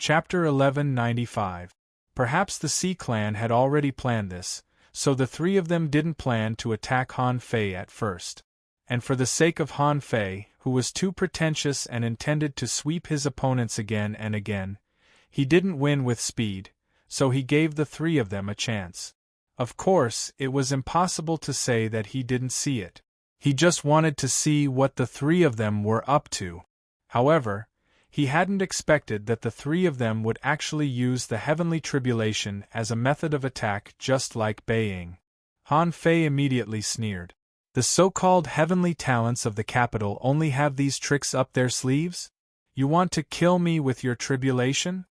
Chapter 1195. Perhaps the Sea Clan had already planned this, so the three of them didn't plan to attack Han Fei at first. And for the sake of Han Fei, who was too pretentious and intended to sweep his opponents again and again, he didn't win with speed, so he gave the three of them a chance. Of course, it was impossible to say that he didn't see it. He just wanted to see what the three of them were up to. However, he hadn't expected that the three of them would actually use the heavenly tribulation as a method of attack, just like baying. Han Fei immediately sneered. The so-called heavenly talents of the capital only have these tricks up their sleeves? You want to kill me with your tribulation?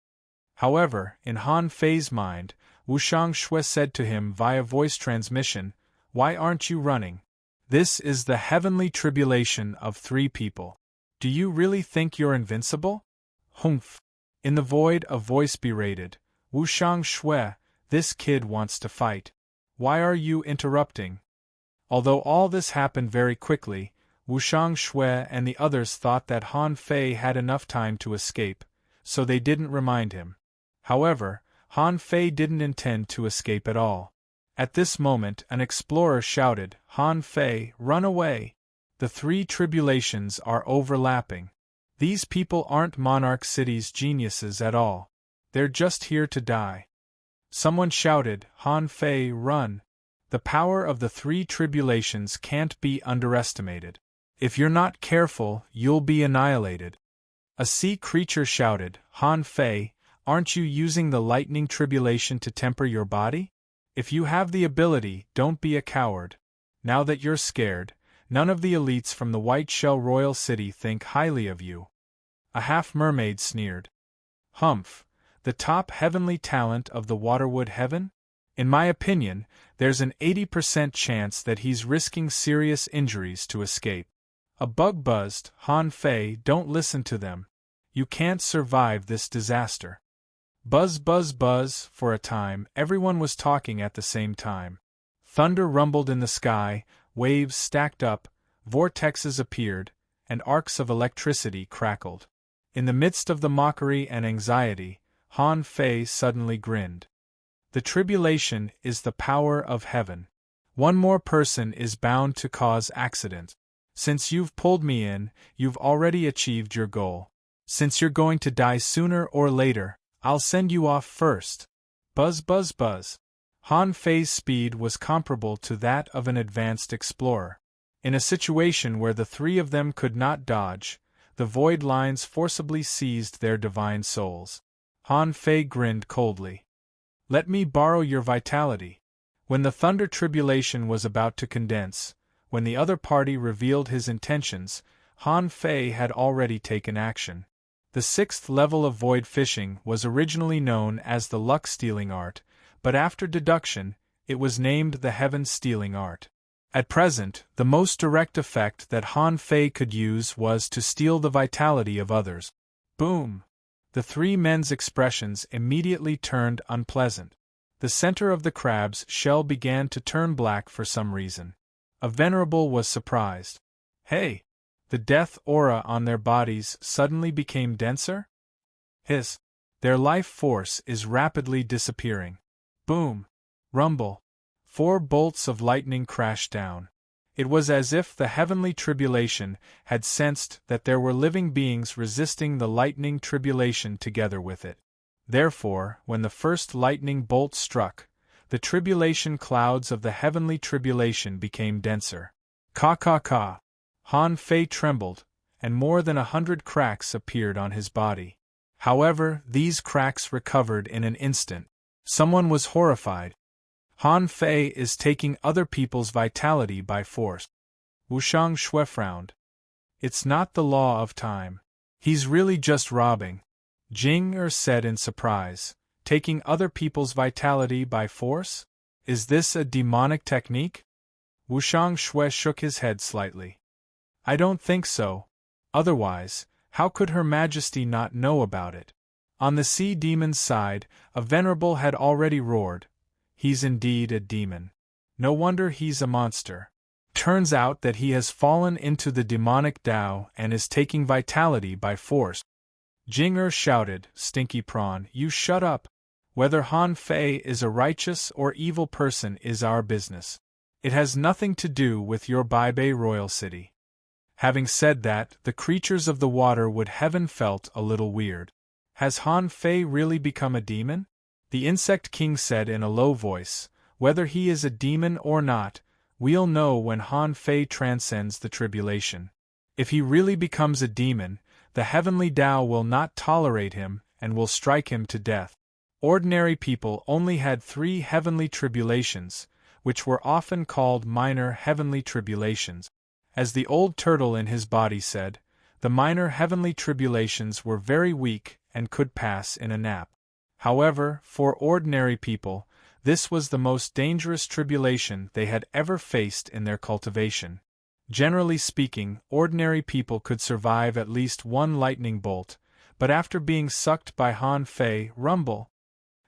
However, in Han Fei's mind, Wushang Shui said to him via voice transmission, "Why aren't you running? This is the heavenly tribulation of three people. Do you really think you're invincible?" Humph! In the void a voice berated, "Wushang Shui, this kid wants to fight. Why are you interrupting?" Although all this happened very quickly, Wushang Shui and the others thought that Han Fei had enough time to escape, so they didn't remind him. However, Han Fei didn't intend to escape at all. At this moment an explorer shouted, "Han Fei, run away! The three tribulations are overlapping. These people aren't Monarch City's geniuses at all. They're just here to die." Someone shouted, "Han Fei, run! The power of the three tribulations can't be underestimated. If you're not careful, you'll be annihilated." A sea creature shouted, "Han Fei, aren't you using the lightning tribulation to temper your body? If you have the ability, don't be a coward. Now that you're scared, none of the elites from the White Shell Royal City think highly of you." A half-mermaid sneered. "Humph, the top heavenly talent of the Waterwood Heaven? In my opinion, there's an 80% chance that he's risking serious injuries to escape." A bug buzzed, "Han Fei, don't listen to them. You can't survive this disaster." Buzz buzz buzz. For a time, everyone was talking at the same time. Thunder rumbled in the sky, waves stacked up, vortexes appeared, and arcs of electricity crackled. In the midst of the mockery and anxiety, Han Fei suddenly grinned. "The tribulation is the power of heaven. One more person is bound to cause accident. Since you've pulled me in, you've already achieved your goal. Since you're going to die sooner or later, I'll send you off first." Buzz buzz buzz. Han Fei's speed was comparable to that of an advanced explorer. In a situation where the three of them could not dodge, the void lines forcibly seized their divine souls. Han Fei grinned coldly. "Let me borrow your vitality." When the thunder tribulation was about to condense, when the other party revealed his intentions, Han Fei had already taken action. The sixth level of void fishing was originally known as the luck-stealing art, but after deduction, it was named the heaven-stealing art. At present, the most direct effect that Han Fei could use was to steal the vitality of others. Boom! The three men's expressions immediately turned unpleasant. The center of the crab's shell began to turn black for some reason. A venerable was surprised. "Hey! The death aura on their bodies suddenly became denser? Hiss! Their life force is rapidly disappearing." Boom! Rumble! 4 bolts of lightning crashed down. It was as if the heavenly tribulation had sensed that there were living beings resisting the lightning tribulation together with it. Therefore, when the first lightning bolt struck, the tribulation clouds of the heavenly tribulation became denser. Ka ka ka! Han Fei trembled, and more than 100 cracks appeared on his body. However, these cracks recovered in an instant. Someone was horrified. "Han Fei is taking other people's vitality by force." Wushang Shui frowned. "It's not the law of time. He's really just robbing," Jing Er said in surprise. "Taking other people's vitality by force? Is this a demonic technique?" Wushang Shui shook his head slightly. "I don't think so. Otherwise, how could Her Majesty not know about it?" On the sea demon's side, a venerable had already roared, "He's indeed a demon. No wonder he's a monster. Turns out that he has fallen into the demonic Tao and is taking vitality by force." Jing shouted, "Stinky prawn, you shut up! Whether Han Fei is a righteous or evil person is our business. It has nothing to do with your Baibei royal city." Having said that, the creatures of the water would heaven felt a little weird. Has Han Fei really become a demon? The Insect King said in a low voice, "Whether he is a demon or not, we'll know when Han Fei transcends the tribulation. If he really becomes a demon, the heavenly Tao will not tolerate him and will strike him to death." Ordinary people only had 3 heavenly tribulations, which were often called minor heavenly tribulations. As the old turtle in his body said, the minor heavenly tribulations were very weak and could pass in a nap. However, for ordinary people, this was the most dangerous tribulation they had ever faced in their cultivation. Generally speaking, ordinary people could survive at least 1 lightning bolt, but after being sucked by Han Fei, rumble.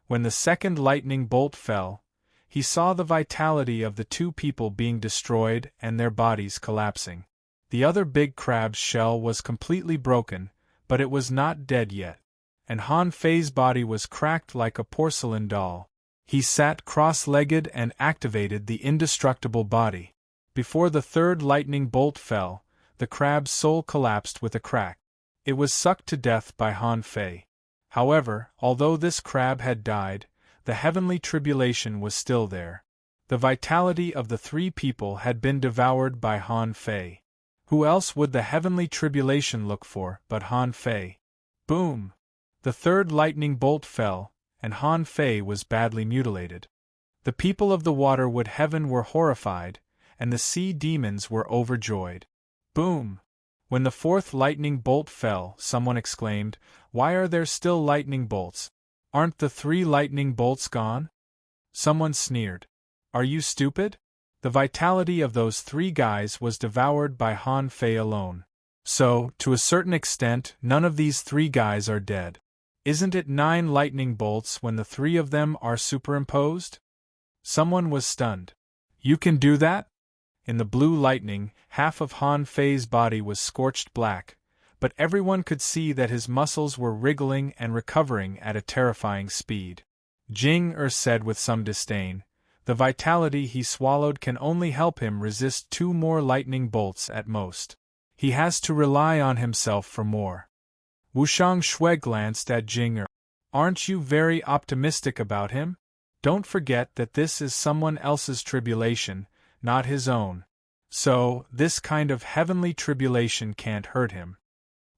When the second lightning bolt fell, he saw the vitality of the 2 people being destroyed and their bodies collapsing. The other big crab's shell was completely broken, but it was not dead yet, and Han Fei's body was cracked like a porcelain doll. He sat cross-legged and activated the indestructible body. Before the 3rd lightning bolt fell, the crab's soul collapsed with a crack. It was sucked to death by Han Fei. However, although this crab had died, the heavenly tribulation was still there. The vitality of the 3 people had been devoured by Han Fei. Who else would the heavenly tribulation look for but Han Fei? Boom! The 3rd lightning bolt fell, and Han Fei was badly mutilated. The people of the waterwood heaven were horrified, and the sea demons were overjoyed. Boom! When the 4th lightning bolt fell, someone exclaimed, "Why are there still lightning bolts? Aren't the 3 lightning bolts gone?" Someone sneered. "Are you stupid? The vitality of those 3 guys was devoured by Han Fei alone. So, to a certain extent, none of these 3 guys are dead. Isn't it 9 lightning bolts when the 3 of them are superimposed?" Someone was stunned. "You can do that?" In the blue lightning, half of Han Fei's body was scorched black, but everyone could see that his muscles were wriggling and recovering at a terrifying speed. Jing said with some disdain, "The vitality he swallowed can only help him resist 2 more lightning bolts at most. He has to rely on himself for more." Wushang Shui glanced at Jing. "Aren't you very optimistic about him? Don't forget that this is someone else's tribulation, not his own. So, this kind of heavenly tribulation can't hurt him."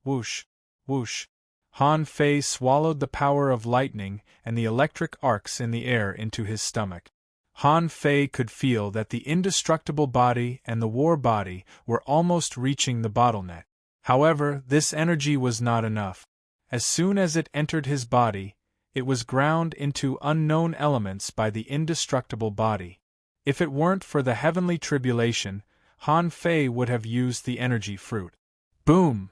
Whoosh! Whoosh! Han Fei swallowed the power of lightning and the electric arcs in the air into his stomach. Han Fei could feel that the indestructible body and the war body were almost reaching the bottleneck. However, this energy was not enough. As soon as it entered his body, it was ground into unknown elements by the indestructible body. If it weren't for the heavenly tribulation, Han Fei would have used the energy fruit. Boom!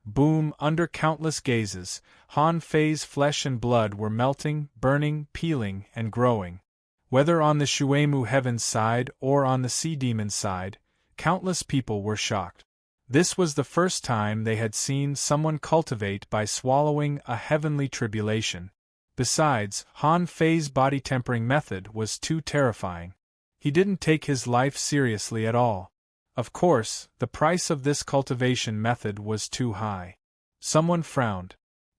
Boom! Under countless gazes, Han Fei's flesh and blood were melting, burning, peeling, and growing. Whether on the Shuemu heaven's side or on the sea demon's side, countless people were shocked. This was the first time they had seen someone cultivate by swallowing a heavenly tribulation. Besides, Han Fei's body-tempering method was too terrifying. He didn't take his life seriously at all. Of course, the price of this cultivation method was too high. Someone frowned.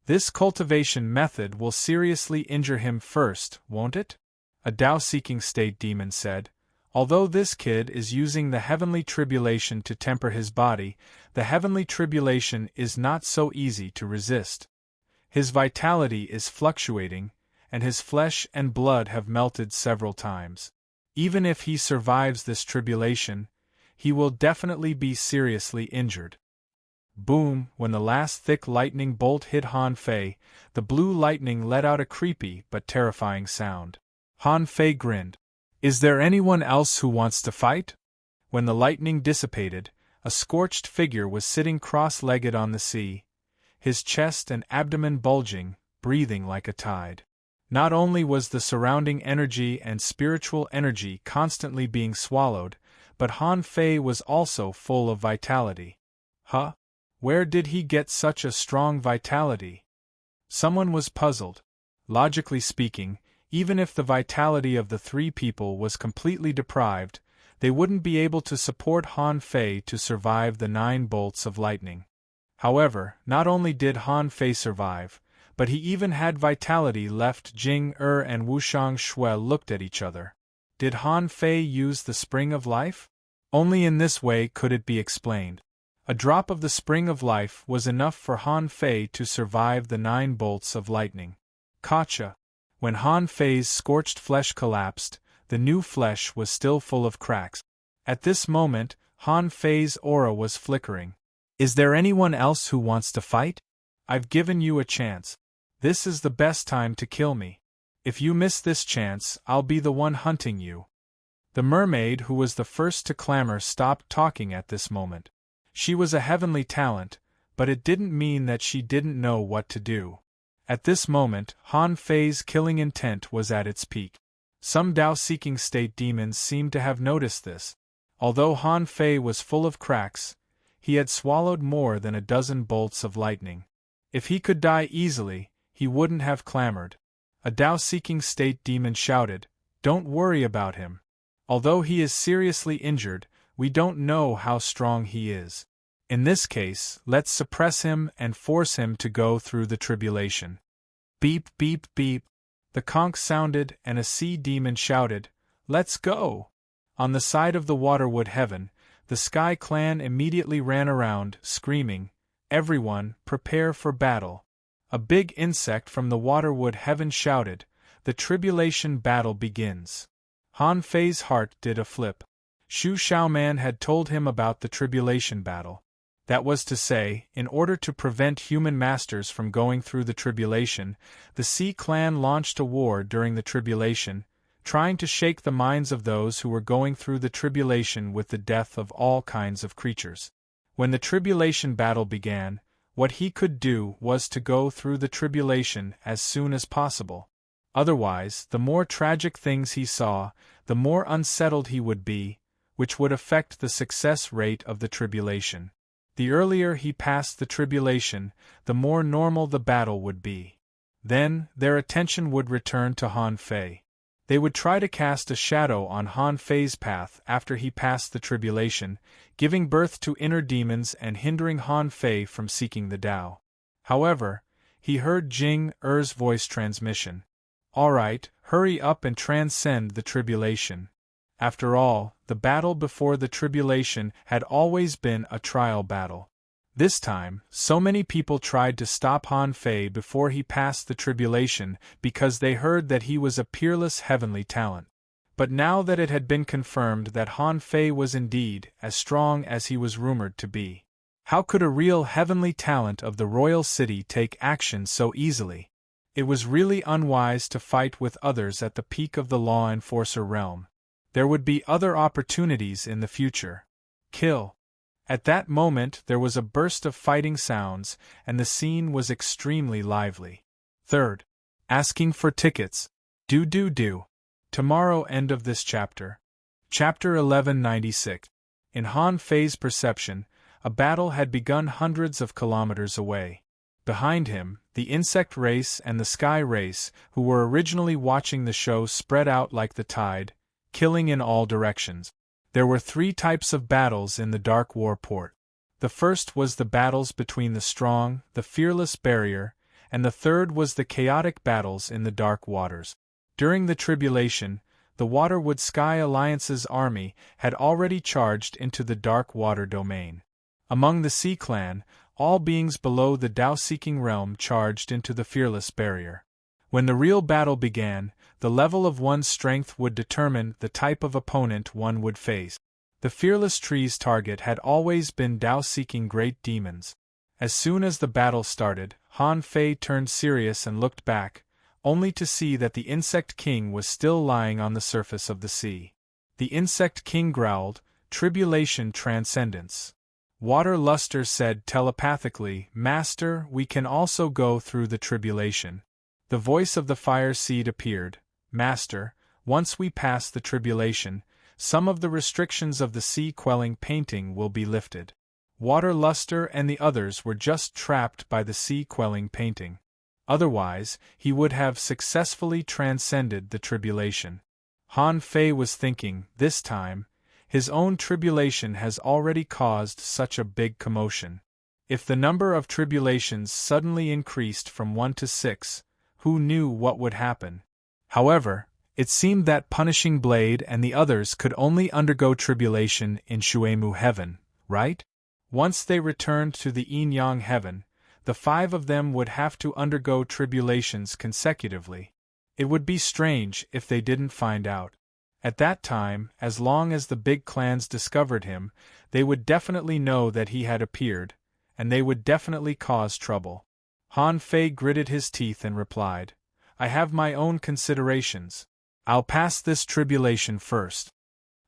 "This cultivation method will seriously injure him first, won't it?" A Tao-seeking state demon said. "Although this kid is using the heavenly tribulation to temper his body, the heavenly tribulation is not so easy to resist. His vitality is fluctuating, and his flesh and blood have melted several times. Even if he survives this tribulation, he will definitely be seriously injured." Boom! When the last thick lightning bolt hit Han Fei, the blue lightning let out a creepy but terrifying sound. Han Fei grinned. "Is there anyone else who wants to fight?" When the lightning dissipated, a scorched figure was sitting cross-legged on the sea, his chest and abdomen bulging, breathing like a tide. Not only was the surrounding energy and spiritual energy constantly being swallowed, but Han Fei was also full of vitality. Huh? Where did he get such a strong vitality? Someone was puzzled. Logically speaking, even if the vitality of the three people was completely deprived, they wouldn't be able to support Han Fei to survive the 9 bolts of lightning. However, not only did Han Fei survive, but he even had vitality left. Jing and Wushang Shui looked at each other. Did Han Fei use the Spring of Life? Only in this way could it be explained. A drop of the Spring of Life was enough for Han Fei to survive the 9 bolts of lightning. Gotcha. When Han Fei's scorched flesh collapsed, the new flesh was still full of cracks. At this moment, Han Fei's aura was flickering. Is there anyone else who wants to fight? I've given you a chance. This is the best time to kill me. If you miss this chance, I'll be the one hunting you. The mermaid who was the first to clamor stopped talking at this moment. She was a heavenly talent, but it didn't mean that she didn't know what to do. At this moment, Han Fei's killing intent was at its peak. Some Tao-seeking state demons seemed to have noticed this. Although Han Fei was full of cracks, he had swallowed more than a dozen bolts of lightning. If he could die easily, he wouldn't have clamored. A Tao-seeking state demon shouted, "Don't worry about him. Although he is seriously injured, we don't know how strong he is. In this case, let's suppress him and force him to go through the tribulation." Beep, beep, beep. The conch sounded and a sea demon shouted, "Let's go!" On the side of the Waterwood Heaven, the Sky Clan immediately ran around, screaming, "Everyone, prepare for battle." A big insect from the Waterwood Heaven shouted, "The tribulation battle begins." Han Fei's heart did a flip. Shu Xiaoman had told him about the tribulation battle. That was to say, in order to prevent human masters from going through the tribulation, the Sea Clan launched a war during the tribulation, trying to shake the minds of those who were going through the tribulation with the death of all kinds of creatures. When the tribulation battle began, what he could do was to go through the tribulation as soon as possible. Otherwise, the more tragic things he saw, the more unsettled he would be, which would affect the success rate of the tribulation. The earlier he passed the tribulation, the more normal the battle would be. Then, their attention would return to Han Fei. They would try to cast a shadow on Han Fei's path after he passed the tribulation, giving birth to inner demons and hindering Han Fei from seeking the Tao. However, he heard Jing Er's voice transmission. "All right, hurry up and transcend the tribulation." After all, the battle before the tribulation had always been a trial battle. This time, so many people tried to stop Han Fei before he passed the tribulation because they heard that he was a peerless heavenly talent. But now that it had been confirmed that Han Fei was indeed as strong as he was rumored to be, how could a real heavenly talent of the royal city take action so easily? It was really unwise to fight with others at the peak of the law enforcer realm. There would be other opportunities in the future. Kill. At that moment there was a burst of fighting sounds, and the scene was extremely lively. Third. Asking for tickets. Do. Tomorrow end of this chapter. Chapter 1196. In Han Fei's perception, a battle had begun hundreds of kilometers away. Behind him, the insect race and the sky race, who were originally watching the show, spread out like the tide, killing in all directions. There were 3 types of battles in the Dark War Port. The first was the battles between the strong, the fearless barrier, and the third was the chaotic battles in the dark waters. During the tribulation, the Waterwood Sky Alliance's army had already charged into the dark water domain. Among the Sea Clan, all beings below the Tao-seeking realm charged into the fearless barrier. When the real battle began, the level of one's strength would determine the type of opponent one would face. The fearless tree's target had always been Tao-seeking great demons. As soon as the battle started, Han Fei turned serious and looked back, only to see that the Insect King was still lying on the surface of the sea. The Insect King growled, "Tribulation Transcendence." Water Luster said telepathically, "Master, we can also go through the tribulation." The voice of the Fire Seed appeared, "Master, once we pass the tribulation, some of the restrictions of the sea-quelling painting will be lifted." Water Luster and the others were just trapped by the sea-quelling painting. Otherwise, he would have successfully transcended the tribulation. Han Fei was thinking, this time, his own tribulation has already caused such a big commotion. If the number of tribulations suddenly increased from 1 to 6, who knew what would happen? However, it seemed that Punishing Blade and the others could only undergo tribulation in Shuemu Heaven, right? Once they returned to the Yin-Yang Heaven, the 5 of them would have to undergo tribulations consecutively. It would be strange if they didn't find out. At that time, as long as the big clans discovered him, they would definitely know that he had appeared, and they would definitely cause trouble. Han Fei gritted his teeth and replied, I have my own considerations. I'll pass this tribulation first.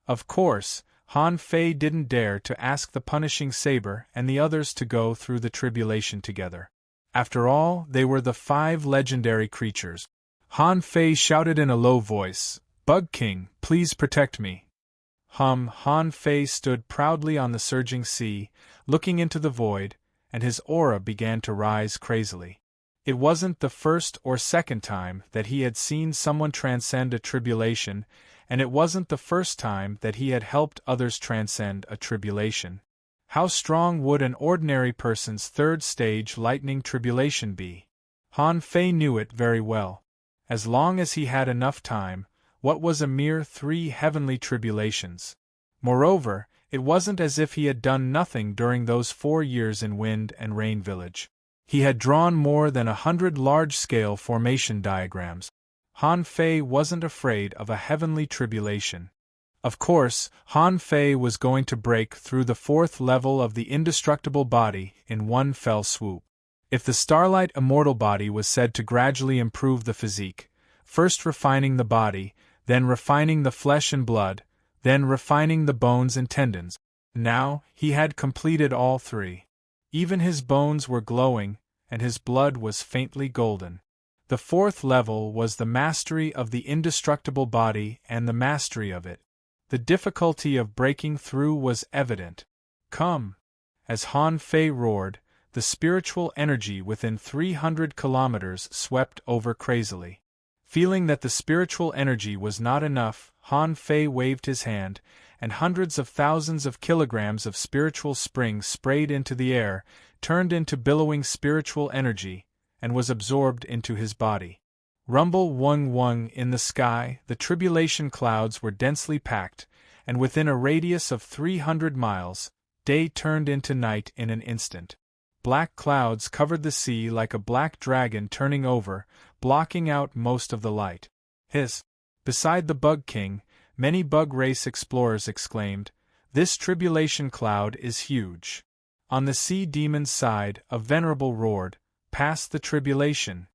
Of course, Han Fei didn't dare to ask the Punishing Saber and the others to go through the tribulation together. After all, they were the 5 legendary creatures. Han Fei shouted in a low voice, Bug King, please protect me. Han Fei stood proudly on the surging sea, looking into the void, and his aura began to rise crazily. It wasn't the first or second time that he had seen someone transcend a tribulation, and it wasn't the first time that he had helped others transcend a tribulation. How strong would an ordinary person's 3rd stage lightning tribulation be? Han Fei knew it very well. As long as he had enough time, what was a mere 3 heavenly tribulations? Moreover, it wasn't as if he had done nothing during those 4 years in Wind and Rain Village. He had drawn more than 100 large-scale formation diagrams. Han Fei wasn't afraid of a heavenly tribulation. Of course, Han Fei was going to break through the 4th level of the indestructible body in one fell swoop. If the Starlight Immortal Body was said to gradually improve the physique, first refining the body, then refining the flesh and blood, then refining the bones and tendons, now he had completed all 3. Even his bones were glowing, and his blood was faintly golden. The 4th level was the mastery of the indestructible body and the mastery of it. The difficulty of breaking through was evident. Come! As Han Fei roared, the spiritual energy within 300 kilometers swept over crazily. Feeling that the spiritual energy was not enough, Han Fei waved his hand, and hundreds of thousands of kilograms of spiritual spring sprayed into the air, turned into billowing spiritual energy, and was absorbed into his body. Rumble wung wung in the sky, the tribulation clouds were densely packed, and within a radius of 300 miles, day turned into night in an instant. Black clouds covered the sea like a black dragon turning over, blocking out most of the light. Beside the Bug King, many bug race explorers exclaimed, This tribulation cloud is huge. On the sea demon's side, a venerable roared, Pass the tribulation.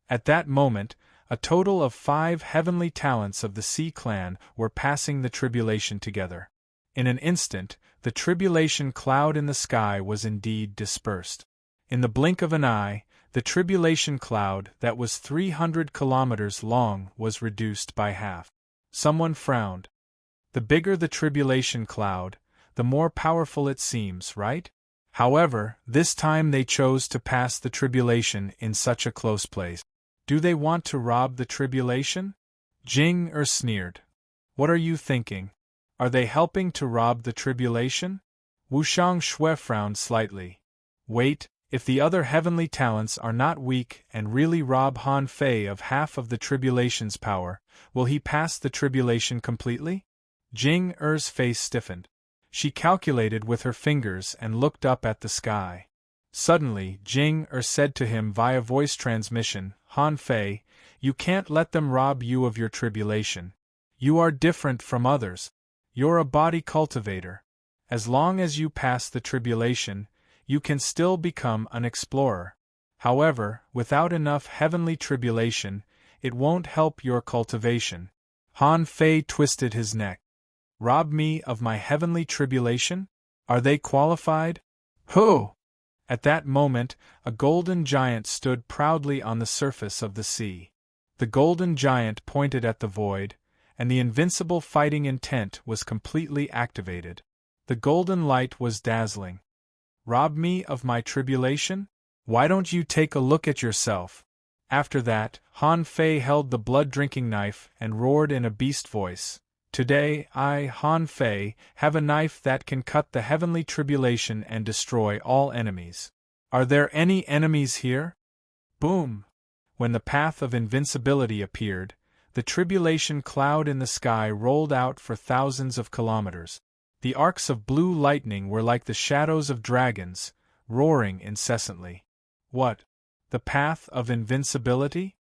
At that moment, a total of 5 heavenly talents of the Sea Clan were passing the tribulation together. In an instant, the tribulation cloud in the sky was indeed dispersed. In the blink of an eye, the tribulation cloud that was 300 kilometers long was reduced by half. Someone frowned. The bigger the tribulation cloud, the more powerful it seems, right? However, this time they chose to pass the tribulation in such a close place. Do they want to rob the tribulation? Jing sneered. What are you thinking? Are they helping to rob the tribulation? Wushang Shui frowned slightly. Wait, if the other heavenly talents are not weak and really rob Han Fei of half of the tribulation's power, will he pass the tribulation completely? Jing Er's face stiffened. She calculated with her fingers and looked up at the sky. Suddenly, Jing said to him via voice transmission, Han Fei, you can't let them rob you of your tribulation. You are different from others. You're a body cultivator. As long as you pass the tribulation, you can still become an explorer. However, without enough heavenly tribulation, it won't help your cultivation. Han Fei twisted his neck. Rob me of my heavenly tribulation? Are they qualified? Who? At that moment, a golden giant stood proudly on the surface of the sea. The golden giant pointed at the void, and the invincible fighting intent was completely activated. The golden light was dazzling. Rob me of my tribulation? Why don't you take a look at yourself? After that, Han Fei held the blood-drinking knife and roared in a beast voice, "Today, I, Han Fei, have a knife that can cut the heavenly tribulation and destroy all enemies. Are there any enemies here?" Boom! When the path of invincibility appeared, the tribulation cloud in the sky rolled out for thousands of kilometers. The arcs of blue lightning were like the shadows of dragons, roaring incessantly. What? The path of invincibility?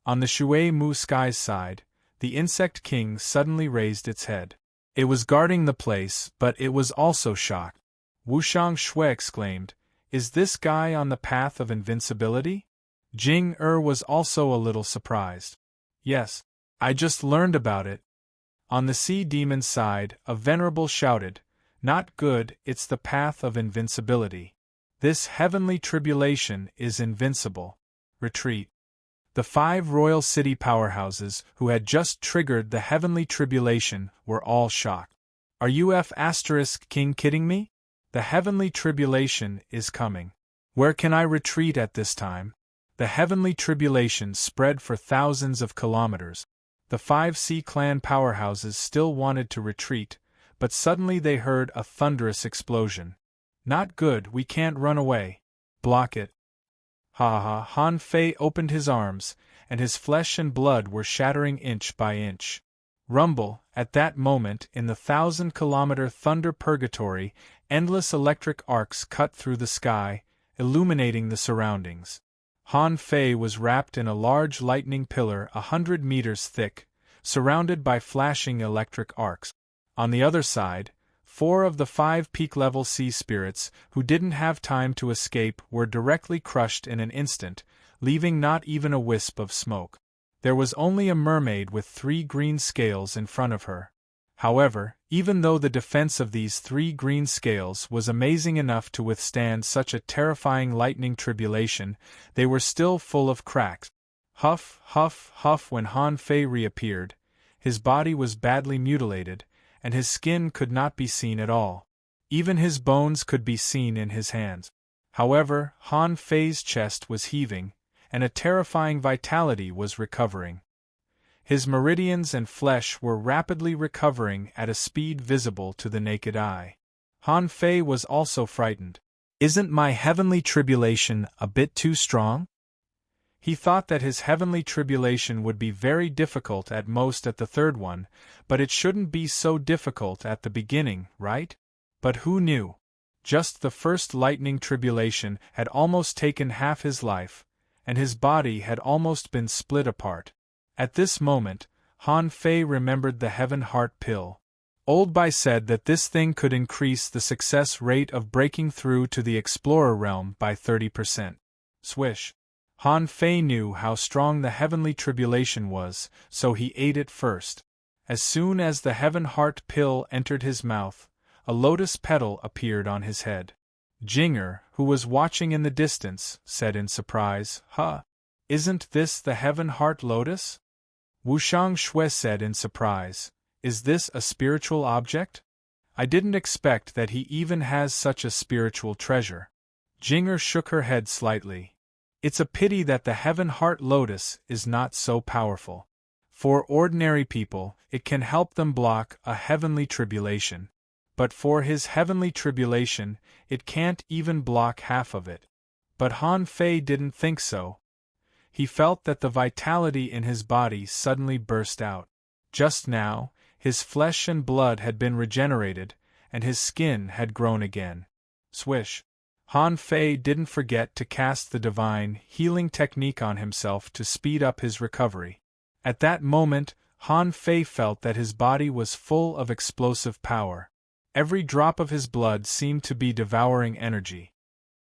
On the Shui Mu sky's side, the Insect King suddenly raised its head. It was guarding the place, but it was also shocked. Wushang Shui exclaimed, "Is this guy on the path of invincibility?" Jing was also a little surprised. "Yes, I just learned about it." On the Sea Demon's side, a venerable shouted, "Not good, it's the path of invincibility. This heavenly tribulation is invincible. Retreat." The 5 royal city powerhouses who had just triggered the heavenly tribulation were all shocked. "Are you King kidding me? The heavenly tribulation is coming. Where can I retreat at this time?" The heavenly tribulation spread for thousands of kilometers. The 5 Sea Clan powerhouses still wanted to retreat, but suddenly they heard a thunderous explosion. "Not good, we can't run away. Block it." Ha ha! Han Fei opened his arms, and his flesh and blood were shattering inch by inch. Rumble, at that moment in the 1,000-kilometer thunder purgatory, endless electric arcs cut through the sky, illuminating the surroundings. Han Fei was wrapped in a large lightning pillar 100 meters thick, surrounded by flashing electric arcs. On the other side, 4 of the 5 peak-level sea spirits who didn't have time to escape were directly crushed in an instant, leaving not even a wisp of smoke. There was only a mermaid with 3 green scales in front of her. However, even though the defense of these 3 green scales was amazing enough to withstand such a terrifying lightning tribulation, they were still full of cracks. Huff, huff, huff. When Han Fei reappeared, his body was badly mutilated, and his skin could not be seen at all. Even his bones could be seen in his hands. However, Han Fei's chest was heaving, and a terrifying vitality was recovering. His meridians and flesh were rapidly recovering at a speed visible to the naked eye. Han Fei was also frightened. "Isn't my heavenly tribulation a bit too strong?" He thought that his heavenly tribulation would be very difficult at most at the 3rd one, but it shouldn't be so difficult at the beginning, right? But who knew? Just the first lightning tribulation had almost taken half his life, and his body had almost been split apart. At this moment, Han Fei remembered the Heaven Heart Pill. Old Bai said that this thing could increase the success rate of breaking through to the Explorer realm by 30%. Swish! Han Fei knew how strong the heavenly tribulation was, so he ate it first. As soon as the Heaven Heart Pill entered his mouth, a lotus petal appeared on his head. Jinger, who was watching in the distance, said in surprise, "Huh! Isn't this the Heaven Heart Lotus?" Wushang Shui said in surprise, "Is this a spiritual object? I didn't expect that he even has such a spiritual treasure." Jinger shook her head slightly. "It's a pity that the Heaven Heart Lotus is not so powerful. For ordinary people, it can help them block a heavenly tribulation. But for his heavenly tribulation, it can't even block half of it." But Han Fei didn't think so. He felt that the vitality in his body suddenly burst out. Just now, his flesh and blood had been regenerated, and his skin had grown again. Swish! Han Fei didn't forget to cast the divine healing technique on himself to speed up his recovery. At that moment, Han Fei felt that his body was full of explosive power. Every drop of his blood seemed to be devouring energy.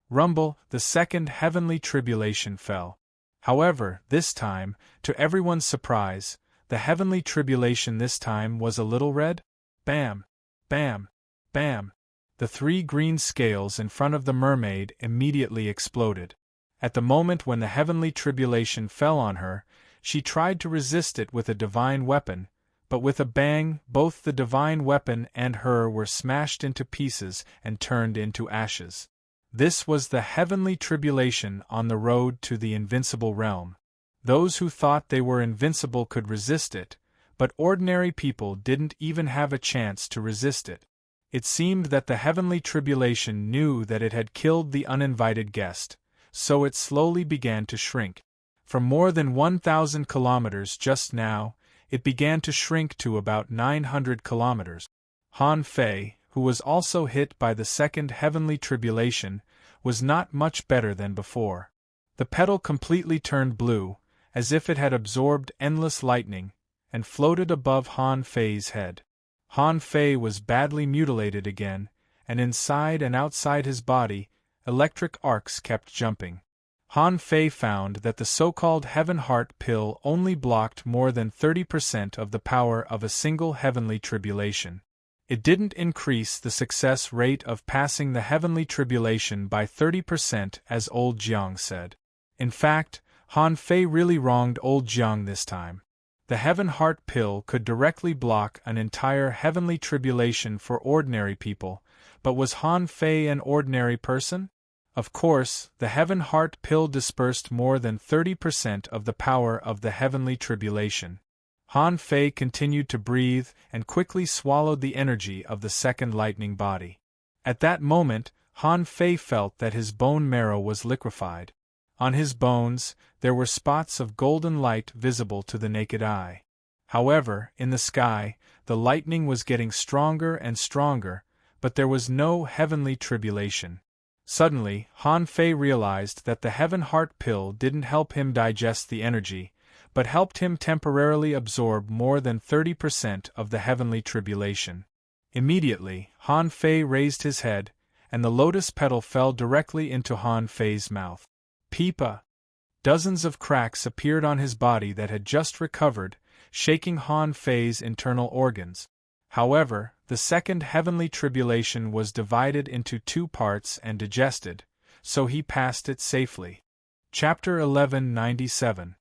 Rumble, the second heavenly tribulation fell. However, this time, to everyone's surprise, the heavenly tribulation this time was a little red. Bam! Bam! Bam! The 3 green scales in front of the mermaid immediately exploded. At the moment when the heavenly tribulation fell on her, she tried to resist it with a divine weapon, but with a bang, both the divine weapon and her were smashed into pieces and turned into ashes. This was the heavenly tribulation on the road to the invincible realm. Those who thought they were invincible could resist it, but ordinary people didn't even have a chance to resist it. It seemed that the heavenly tribulation knew that it had killed the uninvited guest, so it slowly began to shrink. From more than 1,000 kilometers just now, it began to shrink to about 900 kilometers. Han Fei, who was also hit by the second heavenly tribulation, was not much better than before. The petal completely turned blue, as if it had absorbed endless lightning, and floated above Han Fei's head. Han Fei was badly mutilated again, and inside and outside his body, electric arcs kept jumping. Han Fei found that the so-called Heaven Heart pill only blocked more than 30% of the power of a single heavenly tribulation. It didn't increase the success rate of passing the heavenly tribulation by 30%, as old Jiang said. In fact, Han Fei really wronged old Jiang this time. The Heaven Heart pill could directly block an entire heavenly tribulation for ordinary people, but was Han Fei an ordinary person? Of course, the Heaven Heart pill dispersed more than 30% of the power of the heavenly tribulation. Han Fei continued to breathe and quickly swallowed the energy of the second lightning body. At that moment, Han Fei felt that his bone marrow was liquefied. On his bones, there were spots of golden light visible to the naked eye. However, in the sky, the lightning was getting stronger and stronger, but there was no heavenly tribulation. Suddenly, Han Fei realized that the Heaven Heart pill didn't help him digest the energy, but helped him temporarily absorb more than 30% of the heavenly tribulation. Immediately, Han Fei raised his head, and the lotus petal fell directly into Han Fei's mouth. Peepa! Dozens of cracks appeared on his body that had just recovered, shaking Han Fei's internal organs. However, the second heavenly tribulation was divided into 2 parts and digested, so he passed it safely. Chapter 1197.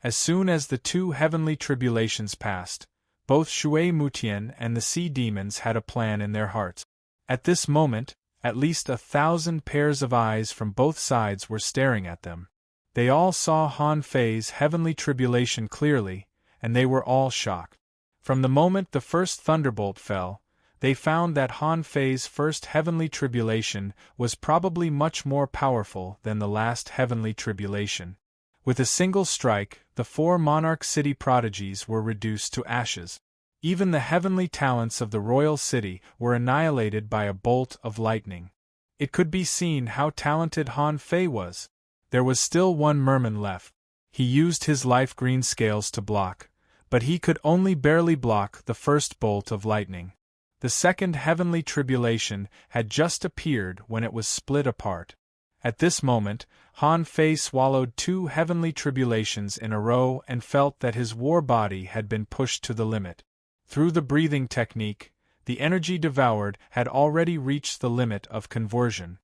As soon as the 2 heavenly tribulations passed, both Shui Mutian and the sea demons had a plan in their hearts. At this moment, at least 1,000 pairs of eyes from both sides were staring at them. They all saw Han Fei's heavenly tribulation clearly, and they were all shocked. From the moment the first thunderbolt fell, they found that Han Fei's first heavenly tribulation was probably much more powerful than the last heavenly tribulation. With a single strike, the 4 monarch city prodigies were reduced to ashes. Even the heavenly talents of the royal city were annihilated by a bolt of lightning. It could be seen how talented Han Fei was. There was still one merman left. He used his life green scales to block, but he could only barely block the first bolt of lightning. The second heavenly tribulation had just appeared when it was split apart. At this moment, Han Fei swallowed 2 heavenly tribulations in a row and felt that his war body had been pushed to the limit. Through the breathing technique, the energy devoured had already reached the limit of conversion.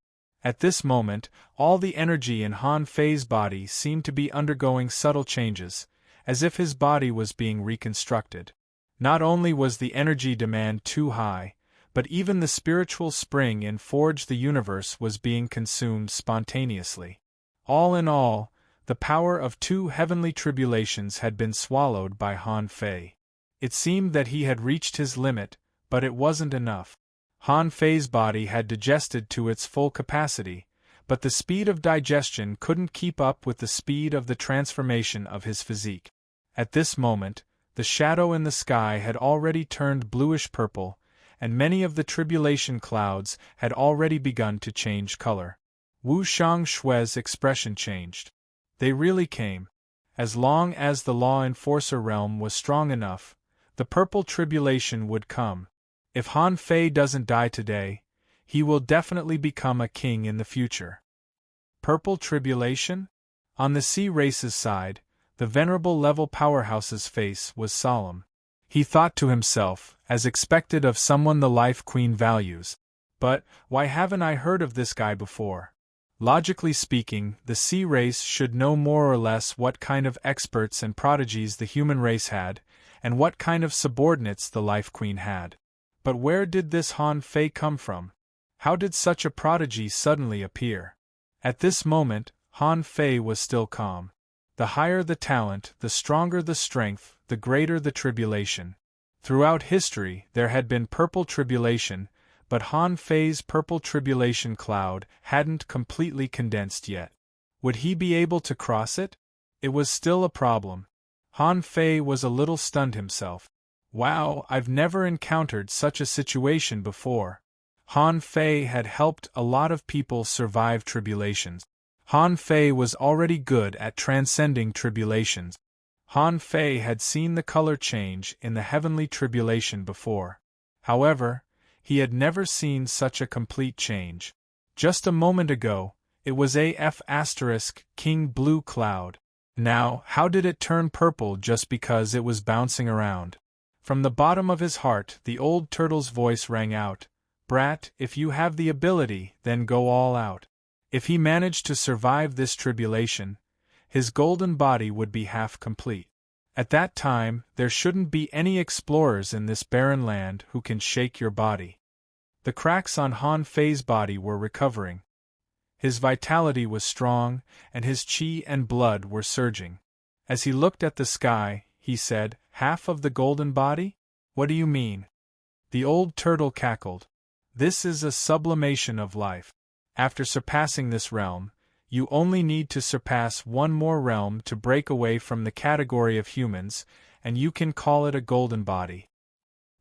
At this moment, all the energy in Han Fei's body seemed to be undergoing subtle changes, as if his body was being reconstructed. Not only was the energy demand too high, but even the spiritual spring in Forge the Universe was being consumed spontaneously. All in all, the power of 2 heavenly tribulations had been swallowed by Han Fei. It seemed that he had reached his limit, but it wasn't enough. Han Fei's body had digested to its full capacity, but the speed of digestion couldn't keep up with the speed of the transformation of his physique. At this moment, the shadow in the sky had already turned bluish-purple, and many of the tribulation clouds had already begun to change color. Wu Shangshue's expression changed. They really came. As long as the law enforcer realm was strong enough, the purple tribulation would come. If Han Fei doesn't die today, he will definitely become a king in the future. Purple tribulation? On the sea race's side, the venerable level powerhouse's face was solemn. He thought to himself, as expected of someone the Life Queen values, but why haven't I heard of this guy before? Logically speaking, the sea race should know more or less what kind of experts and prodigies the human race had, and what kind of subordinates the Life Queen had. But where did this Han Fei come from? How did such a prodigy suddenly appear? At this moment, Han Fei was still calm. The higher the talent, the stronger the strength, the greater the tribulation. Throughout history there had been purple tribulation, but Han Fei's purple tribulation cloud hadn't completely condensed yet. Would he be able to cross it? It was still a problem. Han Fei was a little stunned himself. Wow, I've never encountered such a situation before. Han Fei had helped a lot of people survive tribulations. Han Fei was already good at transcending tribulations. Han Fei had seen the color change in the heavenly tribulation before. However, he had never seen such a complete change. Just a moment ago, it was AF** King Blue Cloud. Now, how did it turn purple just because it was bouncing around? From the bottom of his heart, the old turtle's voice rang out, "Brat, if you have the ability, then go all out." If he managed to survive this tribulation, his golden body would be half complete. At that time, there shouldn't be any explorers in this barren land who can shake your body. The cracks on Han Fei's body were recovering. His vitality was strong, and his chi and blood were surging. As he looked at the sky, he said, "Half of the golden body? What do you mean?" The old turtle cackled. "This is a sublimation of life. After surpassing this realm, you only need to surpass one more realm to break away from the category of humans, and you can call it a golden body."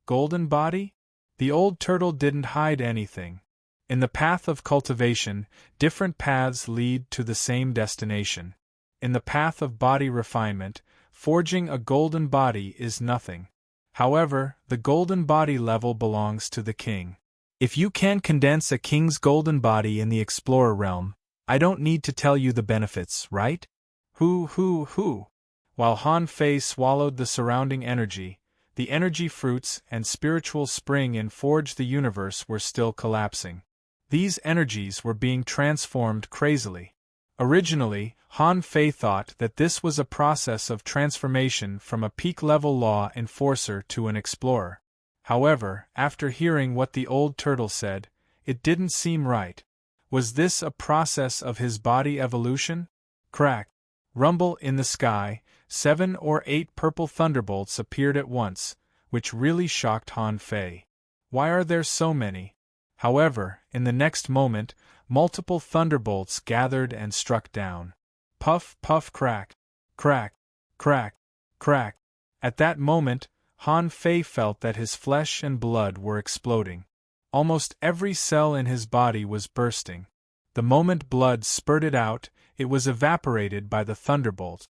Golden body? The old turtle didn't hide anything. In the path of cultivation, different paths lead to the same destination. In the path of body refinement, forging a golden body is nothing. However, the golden body level belongs to the king. If you can condense a king's golden body in the explorer realm, I don't need to tell you the benefits, right? Hoo. While Han Fei swallowed the surrounding energy, the energy fruits and spiritual spring in Forge the Universe were still collapsing. These energies were being transformed crazily. Originally, Han Fei thought that this was a process of transformation from a peak-level law enforcer to an explorer. However, after hearing what the old turtle said, it didn't seem right. Was this a process of his body evolution? Crack! Rumble in the sky, 7 or 8 purple thunderbolts appeared at once, which really shocked Han Fei. Why are there so many? However, in the next moment, multiple thunderbolts gathered and struck down. Puff, puff, crack. Crack, crack, crack. At that moment, Han Fei felt that his flesh and blood were exploding. Almost every cell in his body was bursting. The moment blood spurted out, it was evaporated by the thunderbolt.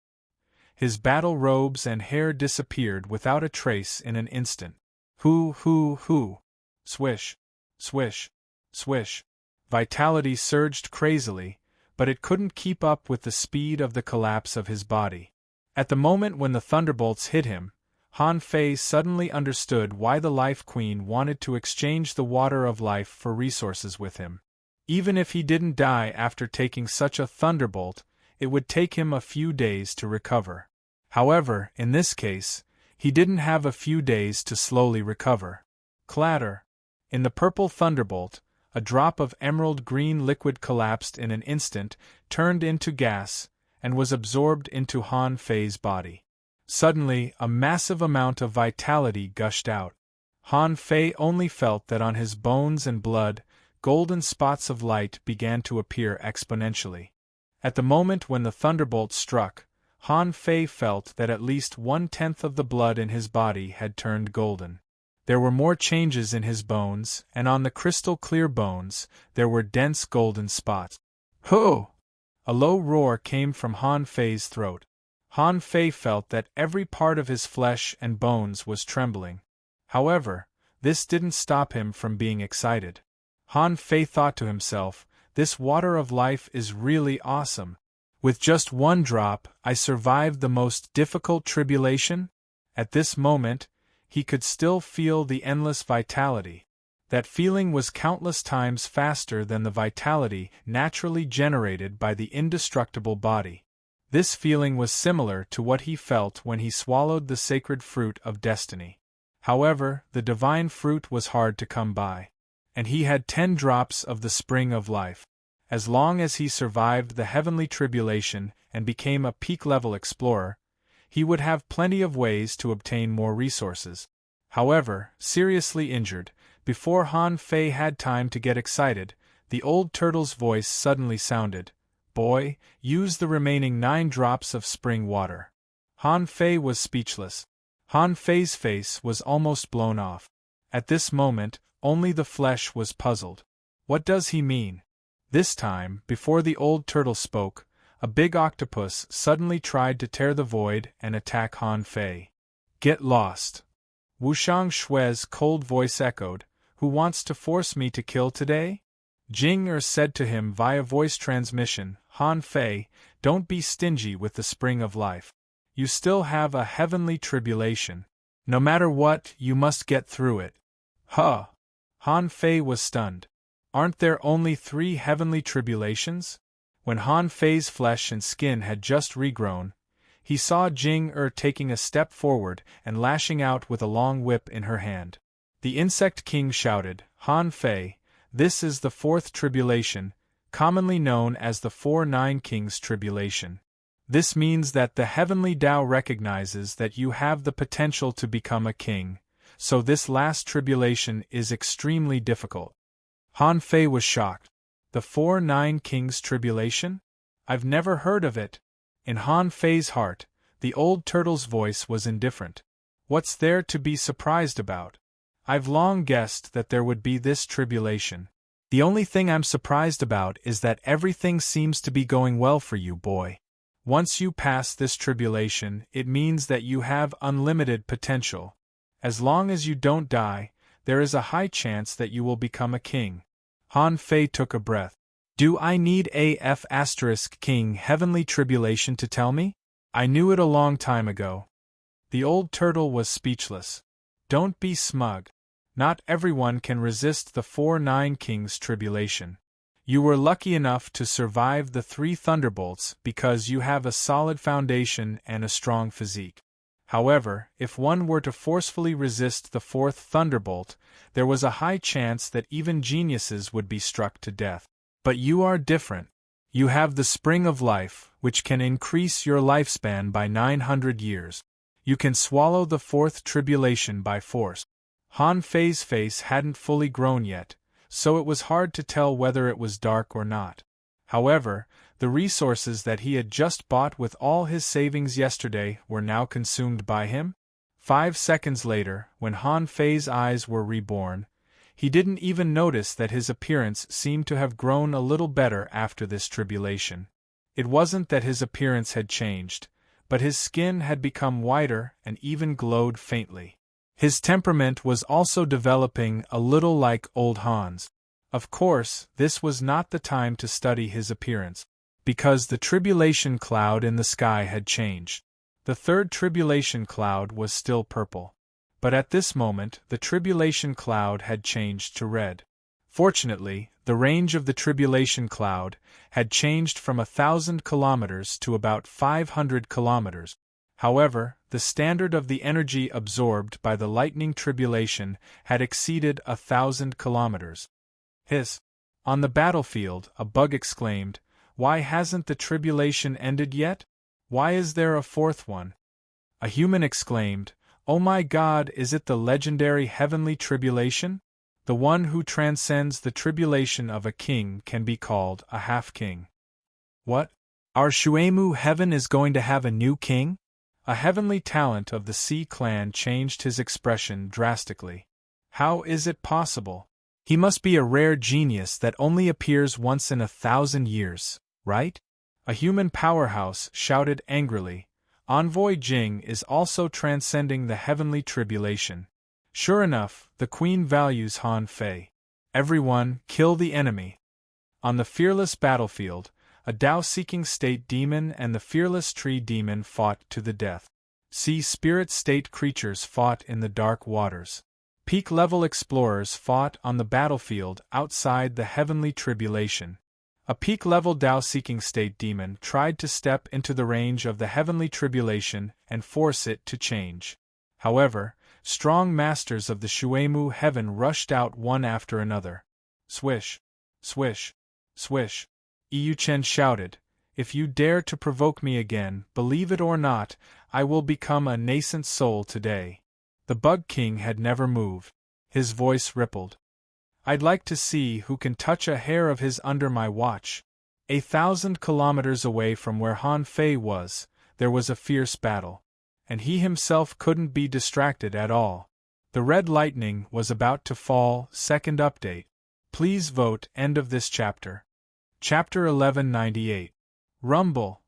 His battle robes and hair disappeared without a trace in an instant. Hoo. Swish, swish, swish. Vitality surged crazily, but it couldn't keep up with the speed of the collapse of his body. At the moment when the thunderbolts hit him, Han Fei suddenly understood why the Life Queen wanted to exchange the water of life for resources with him. Even if he didn't die after taking such a thunderbolt, it would take him a few days to recover. However, in this case, he didn't have a few days to slowly recover. Clatter! In the purple thunderbolt, a drop of emerald green liquid collapsed in an instant, turned into gas, and was absorbed into Han Fei's body. Suddenly, a massive amount of vitality gushed out. Han Fei only felt that on his bones and blood, golden spots of light began to appear exponentially. At the moment when the thunderbolt struck, Han Fei felt that at least 1/10 of the blood in his body had turned golden. There were more changes in his bones, and on the crystal-clear bones, there were dense golden spots. Ho! A low roar came from Han Fei's throat. Han Fei felt that every part of his flesh and bones was trembling. However, this didn't stop him from being excited. Han Fei thought to himself, "This water of life is really awesome. With just one drop, I survived the most difficult tribulation?" At this moment, he could still feel the endless vitality. That feeling was countless times faster than the vitality naturally generated by the indestructible body. This feeling was similar to what he felt when he swallowed the sacred fruit of destiny. However, the divine fruit was hard to come by. And he had 10 drops of the spring of life. As long as he survived the heavenly tribulation and became a peak-level explorer, he would have plenty of ways to obtain more resources. However, seriously injured, before Han Fei had time to get excited, the old turtle's voice suddenly sounded, "Boy, use the remaining 9 drops of spring water." Han Fei was speechless. Han Fei's face was almost blown off. At this moment, only the flesh was puzzled. What does he mean? This time, before the old turtle spoke, a big octopus suddenly tried to tear the void and attack Han Fei. "Get lost!" Wushang Shui's cold voice echoed. "Who wants to force me to kill today?" Jing said to him via voice transmission, "Han Fei, don't be stingy with the spring of life. You still have a heavenly tribulation. No matter what, you must get through it." Huh! Han Fei was stunned. Aren't there only 3 heavenly tribulations? When Han Fei's flesh and skin had just regrown, he saw Jing taking a step forward and lashing out with a long whip in her hand. The Insect King shouted, "Han Fei, this is the 4th tribulation, commonly known as the 4-9 Kings tribulation. This means that the heavenly Tao recognizes that you have the potential to become a king, so this last tribulation is extremely difficult." Han Fei was shocked. The 4-9 Kings tribulation? I've never heard of it. In Han Fei's heart, the old turtle's voice was indifferent. What's there to be surprised about? I've long guessed that there would be this tribulation. The only thing I'm surprised about is that everything seems to be going well for you, boy. Once you pass this tribulation, it means that you have unlimited potential. As long as you don't die, there is a high chance that you will become a king. Han Fei took a breath. Do I need AF * King Heavenly Tribulation to tell me? I knew it a long time ago. The old turtle was speechless. Don't be smug. Not everyone can resist the 4-9 Kings tribulation. You were lucky enough to survive the 3 thunderbolts because you have a solid foundation and a strong physique. However, if one were to forcefully resist the 4th thunderbolt, there was a high chance that even geniuses would be struck to death. But you are different. You have the spring of life, which can increase your lifespan by 900 years. You can swallow the 4th tribulation by force. Han Fei's face hadn't fully grown yet, so it was hard to tell whether it was dark or not. However, the resources that he had just bought with all his savings yesterday were now consumed by him. 5 seconds later, when Han Fei's eyes were reborn, he didn't even notice that his appearance seemed to have grown a little better after this tribulation. It wasn't that his appearance had changed, but his skin had become whiter and even glowed faintly. His temperament was also developing a little like old Han's. Of course, this was not the time to study his appearance, because the tribulation cloud in the sky had changed. The 3rd tribulation cloud was still purple. But at this moment, the tribulation cloud had changed to red. Fortunately, the range of the tribulation cloud had changed from 1,000 kilometers to about 500 kilometers. However, the standard of the energy absorbed by the lightning tribulation had exceeded 1,000 kilometers. Hiss! On the battlefield, a bug exclaimed, "Why hasn't the tribulation ended yet? Why is there a 4th one?" A human exclaimed, "Oh my God, is it the legendary heavenly tribulation? The one who transcends the tribulation of a king can be called a half-king." What? Our Shuemu heaven is going to have a new king? A heavenly talent of the Sea clan changed his expression drastically. How is it possible? He must be a rare genius that only appears once in 1,000 years, right? A human powerhouse shouted angrily. Envoy Jing is also transcending the heavenly tribulation. Sure enough, the Queen values Han Fei. Everyone, kill the enemy. On the fearless battlefield, a Tao-seeking state demon and the fearless tree demon fought to the death. Sea spirit state creatures fought in the dark waters. Peak-level explorers fought on the battlefield outside the heavenly tribulation. A peak-level Tao-seeking state demon tried to step into the range of the heavenly tribulation and force it to change. However, strong masters of the Shuemu heaven rushed out one after another. Swish! Swish! Swish! Yu Chen shouted. "If you dare to provoke me again, believe it or not, I will become a nascent soul today." The Bug King had never moved. His voice rippled. "I'd like to see who can touch a hair of his under my watch." 1,000 kilometers away from where Han Fei was, there was a fierce battle. And he himself couldn't be distracted at all. The red lightning was about to fall. Second update. Please vote. End of this chapter. Chapter 1198. Rumble.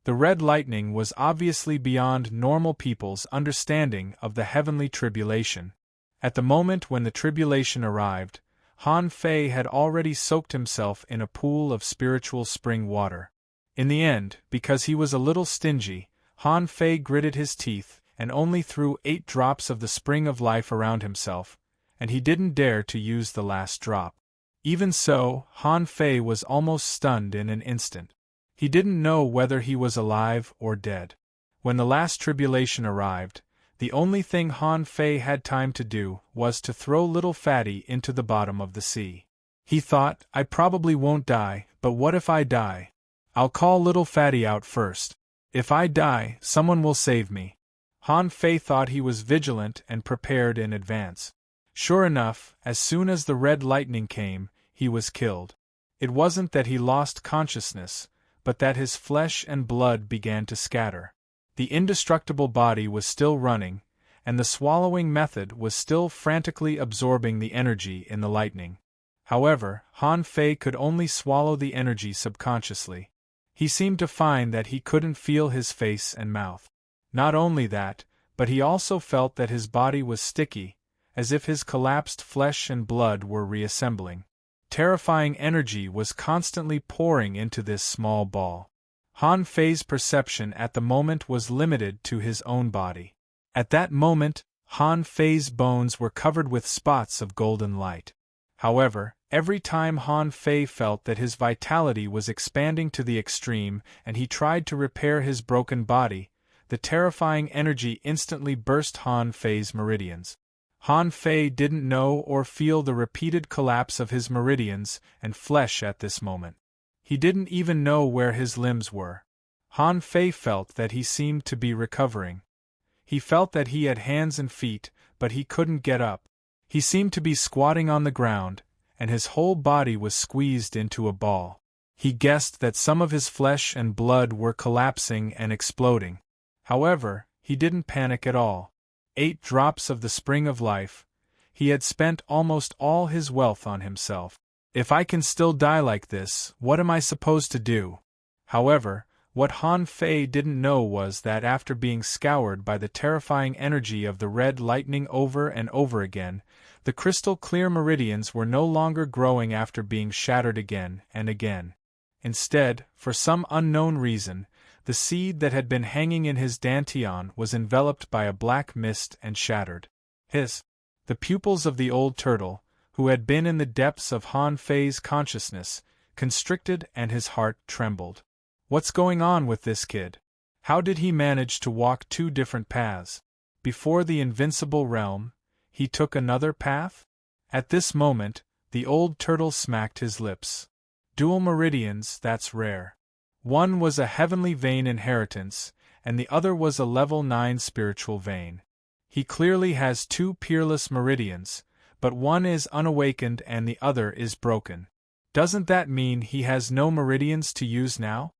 The red lightning was obviously beyond normal people's understanding of the heavenly tribulation. At the moment when the tribulation arrived, Han Fei had already soaked himself in a pool of spiritual spring water. In the end, because he was a little stingy, Han Fei gritted his teeth and only threw 8 drops of the spring of life around himself, and he didn't dare to use the last drop. Even so, Han Fei was almost stunned in an instant. He didn't know whether he was alive or dead. When the last tribulation arrived, the only thing Han Fei had time to do was to throw little Fatty into the bottom of the sea. He thought, "I probably won't die, but what if I die? I'll call little Fatty out first. If I die, someone will save me." Han Fei thought he was vigilant and prepared in advance. Sure enough, as soon as the red lightning came, he was killed. It wasn't that he lost consciousness, but that his flesh and blood began to scatter. The indestructible body was still running, and the swallowing method was still frantically absorbing the energy in the lightning. However, Han Fei could only swallow the energy subconsciously. He seemed to find that he couldn't feel his face and mouth. Not only that, but he also felt that his body was sticky, as if his collapsed flesh and blood were reassembling. Terrifying energy was constantly pouring into this small ball. Han Fei's perception at the moment was limited to his own body. At that moment, Han Fei's bones were covered with spots of golden light. However, every time Han Fei felt that his vitality was expanding to the extreme and he tried to repair his broken body, the terrifying energy instantly burst Han Fei's meridians. Han Fei didn't know or feel the repeated collapse of his meridians and flesh at this moment. He didn't even know where his limbs were. Han Fei felt that he seemed to be recovering. He felt that he had hands and feet, but he couldn't get up. He seemed to be squatting on the ground, and his whole body was squeezed into a ball. He guessed that some of his flesh and blood were collapsing and exploding. However, he didn't panic at all. 8 drops of the spring of life. He had spent almost all his wealth on himself. If I can still die like this, what am I supposed to do? However, what Han Fei didn't know was that after being scoured by the terrifying energy of the red lightning over and over again, the crystal-clear meridians were no longer growing after being shattered again and again. Instead, for some unknown reason, the seed that had been hanging in his dantian was enveloped by a black mist and shattered. The pupils of the old turtle, who had been in the depths of Han Fei's consciousness, constricted and his heart trembled. What's going on with this kid? How did he manage to walk 2 different paths? Before the invincible realm, he took another path? At this moment, the old turtle smacked his lips. Dual meridians, that's rare. One was a heavenly vein inheritance, and the other was a level 9 spiritual vein. He clearly has 2 peerless meridians, but one is unawakened and the other is broken. Doesn't that mean he has no meridians to use now?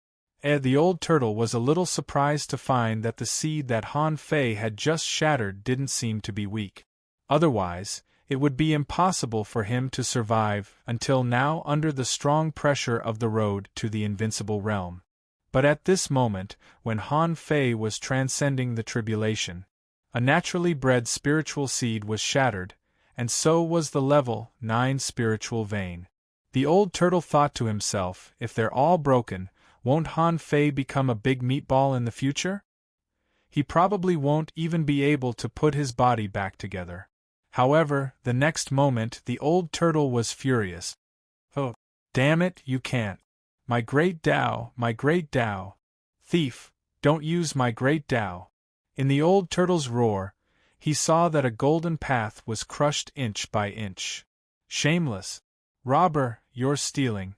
The old turtle was a little surprised to find that the seed that Han Fei had just shattered didn't seem to be weak. Otherwise, it would be impossible for him to survive until now under the strong pressure of the road to the invincible realm. But at this moment, when Han Fei was transcending the tribulation, a naturally bred spiritual seed was shattered, and so was the level 9 spiritual vein. The old turtle thought to himself, if they're all broken, won't Han Fei become a big meatball in the future? He probably won't even be able to put his body back together. However, the next moment the old turtle was furious. Oh, damn it, you can't. My great Tao, my great Tao. Thief, don't use my great Tao. In the old turtle's roar, he saw that a golden path was crushed inch by inch. Shameless. Robber, you're stealing.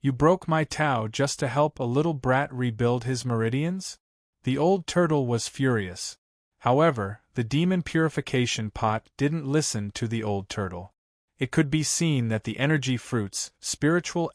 You broke my Tao just to help a little brat rebuild his meridians? The old turtle was furious. However, the demon purification pot didn't listen to the old turtle. It could be seen that the energy fruits, spiritual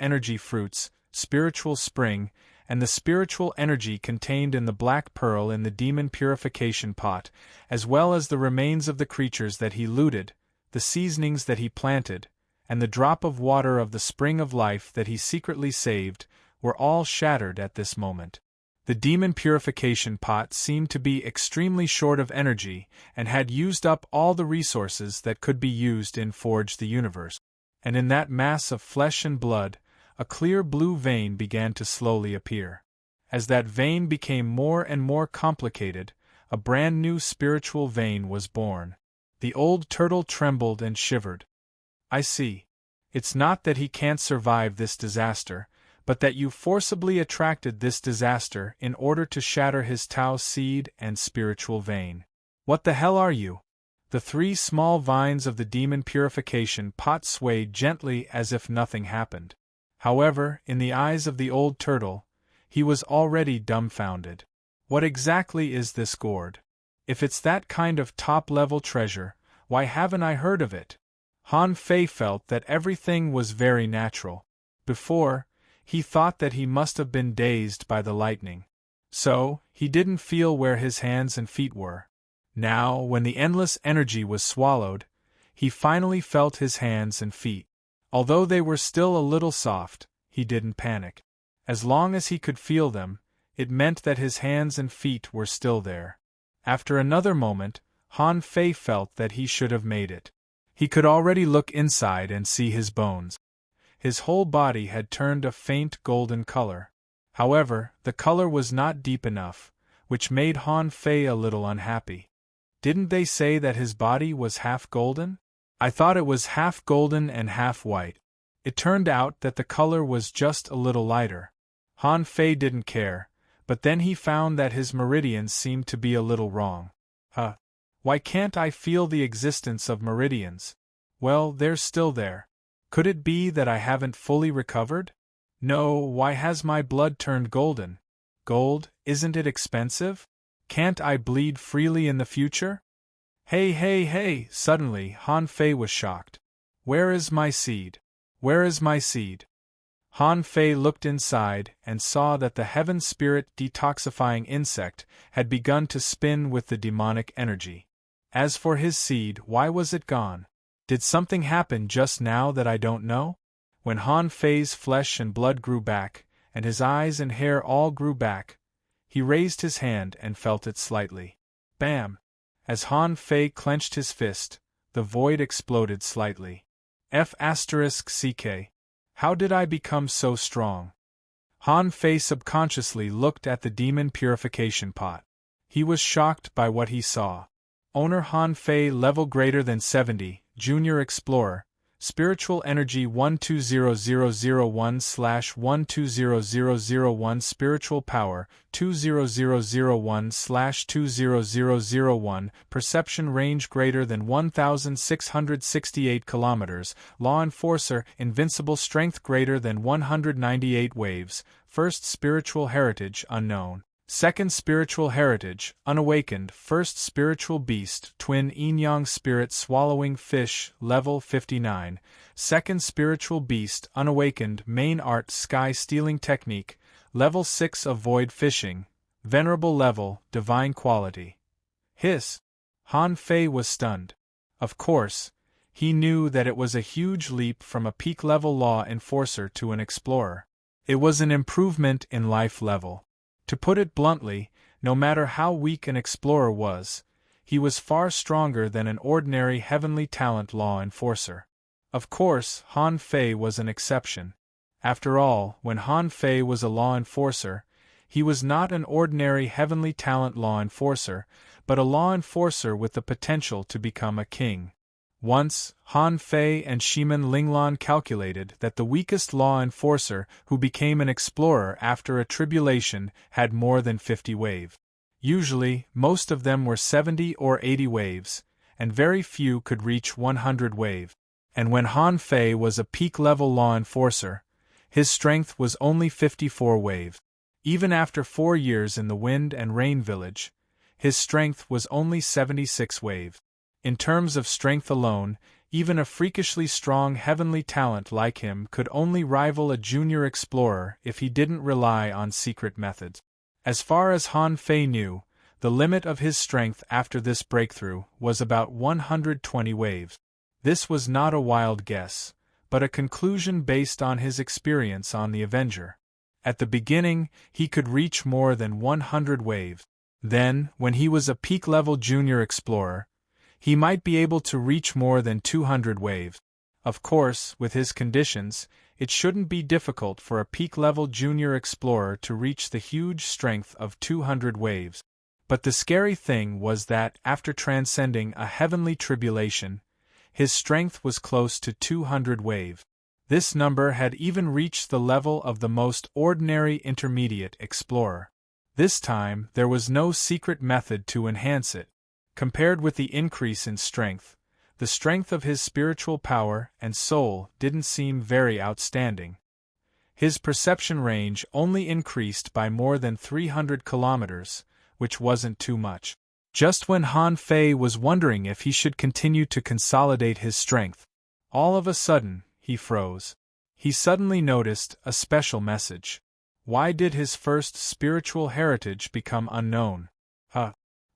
spring, and the spiritual energy contained in the black pearl in the demon purification pot, as well as the remains of the creatures that he looted, the seasonings that he planted, and the drop of water of the spring of life that he secretly saved, were all shattered at this moment. The demon purification pot seemed to be extremely short of energy and had used up all the resources that could be used in Forge the Universe. And in that mass of flesh and blood, a clear blue vein began to slowly appear. As that vein became more and more complicated, a brand new spiritual vein was born. The old turtle trembled and shivered. I see. It's not that he can't survive this disaster, but that you forcibly attracted this disaster in order to shatter his Tao seed and spiritual vein. What the hell are you? The 3 small vines of the demon purification pot swayed gently as if nothing happened. However, in the eyes of the old turtle, he was already dumbfounded. What exactly is this gourd? If it's that kind of top-level treasure, why haven't I heard of it? Han Fei felt that everything was very natural. Before, he thought that he must have been dazed by the lightning. So, he didn't feel where his hands and feet were. Now, when the endless energy was swallowed, he finally felt his hands and feet. Although they were still a little soft, he didn't panic. As long as he could feel them, it meant that his hands and feet were still there. After another moment, Han Fei felt that he should have made it. He could already look inside and see his bones. His whole body had turned a faint golden color. However, the color was not deep enough, which made Han Fei a little unhappy. Didn't they say that his body was half golden? I thought it was half golden and half white. It turned out that the color was just a little lighter. Han Fei didn't care, but then he found that his meridians seemed to be a little wrong. Why can't I feel the existence of meridians? Well, they're still there. Could it be that I haven't fully recovered? No, why has my blood turned golden? Gold, isn't it expensive? Can't I bleed freely in the future? Hey! Suddenly, Han Fei was shocked. Where is my seed? Where is my seed? Han Fei looked inside and saw that the heaven spirit detoxifying insect had begun to spin with the demonic energy. As for his seed, why was it gone? Did something happen just now that I don't know? When Han Fei's flesh and blood grew back, and his eyes and hair all grew back, he raised his hand and felt it slightly. Bam! As Han Fei clenched his fist, the void exploded slightly. F***ck. How did I become so strong? Han Fei subconsciously looked at the demon purification pot. He was shocked by what he saw. Owner Han Fei level greater than 70, Junior Explorer, Spiritual Energy 120001/120001 Spiritual Power 20001/20001 Perception Range greater than 1668 kilometers Law Enforcer Invincible Strength greater than 198 waves First Spiritual Heritage Unknown Second Spiritual Heritage, Unawakened, First Spiritual Beast, Twin Yin-Yang Spirit Swallowing Fish, Level 59, Second Spiritual Beast, Unawakened, Main Art Sky Stealing Technique, Level 6 Avoid Fishing, Venerable Level, Divine Quality. Hiss! Han Fei was stunned. Of course, he knew that it was a huge leap from a peak-level law enforcer to an explorer. It was an improvement in life level. To put it bluntly, no matter how weak an explorer was, he was far stronger than an ordinary heavenly talent law enforcer. Of course, Han Fei was an exception. After all, when Han Fei was a law enforcer, he was not an ordinary heavenly talent law enforcer, but a law enforcer with the potential to become a king. Once, Han Fei and Shiman Linglan calculated that the weakest law enforcer who became an explorer after a tribulation had more than 50 waves. Usually, most of them were 70 or 80 waves, and very few could reach 100 waves. And when Han Fei was a peak-level law enforcer, His strength was only 54 wave. Even after 4 years in the Wind and Rain Village, his strength was only 76 wave. In terms of strength alone, even a freakishly strong heavenly talent like him could only rival a junior explorer if he didn't rely on secret methods. As far as Han Fei knew, the limit of his strength after this breakthrough was about 120 waves. This was not a wild guess, but a conclusion based on his experience on the Avenger. At the beginning, he could reach more than 100 waves. Then, when he was a peak-level junior explorer, he might be able to reach more than 200 waves. Of course, with his conditions, it shouldn't be difficult for a peak-level junior explorer to reach the huge strength of 200 waves. But the scary thing was that, after transcending a heavenly tribulation, his strength was close to 200 waves. This number had even reached the level of the most ordinary intermediate explorer. This time, there was no secret method to enhance it. Compared with the increase in strength, the strength of his spiritual power and soul didn't seem very outstanding. His perception range only increased by more than 300 kilometers, which wasn't too much. Just when Han Fei was wondering if he should continue to consolidate his strength, all of a sudden, he froze. He suddenly noticed a special message. Why did his first spiritual heritage become unknown?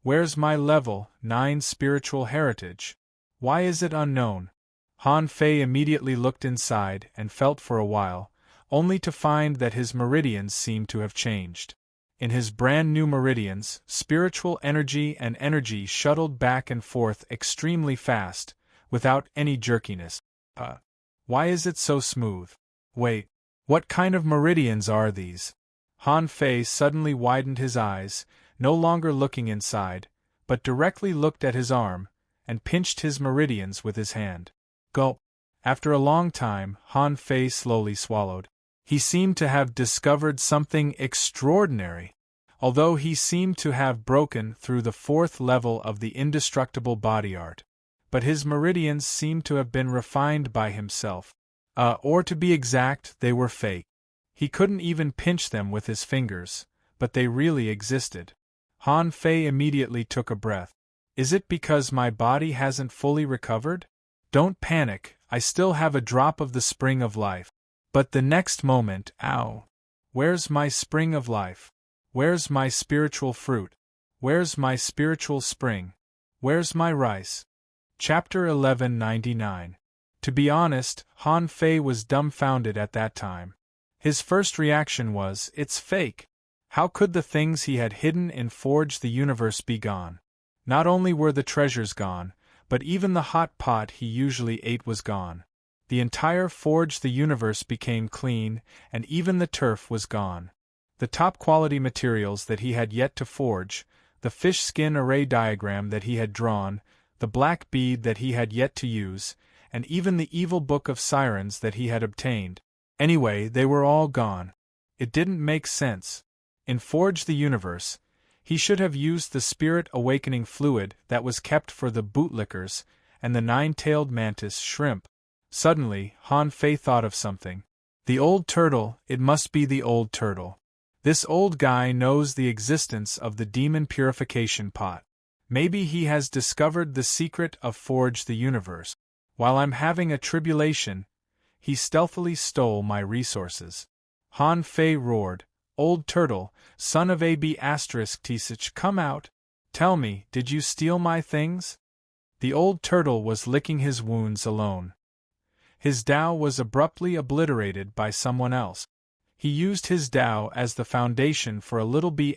Where's my level 9 spiritual heritage? Why is it unknown? Han Fei immediately looked inside and felt for a while, only to find that his meridians seemed to have changed. In his brand new meridians, spiritual energy and energy shuttled back and forth extremely fast, without any jerkiness. Why is it so smooth? Wait, what kind of meridians are these? Han Fei suddenly widened his eyes, no longer looking inside, but directly looked at his arm, and pinched his meridians with his hand. Gulp. After a long time, Han Fei slowly swallowed. He seemed to have discovered something extraordinary. Although he seemed to have broken through the 4th level of the indestructible body art, but his meridians seemed to have been refined by himself. Or to be exact, they were fake. He couldn't even pinch them with his fingers, but they really existed. Han Fei immediately took a breath. Is it because my body hasn't fully recovered? Don't panic, I still have a drop of the spring of life. But the next moment, ow! Where's my spring of life? Where's my spiritual fruit? Where's my spiritual spring? Where's my rice? Chapter 1199. To be honest, Han Fei was dumbfounded at that time. His first reaction was, it's fake. How could the things he had hidden in Forge the Universe be gone? Not only were the treasures gone, but even the hot pot he usually ate was gone. The entire Forge the Universe became clean, and even the turf was gone. The top-quality materials that he had yet to forge, the fish skin array diagram that he had drawn, the black bead that he had yet to use, and even the evil book of sirens that he had obtained. Anyway, they were all gone. It didn't make sense. In Forge the Universe, he should have used the spirit awakening fluid that was kept for the bootlickers and the 9-tailed mantis shrimp. Suddenly, Han Fei thought of something. The old turtle, it must be the old turtle. This old guy knows the existence of the demon purification pot. Maybe he has discovered the secret of Forge the Universe. While I'm having a tribulation, he stealthily stole my resources. Han Fei roared, Old turtle, son of AB***, come out. Tell me, did you steal my things? The old turtle was licking his wounds alone. His Tao was abruptly obliterated by someone else. He used his Tao as the foundation for a little B**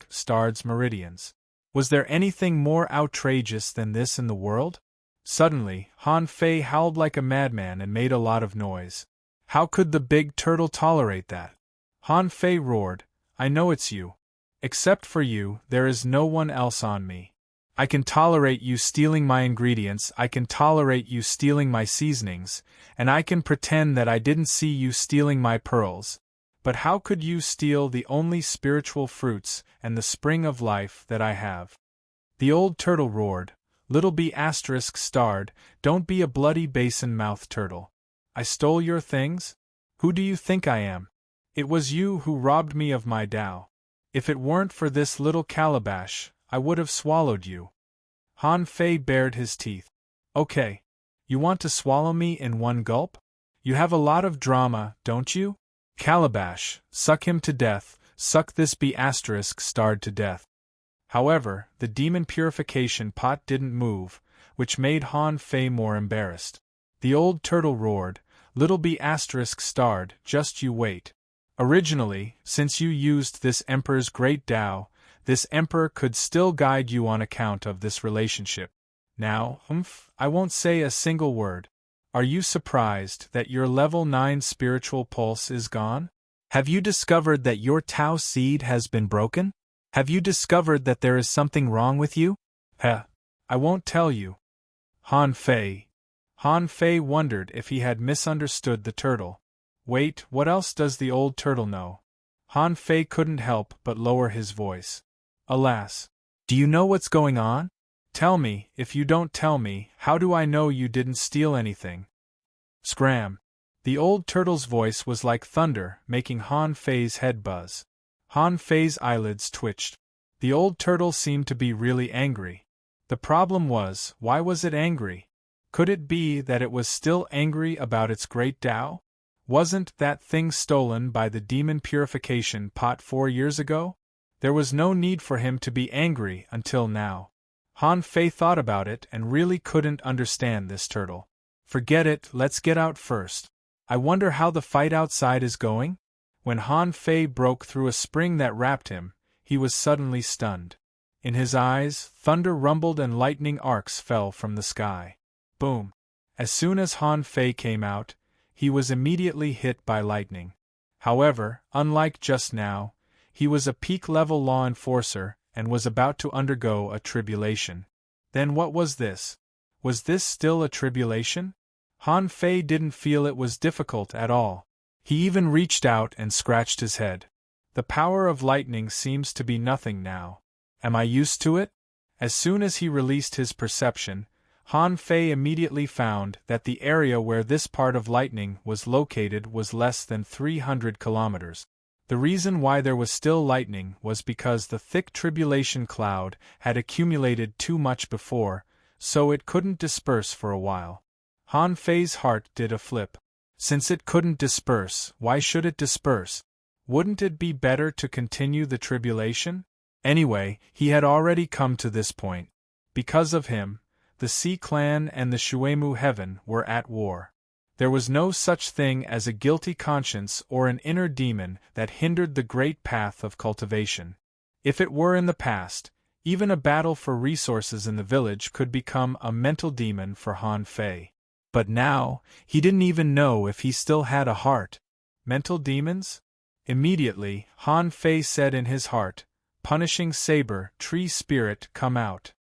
star's meridians. Was there anything more outrageous than this in the world? Suddenly, Han Fei howled like a madman and made a lot of noise. How could the big turtle tolerate that? Han Fei roared, I know it's you. Except for you, there is no one else on me. I can tolerate you stealing my ingredients, I can tolerate you stealing my seasonings, and I can pretend that I didn't see you stealing my pearls. But how could you steal the only spiritual fruits and the spring of life that I have? The old turtle roared, Little B** starred, don't be a bloody basin-mouthed turtle. I stole your things? Who do you think I am? It was you who robbed me of my Tao. If it weren't for this little calabash, I would have swallowed you. Han Fei bared his teeth. Okay. You want to swallow me in one gulp? You have a lot of drama, don't you? Calabash, suck him to death, suck this be asterisk starred to death. However, the demon purification pot didn't move, which made Han Fei more embarrassed. The old turtle roared, little be asterisk starred, just you wait. Originally, since you used this emperor's great Tao, this emperor could still guide you on account of this relationship. Now, I won't say a single word. Are you surprised that your level 9 spiritual pulse is gone? Have you discovered that your Tao seed has been broken? Have you discovered that there is something wrong with you? I won't tell you. Han Fei. Han Fei wondered if he had misunderstood the turtle. Wait, what else does the old turtle know? Han Fei couldn't help but lower his voice. Alas. Do you know what's going on? Tell me. If you don't tell me, how do I know you didn't steal anything? Scram. The old turtle's voice was like thunder, making Han Fei's head buzz. Han Fei's eyelids twitched. The old turtle seemed to be really angry. The problem was, why was it angry? Could it be that it was still angry about its great Tao? Wasn't that thing stolen by the demon purification pot 4 years ago? There was no need for him to be angry until now. Han Fei thought about it and really couldn't understand this turtle. Forget it, let's get out first. I wonder how the fight outside is going? When Han Fei broke through a spring that wrapped him, he was suddenly stunned. In his eyes, thunder rumbled and lightning arcs fell from the sky. Boom! As soon as Han Fei came out, he was immediately hit by lightning. However, unlike just now, he was a peak-level law enforcer and was about to undergo a tribulation. Then what was this? Was this still a tribulation? Han Fei didn't feel it was difficult at all. He even reached out and scratched his head. The power of lightning seems to be nothing now. Am I used to it? As soon as he released his perception, Han Fei immediately found that the area where this part of lightning was located was less than 300 kilometers. The reason why there was still lightning was because the thick tribulation cloud had accumulated too much before, so it couldn't disperse for a while. Han Fei's heart did a flip. Since it couldn't disperse, why should it disperse? Wouldn't it be better to continue the tribulation? Anyway, he had already come to this point. Because of him, the Sea Clan and the Shuemu Heaven were at war. There was no such thing as a guilty conscience or an inner demon that hindered the great path of cultivation. If it were in the past, even a battle for resources in the village could become a mental demon for Han Fei. But now, he didn't even know if he still had a heart. Mental demons? Immediately, Han Fei said in his heart, "Punishing saber, tree spirit, come out."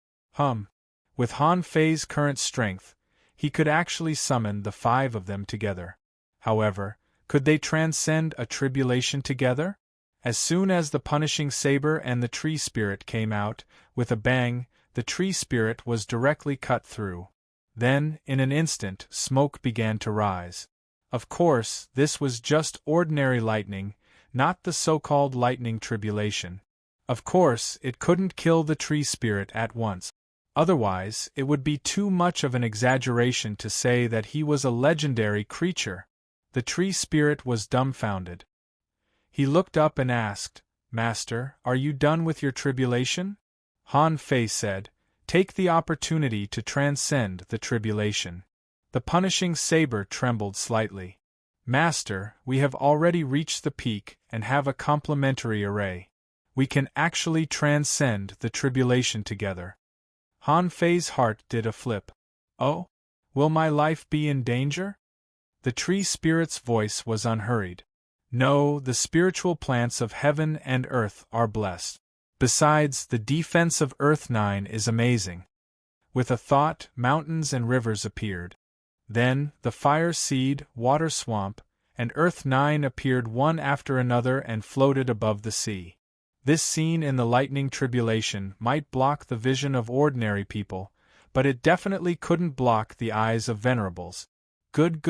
With Han Fei's current strength, he could actually summon the 5 of them together. However, could they transcend a tribulation together? As soon as the punishing saber and the tree spirit came out, with a bang, the tree spirit was directly cut through. Then, in an instant, smoke began to rise. Of course, this was just ordinary lightning, not the so-called lightning tribulation. Of course, it couldn't kill the tree spirit at once. Otherwise, it would be too much of an exaggeration to say that he was a legendary creature. The tree spirit was dumbfounded. He looked up and asked, "Master, are you done with your tribulation?" Han Fei said, "Take the opportunity to transcend the tribulation." The punishing saber trembled slightly. "Master, we have already reached the peak and have a complementary array. We can actually transcend the tribulation together." Han Fei's heart did a flip. "Oh? Will my life be in danger?" The tree spirit's voice was unhurried. "No, the spiritual plants of heaven and earth are blessed. Besides, the defense of Earth 9 is amazing." With a thought, mountains and rivers appeared. Then, the fire seed, water swamp, and Earth 9 appeared one after another and floated above the sea. This scene in the lightning tribulation might block the vision of ordinary people, but it definitely couldn't block the eyes of venerables. Good.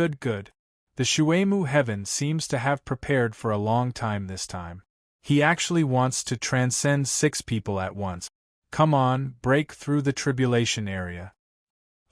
The The Shuemu Heaven seems to have prepared for a long time this time. He actually wants to transcend 6 people at once. Come on, break through the tribulation area.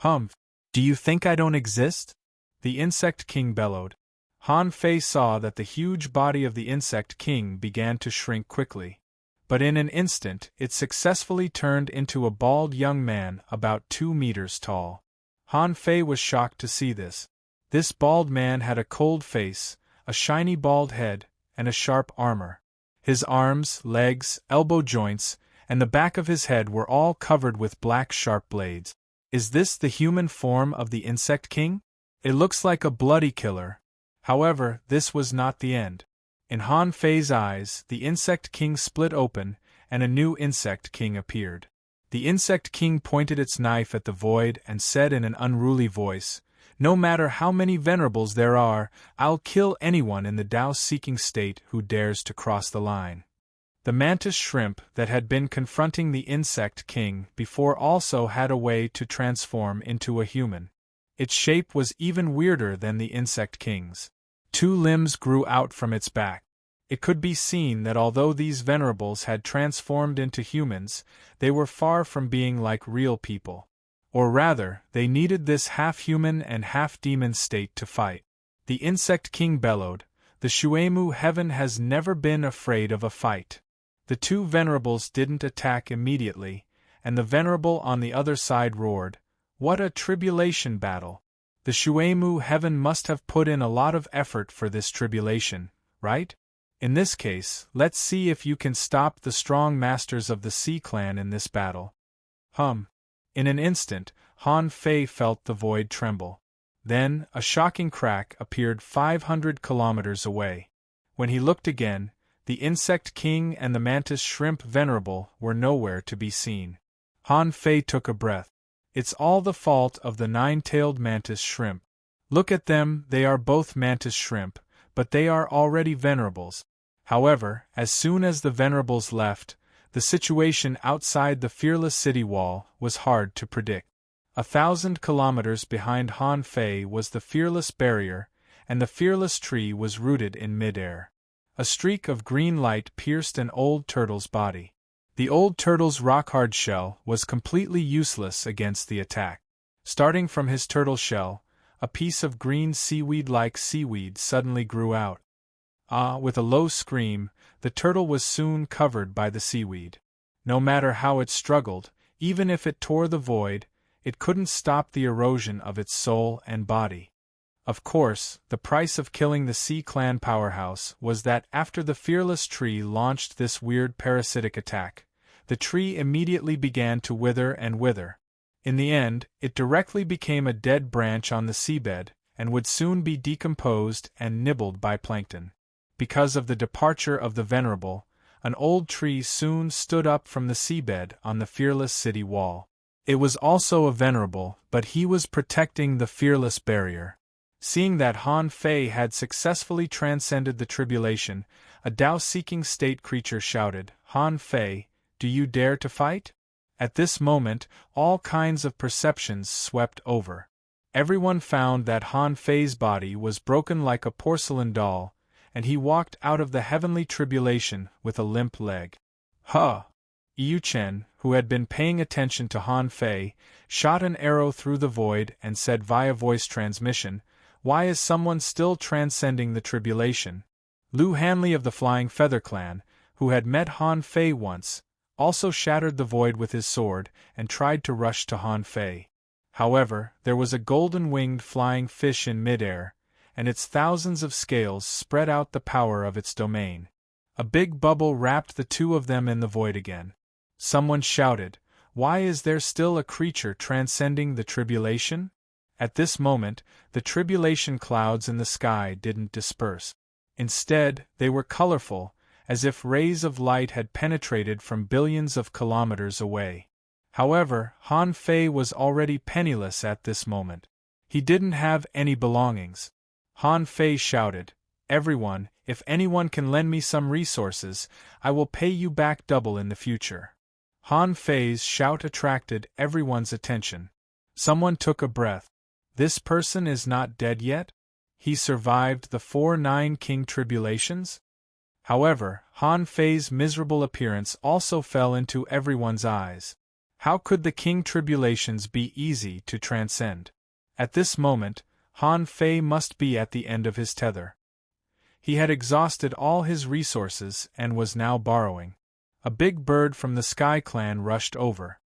Humph! Do you think I don't exist? The Insect King bellowed. Han Fei saw that the huge body of the Insect King began to shrink quickly. But in an instant it successfully turned into a bald young man about 2 meters tall. Han Fei was shocked to see this. This bald man had a cold face, a shiny bald head, and a sharp armor. His arms, legs, elbow joints, and the back of his head were all covered with black sharp blades. Is this the human form of the Insect King? It looks like a bloody killer. However, this was not the end. In Han Fei's eyes, the Insect King split open, and a new Insect King appeared. The Insect King pointed its knife at the void and said in an unruly voice, "No matter how many venerables there are, I'll kill anyone in the Tao-seeking state who dares to cross the line." The mantis shrimp that had been confronting the Insect King before also had a way to transform into a human. Its shape was even weirder than the Insect King's. 2 limbs grew out from its back. It could be seen that although these venerables had transformed into humans, they were far from being like real people. Or rather, they needed this half-human and half-demon state to fight. The Insect King bellowed, "The Shuemu Heaven has never been afraid of a fight." The 2 venerables didn't attack immediately, and the venerable on the other side roared, "What a tribulation battle! The Shuemu Heaven must have put in a lot of effort for this tribulation, right? In this case, let's see if you can stop the strong masters of the Sea Clan in this battle." In an instant, Han Fei felt the void tremble. Then, a shocking crack appeared 500 kilometers away. When he looked again, the Insect King and the Mantis Shrimp Venerable were nowhere to be seen. Han Fei took a breath. It's all the fault of the 9-tailed Mantis Shrimp. Look at them, they are both Mantis Shrimp, but they are already venerables. However, as soon as the venerables left, the situation outside the fearless city wall was hard to predict. 1,000 kilometers behind Han Fei was the fearless barrier, and the fearless tree was rooted in midair. A streak of green light pierced an old turtle's body. The old turtle's rock-hard shell was completely useless against the attack. Starting from his turtle shell, a piece of green seaweed-like seaweed suddenly grew out. With a low scream, the turtle was soon covered by the seaweed. No matter how it struggled, even if it tore the void, it couldn't stop the erosion of its soul and body. Of course, the price of killing the Sea Clan powerhouse was that after the fearless tree launched this weird parasitic attack, the tree immediately began to wither and wither. In the end, it directly became a dead branch on the seabed, and would soon be decomposed and nibbled by plankton. Because of the departure of the venerable, an old tree soon stood up from the seabed on the fearless city wall. It was also a venerable, but he was protecting the fearless barrier. Seeing that Han Fei had successfully transcended the tribulation, a Tao-seeking state creature shouted, "Han Fei, do you dare to fight?" At this moment, all kinds of perceptions swept over. Everyone found that Han Fei's body was broken like a porcelain doll, and he walked out of the heavenly tribulation with a limp leg. Yu Chen, who had been paying attention to Han Fei, shot an arrow through the void and said via voice transmission, "Why is someone still transcending the tribulation?" Lu Hanley of the Flying Feather Clan, who had met Han Fei once, also shattered the void with his sword and tried to rush to Han Fei. However, there was a golden-winged flying fish in midair, and its thousands of scales spread out the power of its domain. A big bubble wrapped the 2 of them in the void again. Someone shouted, "Why is there still a creature transcending the tribulation?" At this moment, the tribulation clouds in the sky didn't disperse. Instead, they were colorful, as if rays of light had penetrated from billions of kilometers away. However, Han Fei was already penniless at this moment. He didn't have any belongings. Han Fei shouted, "Everyone, if anyone can lend me some resources, I will pay you back double in the future." Han Fei's shout attracted everyone's attention. Someone took a breath. This person is not dead yet? He survived the 4-9 King tribulations? However, Han Fei's miserable appearance also fell into everyone's eyes. How could the King tribulations be easy to transcend? At this moment, Han Fei must be at the end of his tether. He had exhausted all his resources and was now borrowing. A big bird from the Sky Clan rushed over.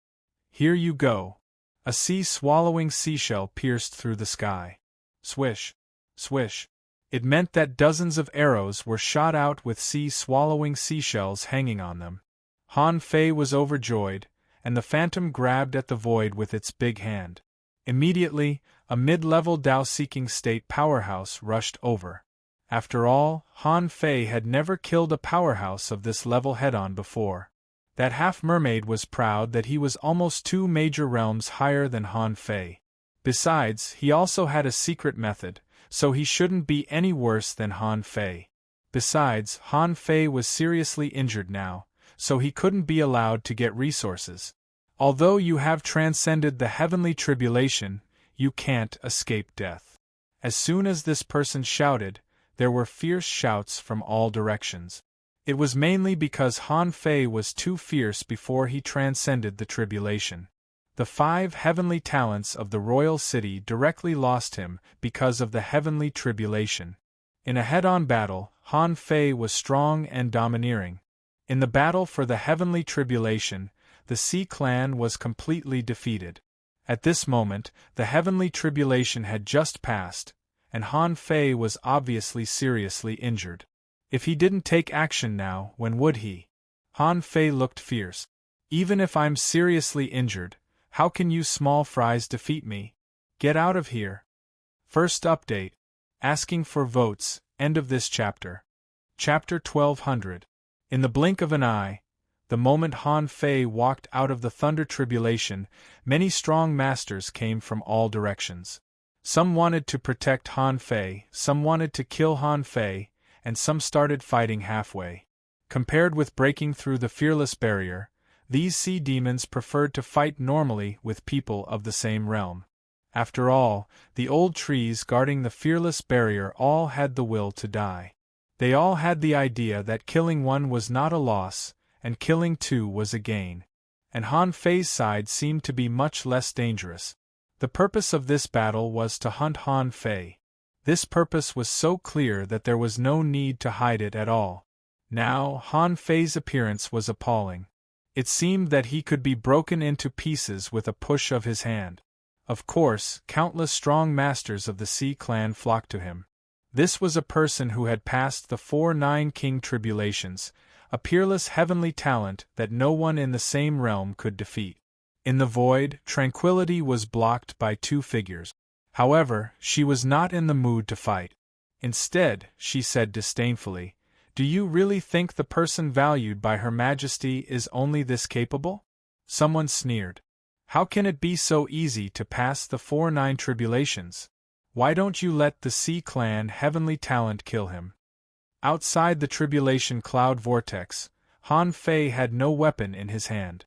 Here you go. A sea-swallowing seashell pierced through the sky. Swish, swish. It meant that dozens of arrows were shot out with sea-swallowing seashells hanging on them. Han Fei was overjoyed, and the phantom grabbed at the void with its big hand. Immediately, a mid-level Dao-seeking state powerhouse rushed over. After all, Han Fei had never killed a powerhouse of this level head-on before. That half-mermaid was proud that he was almost 2 major realms higher than Han Fei. Besides, he also had a secret method, so he shouldn't be any worse than Han Fei. Besides, Han Fei was seriously injured now, so he couldn't be allowed to get resources. Although you have transcended the heavenly tribulation, you can't escape death. As soon as this person shouted, there were fierce shouts from all directions. It was mainly because Han Fei was too fierce before he transcended the tribulation. The 5 heavenly talents of the royal city directly lost him because of the heavenly tribulation. In a head-on battle, Han Fei was strong and domineering. In the battle for the heavenly tribulation, the Sea Clan was completely defeated. At this moment, the heavenly tribulation had just passed, and Han Fei was obviously seriously injured. If he didn't take action now, when would he? Han Fei looked fierce. Even if I'm seriously injured, how can you small fries defeat me? Get out of here. First update. Asking for votes, end of this chapter. Chapter 1200. In the blink of an eye, the moment Han Fei walked out of the Thunder Tribulation, many strong masters came from all directions. Some wanted to protect Han Fei, some wanted to kill Han Fei, and some started fighting halfway. Compared with breaking through the fearless barrier, these sea demons preferred to fight normally with people of the same realm. After all, the old trees guarding the fearless barrier all had the will to die. They all had the idea that killing one was not a loss, and killing 2 was a gain. And Han Fei's side seemed to be much less dangerous. The purpose of this battle was to hunt Han Fei. This purpose was so clear that there was no need to hide it at all. Now, Han Fei's appearance was appalling. It seemed that he could be broken into pieces with a push of his hand. Of course, countless strong masters of the Sea Clan flocked to him. This was a person who had passed the 4-9 King tribulations, a peerless heavenly talent that no one in the same realm could defeat. In the void, tranquility was blocked by 2 figures. However, she was not in the mood to fight. Instead, she said disdainfully, "Do you really think the person valued by Her Majesty is only this capable?" Someone sneered. "How can it be so easy to pass the 4-9 tribulations? Why don't you let the Sea Clan heavenly talent kill him?" Outside the tribulation cloud vortex, Han Fei had no weapon in his hand.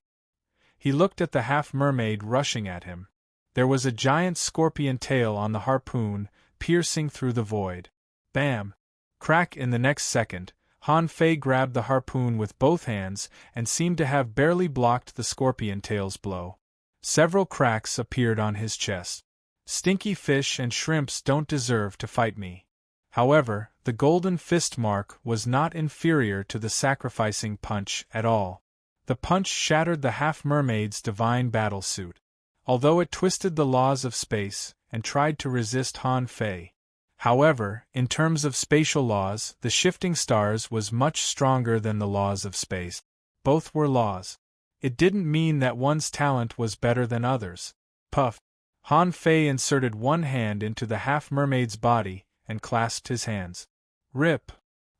He looked at the half-mermaid rushing at him. There was a giant scorpion tail on the harpoon, piercing through the void. Bam! Crack! In the next second, Han Fei grabbed the harpoon with both hands and seemed to have barely blocked the scorpion tail's blow. Several cracks appeared on his chest. Stinky fish and shrimps don't deserve to fight me. However, the golden fist mark was not inferior to the sacrificing punch at all. The punch shattered the half-mermaid's divine battle suit. Although it twisted the laws of space and tried to resist Han Fei. However, in terms of spatial laws, the shifting stars was much stronger than the laws of space. Both were laws. It didn't mean that one's talent was better than others. Puff! Han Fei inserted one hand into the half-mermaid's body and clasped his hands. Rip!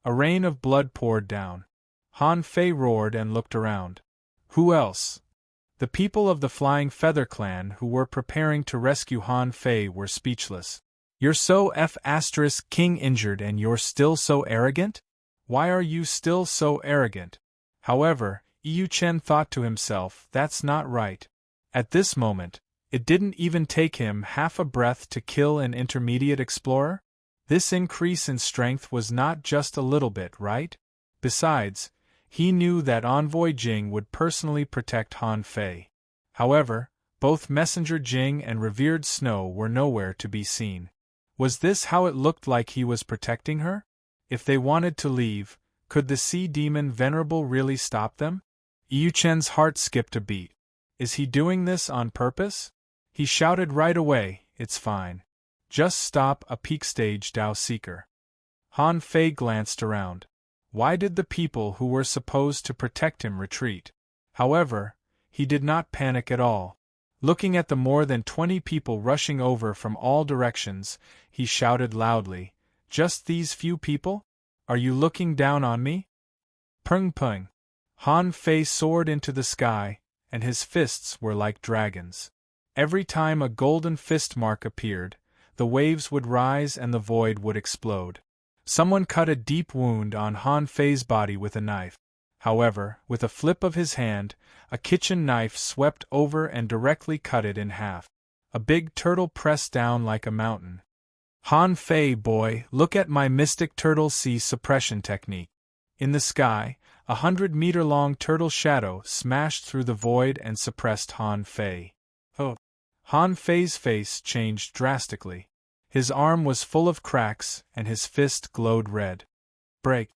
A rain of blood poured down. Han Fei roared and looked around. Who else? The people of the Flying Feather Clan who were preparing to rescue Han Fei were speechless. "You're so King injured and you're still so arrogant? Why are you still so arrogant?" However, Yu Chen thought to himself, that's not right. At this moment, it didn't even take him half a breath to kill an intermediate explorer? This increase in strength was not just a little bit, right? Besides, he knew that Envoy Jing would personally protect Han Fei. However, both Messenger Jing and Revered Snow were nowhere to be seen. Was this how it looked like he was protecting her? If they wanted to leave, could the sea demon Venerable really stop them? Yu Chen's heart skipped a beat. Is he doing this on purpose? He shouted right away, "It's fine. Just stop a peak stage Dao Seeker." Han Fei glanced around. Why did the people who were supposed to protect him retreat? However, he did not panic at all. Looking at the more than 20 people rushing over from all directions, he shouted loudly, "Just these few people? Are you looking down on me?" Pung pung. Han Fei soared into the sky, and his fists were like dragons. Every time a golden fist mark appeared, the waves would rise and the void would explode. Someone cut a deep wound on Han Fei's body with a knife. However, with a flip of his hand, a kitchen knife swept over and directly cut it in half. A big turtle pressed down like a mountain. "Han Fei, boy, look at my mystic turtle sea suppression technique." In the sky, 100-meter-long turtle shadow smashed through the void and suppressed Han Fei. Oh! Han Fei's face changed drastically. His arm was full of cracks and his fist glowed red. Break!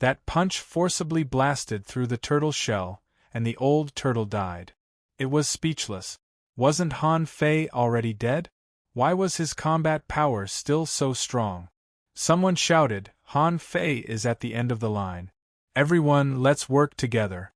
That punch forcibly blasted through the turtle shell, and the old turtle died. It was speechless. Wasn't Han Fei already dead? Why was his combat power still so strong? Someone shouted, "Han Fei is at the end of the line. Everyone, let's work together."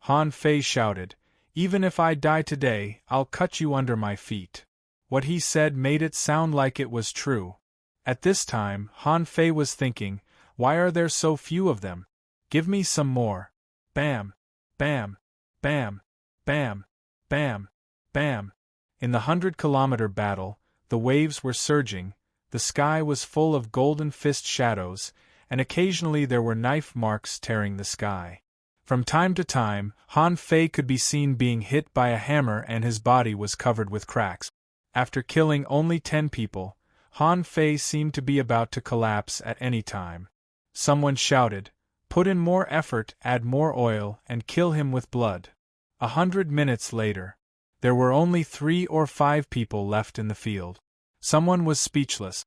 Han Fei shouted, "Even if I die today, I'll cut you under my feet." What he said made it sound like it was true. At this time, Han Fei was thinking, why are there so few of them? Give me some more. Bam! Bam! Bam! Bam! Bam! Bam! In the 100-kilometer battle, the waves were surging, the sky was full of golden fist shadows, and occasionally there were knife marks tearing the sky. From time to time, Han Fei could be seen being hit by a hammer and his body was covered with cracks. After killing only 10 people, Han Fei seemed to be about to collapse at any time. Someone shouted, "Put in more effort, add more oil, and kill him with blood." 100 minutes later, there were only 3 or 5 people left in the field. Someone was speechless.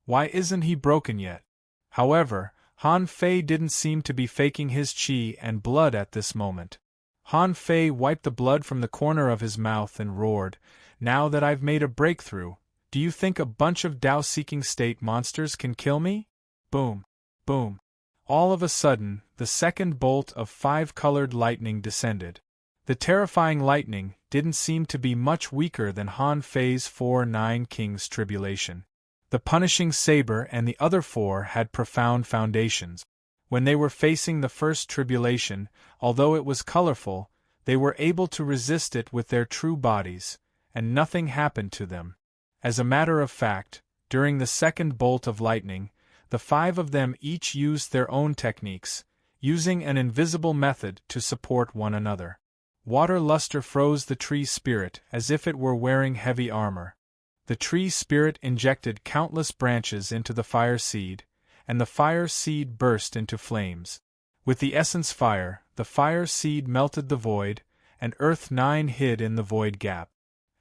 Why isn't he broken yet? However, Han Fei didn't seem to be faking his qi and blood at this moment. Han Fei wiped the blood from the corner of his mouth and roared, "Now that I've made a breakthrough, do you think a bunch of Dao-seeking state monsters can kill me?" Boom! Boom! All of a sudden, the second bolt of 5-colored lightning descended. The terrifying lightning didn't seem to be much weaker than Han Fei's 4 Nine Kings tribulation. The punishing saber and the other 4 had profound foundations. When they were facing the first tribulation, although it was colorful, they were able to resist it with their true bodies, and nothing happened to them. As a matter of fact, during the second bolt of lightning, the 5 of them each used their own techniques, using an invisible method to support one another. Water luster froze the tree spirit as if it were wearing heavy armor. The tree spirit injected countless branches into the fire seed, and the fire seed burst into flames. With the essence fire, the fire seed melted the void, and Earth 9 hid in the void gap.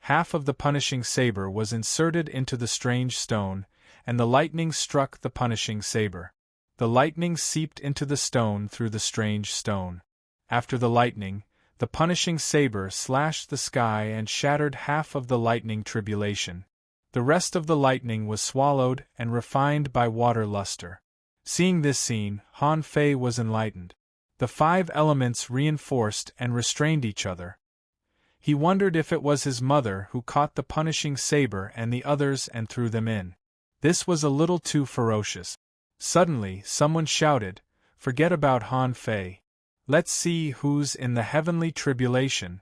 Half of the punishing saber was inserted into the strange stone, and the lightning struck the punishing saber. The lightning seeped into the stone through the strange stone. After the lightning, the punishing saber slashed the sky and shattered half of the lightning tribulation. The rest of the lightning was swallowed and refined by water luster. Seeing this scene, Han Fei was enlightened. The 5 elements reinforced and restrained each other. He wondered if it was his mother who caught the punishing saber and the others and threw them in. This was a little too ferocious. Suddenly, someone shouted, "Forget about Han Fei. Let's see who's in the heavenly tribulation."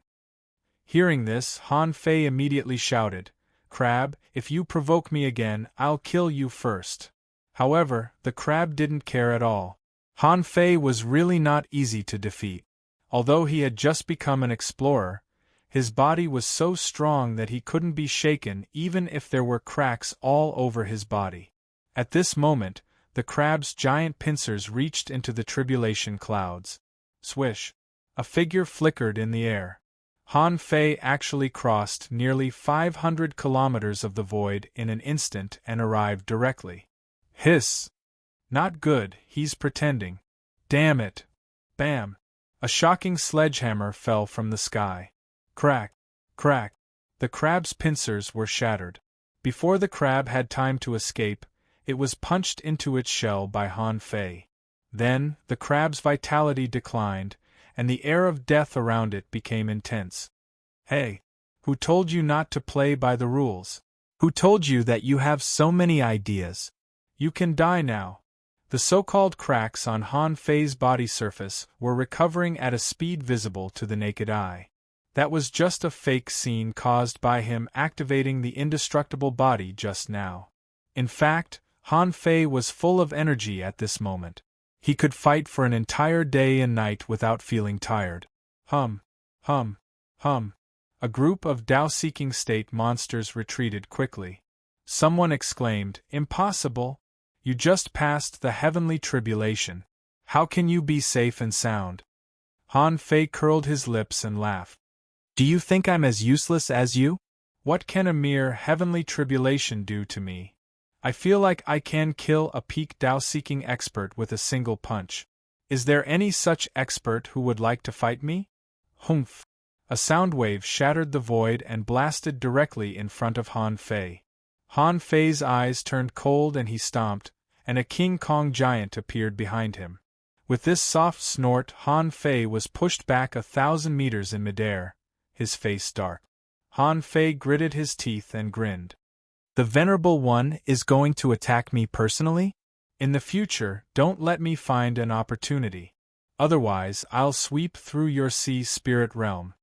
Hearing this, Han Fei immediately shouted, "Crab, if you provoke me again, I'll kill you first." However, the crab didn't care at all. Han Fei was really not easy to defeat. Although he had just become an explorer, his body was so strong that he couldn't be shaken even if there were cracks all over his body. At this moment, the crab's giant pincers reached into the tribulation clouds. Swish! A figure flickered in the air. Han Fei actually crossed nearly 500 kilometers of the void in an instant and arrived directly. Hiss! Not good, he's pretending. Damn it! Bam! A shocking sledgehammer fell from the sky. Crack! Crack! The crab's pincers were shattered. Before the crab had time to escape, it was punched into its shell by Han Fei. Then, the crab's vitality declined, and the air of death around it became intense. Hey! Who told you not to play by the rules? Who told you that you have so many ideas? You can die now. The so-called cracks on Han Fei's body surface were recovering at a speed visible to the naked eye. That was just a fake scene caused by him activating the indestructible body just now. In fact, Han Fei was full of energy at this moment. He could fight for an entire day and night without feeling tired. Hum. Hum. Hum. A group of Tao-seeking state monsters retreated quickly. Someone exclaimed, "Impossible! You just passed the heavenly tribulation. How can you be safe and sound?" Han Fei curled his lips and laughed. "Do you think I'm as useless as you? What can a mere heavenly tribulation do to me? I feel like I can kill a peak Tao-seeking expert with a single punch. Is there any such expert who would like to fight me?" Humph! A sound wave shattered the void and blasted directly in front of Han Fei. Han Fei's eyes turned cold and he stomped, and a King Kong giant appeared behind him. With this soft snort, Han Fei was pushed back 1,000 meters in midair, his face dark. Han Fei gritted his teeth and grinned. "The Venerable One is going to attack me personally? In the future, don't let me find an opportunity. Otherwise, I'll sweep through your sea spirit realm."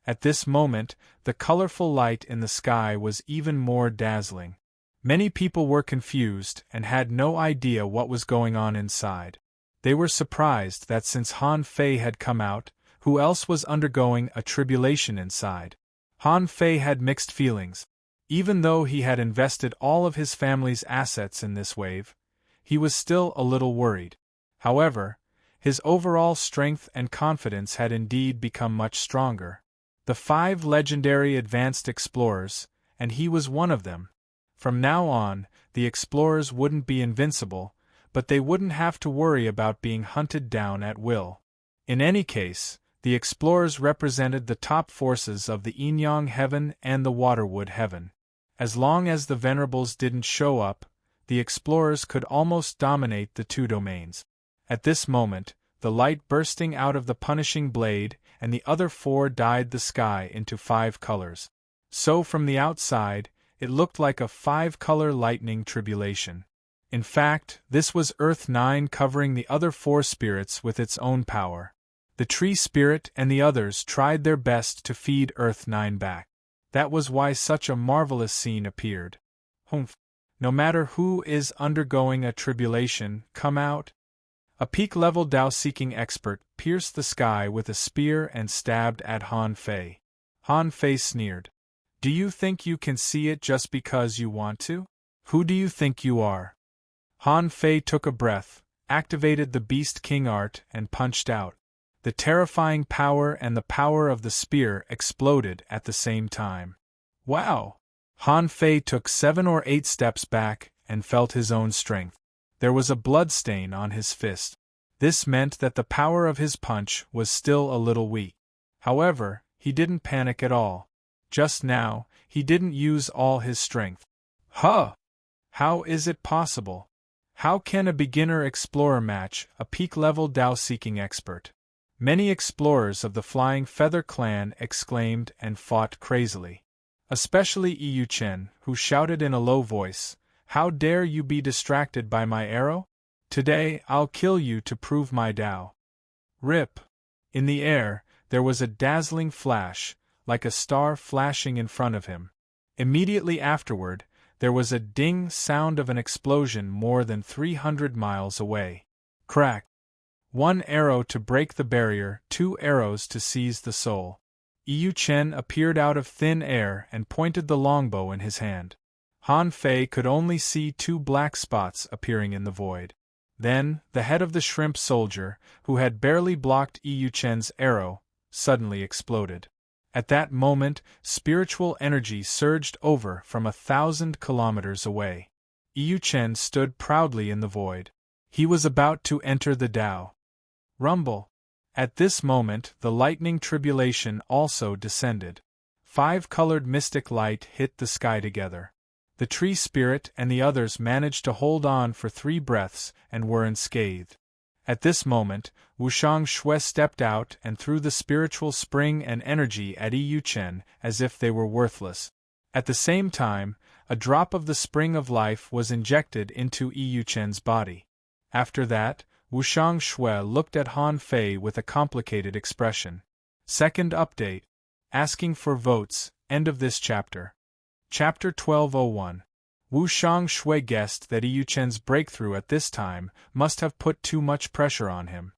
At this moment, the colorful light in the sky was even more dazzling. Many people were confused and had no idea what was going on inside. They were surprised that since Han Fei had come out, who else was undergoing a tribulation inside? Han Fei had mixed feelings. Even though he had invested all of his family's assets in this wave, he was still a little worried. However, his overall strength and confidence had indeed become much stronger. The 5 legendary advanced explorers, and he was one of them. From now on, the explorers wouldn't be invincible, but they wouldn't have to worry about being hunted down at will. In any case, the explorers represented the top forces of the Yin-Yang Heaven and the Waterwood Heaven. As long as the Venerables didn't show up, the explorers could almost dominate the 2 domains. At this moment, the light bursting out of the punishing blade and the other 4 dyed the sky into 5 colors. So from the outside, it looked like a 5-color lightning tribulation. In fact, this was Earth 9 covering the other 4 spirits with its own power. The tree spirit and the others tried their best to feed Earth 9 back. That was why such a marvelous scene appeared. Humph! No matter who is undergoing a tribulation, come out. A peak-level Tao-seeking expert pierced the sky with a spear and stabbed at Han Fei. Han Fei sneered. "Do you think you can see it just because you want to? Who do you think you are?" Han Fei took a breath, activated the Beast King art, and punched out. The terrifying power and the power of the spear exploded at the same time. Wow! Han Fei took 7 or 8 steps back and felt his own strength. There was a bloodstain on his fist. This meant that the power of his punch was still a little weak. However, he didn't panic at all. Just now, he didn't use all his strength. Huh! How is it possible? How can a beginner explorer match a peak-level Tao-seeking expert? Many explorers of the Flying Feather clan exclaimed and fought crazily. Especially Yu Chen, who shouted in a low voice, "How dare you be distracted by my arrow? Today, I'll kill you to prove my Tao." Rip! In the air, there was a dazzling flash, like a star flashing in front of him. Immediately afterward, there was a ding sound of an explosion more than 300 miles away. Crack! 1 arrow to break the barrier, 2 arrows to seize the soul. Yu Chen appeared out of thin air and pointed the longbow in his hand. Han Fei could only see two black spots appearing in the void. Then, the head of the shrimp soldier, who had barely blocked Yu Chen's arrow, suddenly exploded. At that moment, spiritual energy surged over from 1,000 kilometers away. Yu Chen stood proudly in the void. He was about to enter the Tao. Rumble. At this moment, the lightning tribulation also descended. 5-colored mystic light hit the sky together. The tree spirit and the others managed to hold on for 3 breaths and were unscathed. At this moment, Wushang Shui stepped out and threw the spiritual spring and energy at Yu Chen as if they were worthless. At the same time, a drop of the spring of life was injected into Yu Chen's body. After that, Wushang Shui looked at Han Fei with a complicated expression. Second update. Asking for votes, end of this chapter. Chapter 1201. Wushang Shui guessed that Yu Chen's breakthrough at this time must have put too much pressure on him.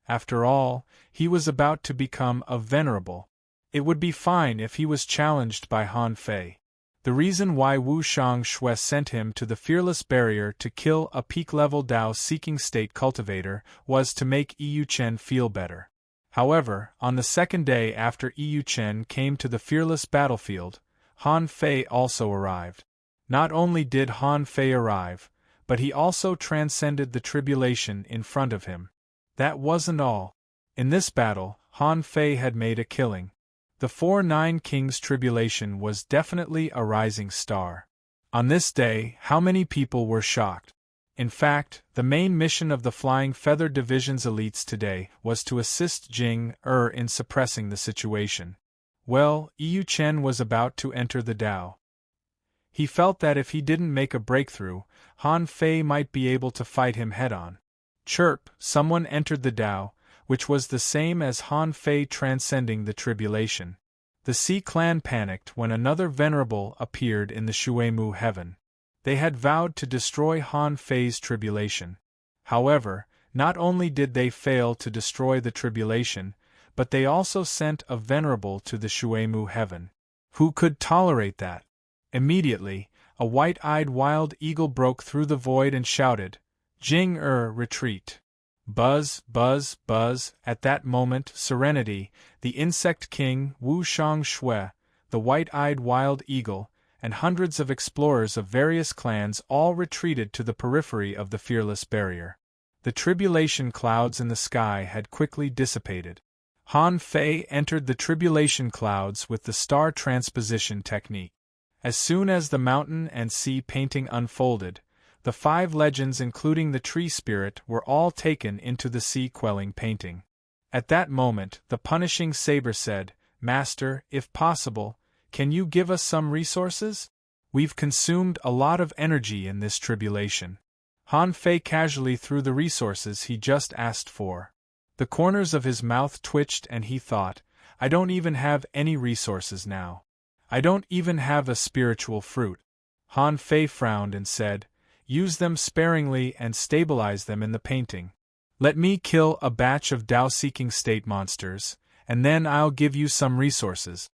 After all, he was about to become a venerable. It would be fine if he was challenged by Han Fei. The reason why Wushang Shui sent him to the fearless barrier to kill a peak-level Dao-seeking state cultivator was to make Yu Chen feel better. However, on the second day after Yu Chen came to the fearless battlefield, Han Fei also arrived. Not only did Han Fei arrive, but he also transcended the tribulation in front of him. That wasn't all. In this battle, Han Fei had made a killing. The 4-9 Kings tribulation was definitely a rising star. On this day, how many people were shocked? In fact, the main mission of the Flying Feather Division's elites today was to assist Jing in suppressing the situation. Well, Yu Chen was about to enter the Tao. He felt that if he didn't make a breakthrough, Han Fei might be able to fight him head-on. Chirp, someone entered the Tao, which was the same as Han Fei transcending the tribulation. The Sea clan panicked when another venerable appeared in the Shuemu heaven. They had vowed to destroy Han Fei's tribulation. However, not only did they fail to destroy the tribulation, but they also sent a venerable to the Shuemu heaven. Who could tolerate that? Immediately, a white-eyed wild eagle broke through the void and shouted, "Jing retreat!" Buzz, buzz, buzz. At that moment, Serenity, the insect king Wushang Shui, the white-eyed wild eagle, and hundreds of explorers of various clans all retreated to the periphery of the fearless barrier. The tribulation clouds in the sky had quickly dissipated. Han Fei entered the tribulation clouds with the star transposition technique. As soon as the mountain and sea painting unfolded, the 5 legends including the tree spirit were all taken into the sea-quelling painting. At that moment, the punishing saber said, "Master, if possible, can you give us some resources? We've consumed a lot of energy in this tribulation." Han Fei casually threw the resources he just asked for. The corners of his mouth twitched and he thought, I don't even have any resources now. I don't even have a spiritual fruit. Han Fei frowned and said, use them sparingly and stabilize them in the painting. Let me kill a batch of Dao-seeking state monsters, and then I'll give you some resources.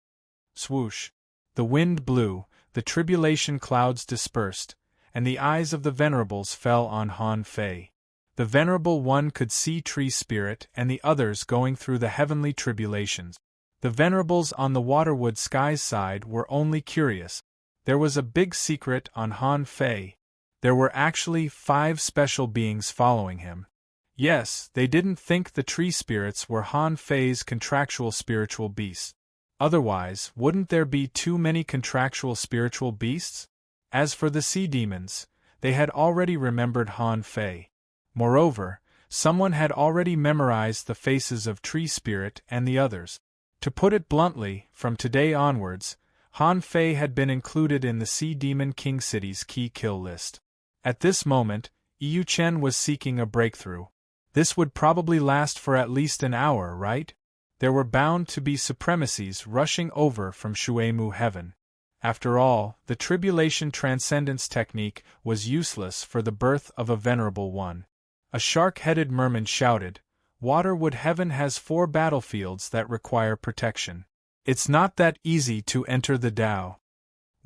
Swoosh. The wind blew, the tribulation clouds dispersed, and the eyes of the venerables fell on Han Fei. The Venerable One could see Tree Spirit and the others going through the heavenly tribulations. The venerables on the Waterwood Sky's side were only curious. There was a big secret on Han Fei. There were actually 5 special beings following him. Yes, they didn't think the tree spirits were Han Fei's contractual spiritual beasts. Otherwise, wouldn't there be too many contractual spiritual beasts? As for the sea demons, they had already remembered Han Fei. Moreover, someone had already memorized the faces of Tree Spirit and the others. To put it bluntly, from today onwards, Han Fei had been included in the Sea Demon King City's key kill list. At this moment, Yu Chen was seeking a breakthrough. This would probably last for at least an hour, right? There were bound to be supremacies rushing over from Shuemu Heaven. After all, the Tribulation Transcendence technique was useless for the birth of a Venerable One. A shark-headed merman shouted, Waterwood Heaven has 4 battlefields that require protection. It's not that easy to enter the Tao.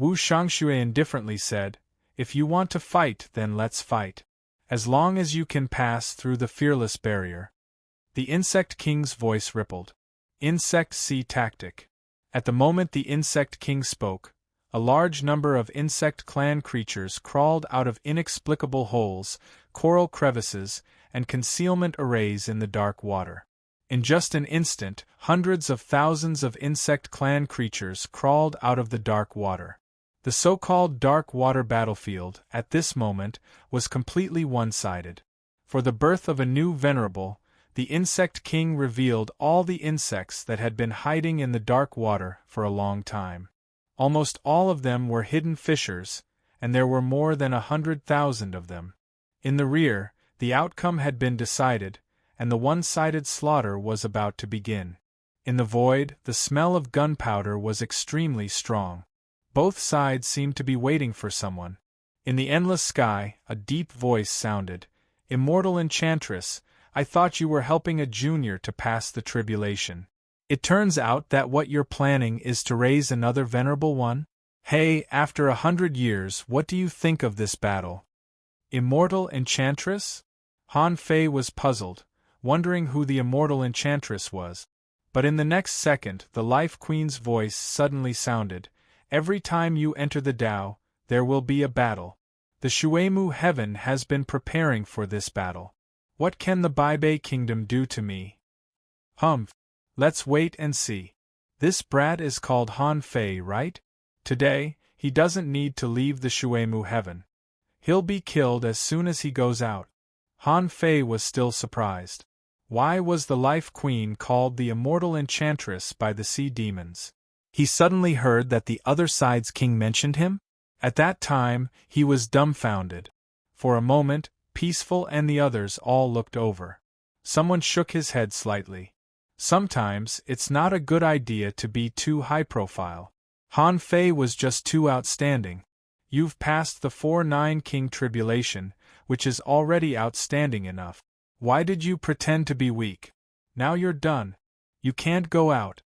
Wu Shangshui indifferently said, "If you want to fight, then let's fight. As long as you can pass through the fearless barrier." The Insect King's voice rippled. Insect Sea Tactic. At the moment the Insect King spoke, a large number of insect clan creatures crawled out of inexplicable holes, coral crevices, and concealment arrays in the dark water. In just an instant, hundreds of thousands of insect clan creatures crawled out of the dark water. The so-called dark water battlefield, at this moment, was completely one-sided. For the birth of a new venerable, the Insect King revealed all the insects that had been hiding in the dark water for a long time. Almost all of them were hidden fishers, and there were more than 100,000 of them. In the rear, the outcome had been decided, and the one-sided slaughter was about to begin. In the void, the smell of gunpowder was extremely strong. Both sides seemed to be waiting for someone. In the endless sky, a deep voice sounded. "Immortal Enchantress, I thought you were helping a junior to pass the tribulation. It turns out that what you're planning is to raise another venerable one? Hey, after 100 years, what do you think of this battle?" Immortal Enchantress? Han Fei was puzzled, wondering who the Immortal Enchantress was. But in the next second, the Life Queen's voice suddenly sounded. "Every time you enter the Tao, there will be a battle. The Shuemu Heaven has been preparing for this battle. What can the Baibei Kingdom do to me? Humph. Let's wait and see. This brat is called Han Fei, right? Today, he doesn't need to leave the Shuemu Heaven. He'll be killed as soon as he goes out." Han Fei was still surprised. Why was the Life Queen called the Immortal Enchantress by the sea demons? He suddenly heard that the other side's king mentioned him? At that time, he was dumbfounded. For a moment, Peaceful and the others all looked over. Someone shook his head slightly. Sometimes, it's not a good idea to be too high-profile. Han Fei was just too outstanding. You've passed the 4-9 King Tribulation, which is already outstanding enough. Why did you pretend to be weak? Now you're done. You can't go out.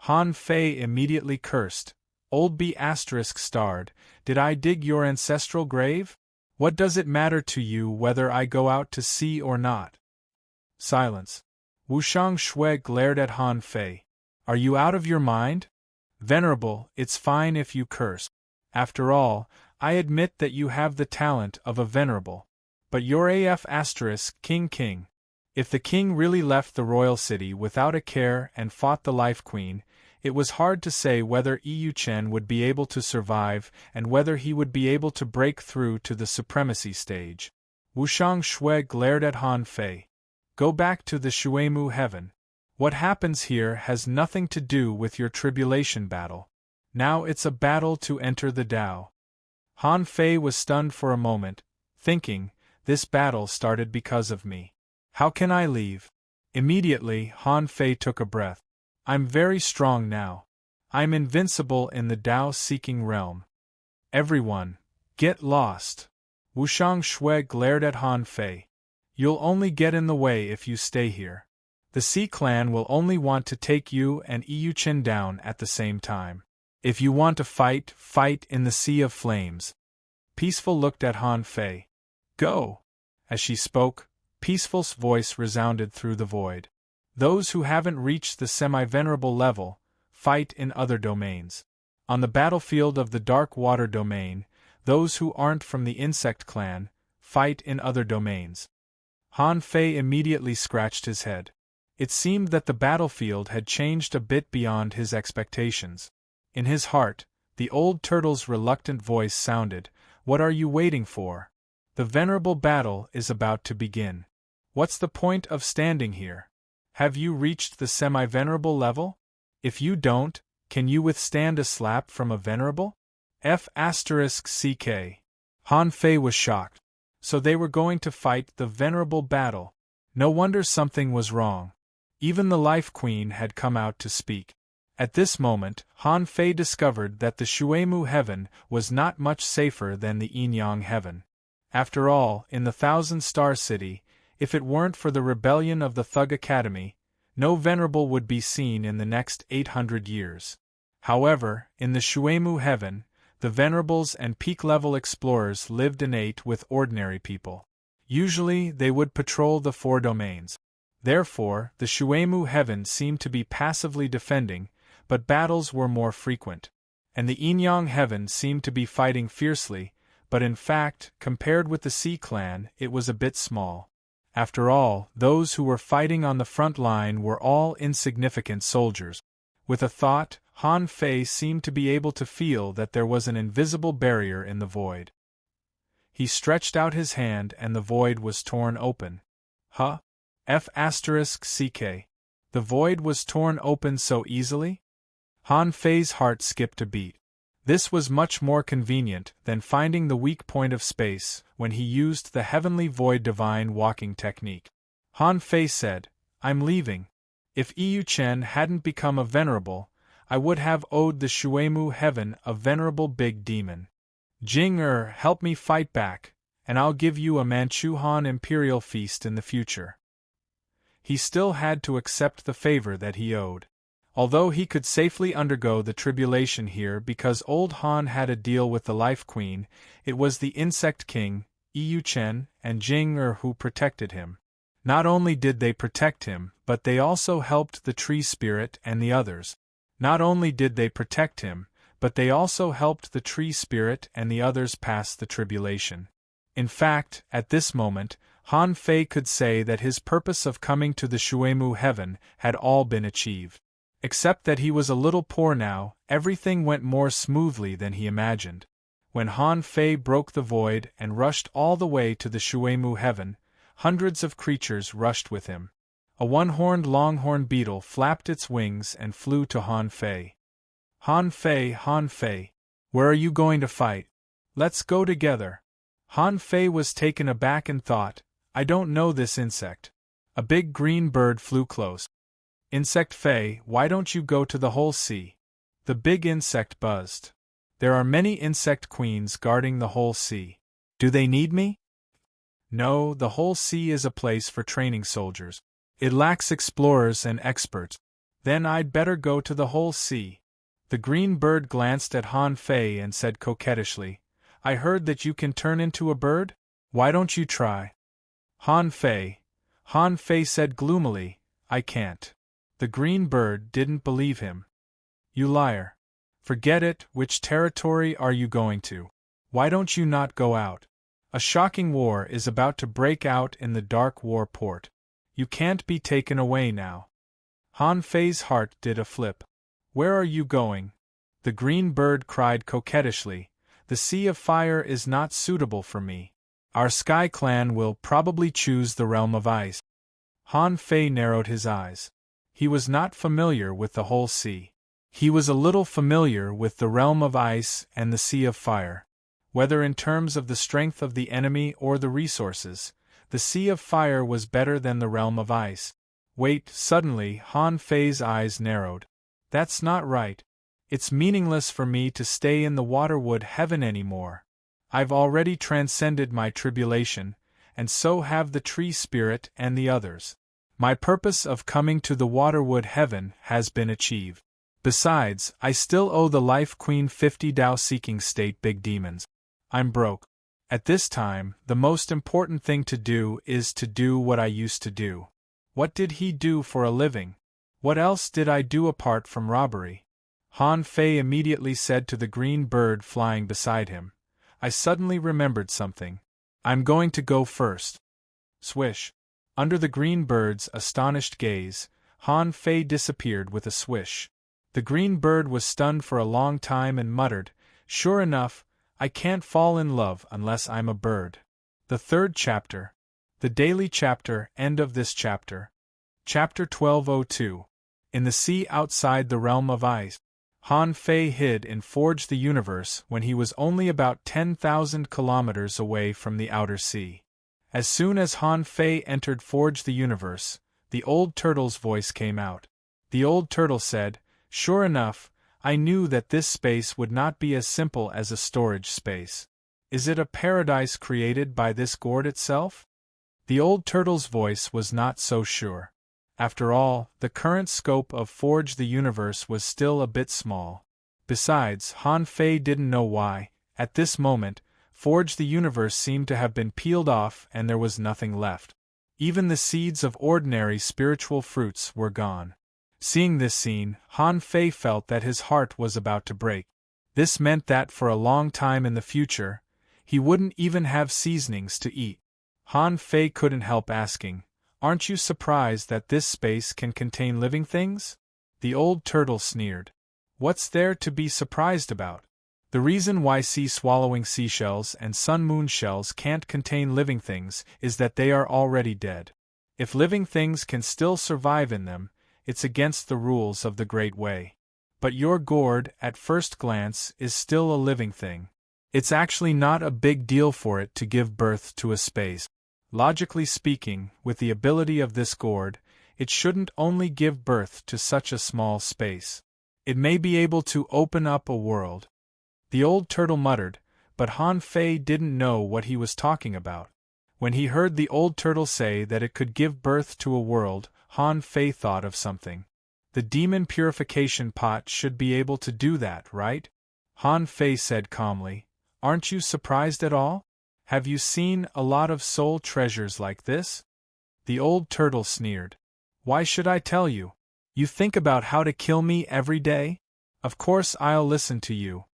Han Fei immediately cursed. Old B** starred, "Did I dig your ancestral grave? What does it matter to you whether I go out to sea or not?" Silence. Wushang Shui glared at Han Fei. "Are you out of your mind? Venerable, it's fine if you curse. After all, I admit that you have the talent of a venerable. But you're AF** King. If the king really left the royal city without a care and fought the Life Queen, it was hard to say whether Yu Chen would be able to survive and whether he would be able to break through to the supremacy stage." Wushang Shui glared at Han Fei. "Go back to the Shuemu Heaven. What happens here has nothing to do with your tribulation battle. Now it's a battle to enter the Tao." Han Fei was stunned for a moment, thinking, this battle started because of me. How can I leave? Immediately, Han Fei took a breath. I'm very strong now. I'm invincible in the Tao-seeking realm. Everyone, get lost. Wushang Shui glared at Han Fei. You'll only get in the way if you stay here. The Sea Clan will only want to take you and Yu Chen down at the same time. If you want to fight, fight in the Sea of Flames. Peaceful looked at Han Fei. Go! As she spoke, Peaceful's voice resounded through the void. Those who haven't reached the semi-venerable level, fight in other domains. On the battlefield of the Dark Water domain, those who aren't from the Insect Clan, fight in other domains. Han Fei immediately scratched his head. It seemed that the battlefield had changed a bit beyond his expectations. In his heart, the old turtle's reluctant voice sounded, "What are you waiting for? The venerable battle is about to begin. What's the point of standing here? Have you reached the semi-venerable level? If you don't, can you withstand a slap from a venerable?" F***CK. Han Fei was shocked. So they were going to fight the venerable battle. No wonder something was wrong. Even the Life Queen had come out to speak. At this moment, Han Fei discovered that the Shuemu Heaven was not much safer than the Yinyang Heaven. After all, in the Thousand-Star City, if it weren't for the rebellion of the Thug Academy, no venerable would be seen in the next 800 years. However, in the Shuemu Heaven, The venerables and peak-level explorers lived and ate with ordinary people. Usually, they would patrol the four domains. Therefore, the Shuemu heaven seemed to be passively defending, but battles were more frequent. And the Inyang heaven seemed to be fighting fiercely, but in fact, compared with the Sea clan, it was a bit small. After all, those who were fighting on the front line were all insignificant soldiers. With a thought, Han Fei seemed to be able to feel that there was an invisible barrier in the void. He stretched out his hand and the void was torn open. Huh? F***ck. The void was torn open so easily? Han Fei's heart skipped a beat. This was much more convenient than finding the weak point of space when he used the heavenly void divine walking technique. Han Fei said, "I'm leaving. If Yu Chen hadn't become a venerable, I would have owed the Shuemu heaven a venerable big demon. Jing help me fight back, and I'll give you a Manchu Han imperial feast in the future." He still had to accept the favor that he owed. Although he could safely undergo the tribulation here because old Han had a deal with the Life Queen, it was the Insect King, Yu Chen, and Jing who protected him. Not only did they protect him, but they also helped the Tree Spirit and the others. Not only did they protect him, but they also helped the Tree Spirit and the others pass the tribulation. In fact, at this moment, Han Fei could say that his purpose of coming to the Shuemu heaven had all been achieved. Except that he was a little poor now, everything went more smoothly than he imagined. When Han Fei broke the void and rushed all the way to the Shuemu heaven, hundreds of creatures rushed with him. A one-horned longhorn beetle flapped its wings and flew to Han Fei. Han Fei, where are you going to fight? Let's go together." Han Fei was taken aback and thought, "I don't know this insect." A big green bird flew close. "Insect Fei, why don't you go to the whole sea?" The big insect buzzed. "There are many insect queens guarding the whole sea. Do they need me?" "No, the whole sea is a place for training soldiers. It lacks explorers and experts." "Then I'd better go to the whole sea." The green bird glanced at Han Fei and said coquettishly, "I heard that you can turn into a bird? Why don't you try?" Han Fei said gloomily, "I can't." The green bird didn't believe him. "You liar. Forget it, which territory are you going to? Why don't you not go out? A shocking war is about to break out in the Dark War port. You can't be taken away now." Han Fei's heart did a flip. "Where are you going?" The green bird cried coquettishly, "The Sea of Fire is not suitable for me. Our Sky Clan will probably choose the Realm of Ice." Han Fei narrowed his eyes. He was not familiar with the whole sea. He was a little familiar with the Realm of Ice and the Sea of Fire. Whether in terms of the strength of the enemy or the resources, the Sea of Fire was better than the Realm of Ice. Wait, suddenly Han Fei's eyes narrowed. "That's not right. It's meaningless for me to stay in the Waterwood heaven anymore. I've already transcended my tribulation, and so have the Tree Spirit and the others. My purpose of coming to the Waterwood heaven has been achieved. Besides, I still owe the Life Queen 50 Dao-seeking state big demons. I'm broke. At this time, the most important thing to do is to do what I used to do." What did he do for a living? What else did I do apart from robbery? Han Fei immediately said to the green bird flying beside him, "I suddenly remembered something. I'm going to go first." Swish. Under the green bird's astonished gaze, Han Fei disappeared with a swish. The green bird was stunned for a long time and muttered, "Sure enough, I can't fall in love unless I'm a bird." The third chapter. The daily chapter, end of this chapter. Chapter 1202. In the sea outside the Realm of Ice. Han Fei hid in Forge the Universe when he was only about 10,000 kilometers away from the outer sea. As soon as Han Fei entered Forge the Universe, the old turtle's voice came out. The old turtle said, "Sure enough, I knew that this space would not be as simple as a storage space. Is it a paradise created by this gourd itself?" The old turtle's voice was not so sure. After all, the current scope of Forge the Universe was still a bit small. Besides, Han Fei didn't know why, at this moment, Forge the Universe seemed to have been peeled off and there was nothing left. Even the seeds of ordinary spiritual fruits were gone. Seeing this scene, Han Fei felt that his heart was about to break. This meant that for a long time in the future, he wouldn't even have seasonings to eat. Han Fei couldn't help asking, "Aren't you surprised that this space can contain living things?" The old turtle sneered. "What's there to be surprised about? The reason why sea-swallowing seashells and sun-moon shells can't contain living things is that they are already dead. If living things can still survive in them, it's against the rules of the Great Way. But your gourd, at first glance, is still a living thing. It's actually not a big deal for it to give birth to a space. Logically speaking, with the ability of this gourd, it shouldn't only give birth to such a small space. It may be able to open up a world." The old turtle muttered, but Han Fei didn't know what he was talking about. When he heard the old turtle say that it could give birth to a world, Han Fei thought of something. The demon purification pot should be able to do that, right? Han Fei said calmly. "Aren't you surprised at all? Have you seen a lot of soul treasures like this?" The old turtle sneered. "Why should I tell you? You think about how to kill me every day? Of course I'll listen to you."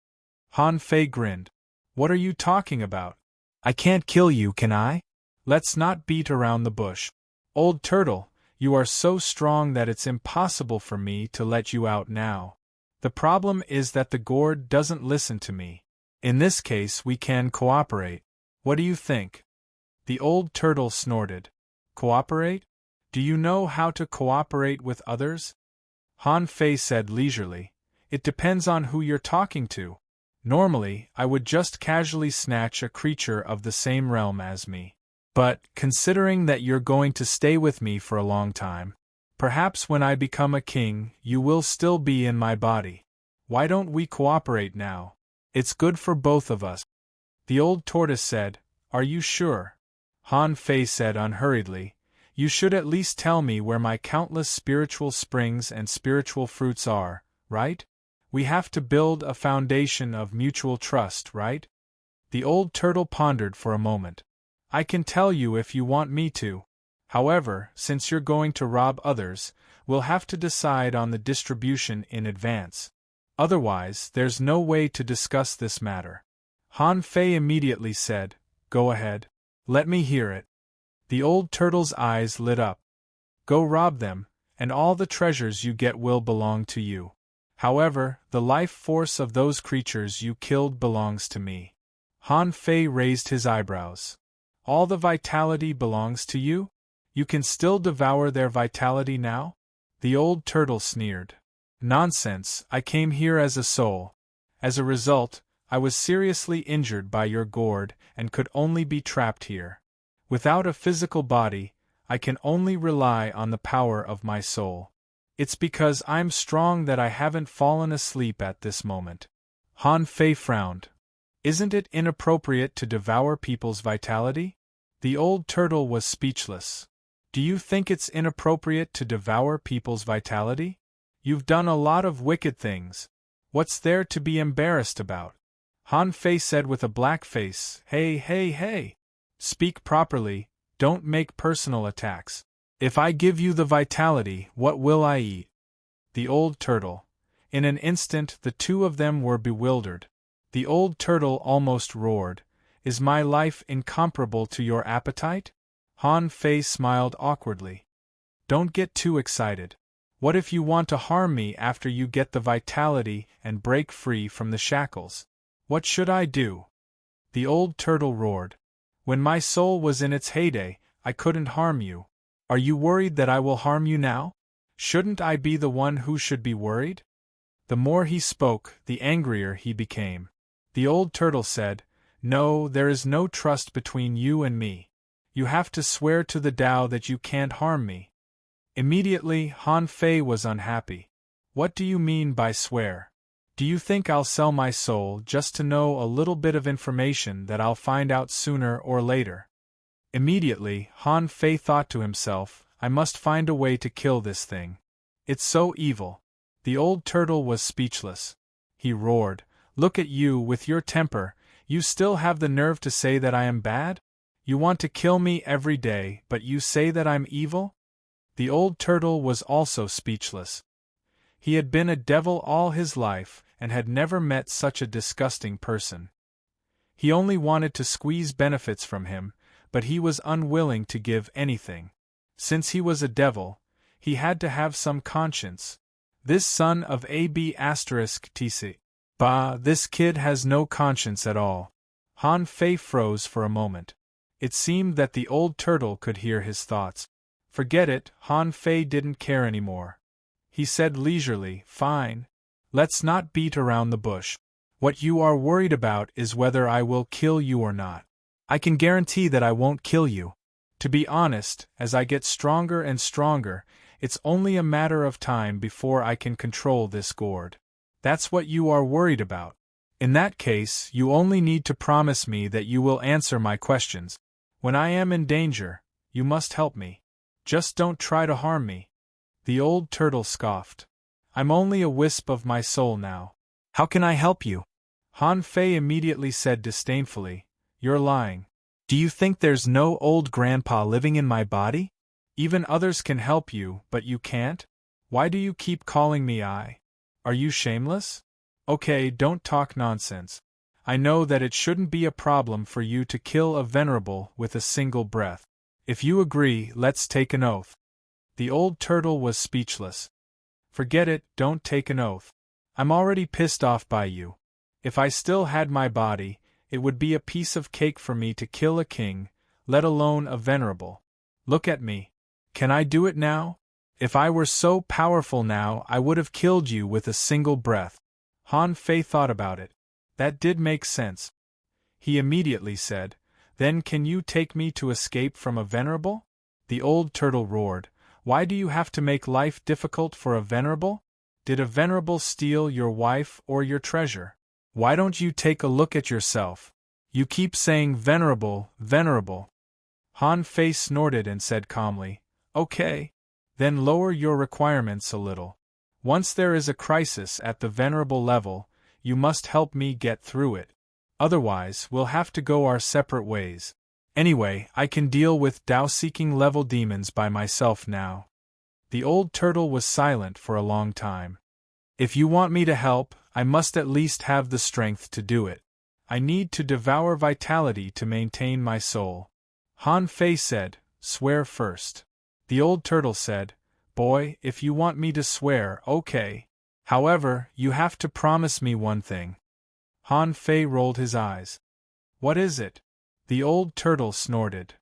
Han Fei grinned. "What are you talking about? I can't kill you, can I? Let's not beat around the bush. Old turtle, you are so strong that it's impossible for me to let you out now. The problem is that the gourd doesn't listen to me. In this case we can cooperate. What do you think?" The old turtle snorted. "Cooperate? Do you know how to cooperate with others?" Han Fei said leisurely. "It depends on who you're talking to. Normally, I would just casually snatch a creature of the same realm as me. But, considering that you're going to stay with me for a long time, perhaps when I become a king, you will still be in my body. Why don't we cooperate now? It's good for both of us." The old tortoise said, "Are you sure?" Han Fei said unhurriedly, "You should at least tell me where my countless spiritual springs and spiritual fruits are, right? We have to build a foundation of mutual trust, right?" The old turtle pondered for a moment. "I can tell you if you want me to. However, since you're going to rob others, we'll have to decide on the distribution in advance. Otherwise, there's no way to discuss this matter." Han Fei immediately said, "Go ahead. Let me hear it." The old turtle's eyes lit up. "Go rob them, and all the treasures you get will belong to you. However, the life force of those creatures you killed belongs to me." Han Fei raised his eyebrows. "All the vitality belongs to you? You can still devour their vitality now?" The old turtle sneered. "Nonsense, I came here as a soul. As a result, I was seriously injured by your gourd and could only be trapped here. Without a physical body, I can only rely on the power of my soul. It's because I'm strong that I haven't fallen asleep at this moment." Han Fei frowned. "Isn't it inappropriate to devour people's vitality?" The old turtle was speechless. "Do you think it's inappropriate to devour people's vitality? You've done a lot of wicked things. What's there to be embarrassed about?" Han Fei said with a black face, "Hey, hey, hey! Speak properly, don't make personal attacks. If I give you the vitality, what will I eat?" The old turtle. In an instant the two of them were bewildered. The old turtle almost roared, "Is my life incomparable to your appetite?" Han Fei smiled awkwardly. "Don't get too excited. What if you want to harm me after you get the vitality and break free from the shackles? What should I do?" The old turtle roared. "When my soul was in its heyday, I couldn't harm you. Are you worried that I will harm you now? Shouldn't I be the one who should be worried?" The more he spoke, the angrier he became. The old turtle said, "No, there is no trust between you and me. You have to swear to the Tao that you can't harm me." Immediately, Han Fei was unhappy. "What do you mean by swear? Do you think I'll sell my soul just to know a little bit of information that I'll find out sooner or later?" Immediately, Han Fei thought to himself, "I must find a way to kill this thing. It's so evil." The old turtle was speechless. he roared. "Look at you with your temper, you still have the nerve to say that I am bad? You want to kill me every day, but you say that I'm evil?" The old turtle was also speechless. He had been a devil all his life, and had never met such a disgusting person. He only wanted to squeeze benefits from him, but he was unwilling to give anything. Since he was a devil, he had to have some conscience. This son of AB*TC. Bah, this kid has no conscience at all. Han Fei froze for a moment. It seemed that the old turtle could hear his thoughts. Forget it, Han Fei didn't care anymore. He said leisurely, "Fine. Let's not beat around the bush. What you are worried about is whether I will kill you or not. I can guarantee that I won't kill you. To be honest, as I get stronger and stronger, it's only a matter of time before I can control this gourd. That's what you are worried about. In that case, you only need to promise me that you will answer my questions. When I am in danger, you must help me. Just don't try to harm me." The old turtle scoffed. "I'm only a wisp of my soul now. How can I help you?" Han Fei immediately said disdainfully, "You're lying. Do you think there's no old grandpa living in my body? Even others can help you, but you can't? Why do you keep calling me I? Are you shameless? Okay, don't talk nonsense. I know that it shouldn't be a problem for you to kill a venerable with a single breath. If you agree, let's take an oath." The old turtle was speechless. "Forget it, don't take an oath. I'm already pissed off by you. If I still had my body, it would be a piece of cake for me to kill a king, let alone a venerable. Look at me. Can I do it now? If I were so powerful now, I would have killed you with a single breath." Han Fei thought about it. That did make sense. He immediately said, "Then can you take me to escape from a venerable?" The old turtle roared, "Why do you have to make life difficult for a venerable? Did a venerable steal your wife or your treasure? Why don't you take a look at yourself? You keep saying venerable, venerable." Han Fei snorted and said calmly, "Okay. Then lower your requirements a little. Once there is a crisis at the venerable level, you must help me get through it. Otherwise, we'll have to go our separate ways. Anyway, I can deal with Dao-seeking level demons by myself now." The old turtle was silent for a long time. "If you want me to help, I must at least have the strength to do it. I need to devour vitality to maintain my soul." Han Fei said, "Swear first." The old turtle said, "Boy, if you want me to swear, okay. However, you have to promise me one thing." Han Fei rolled his eyes. "What is it?" The old turtle snorted.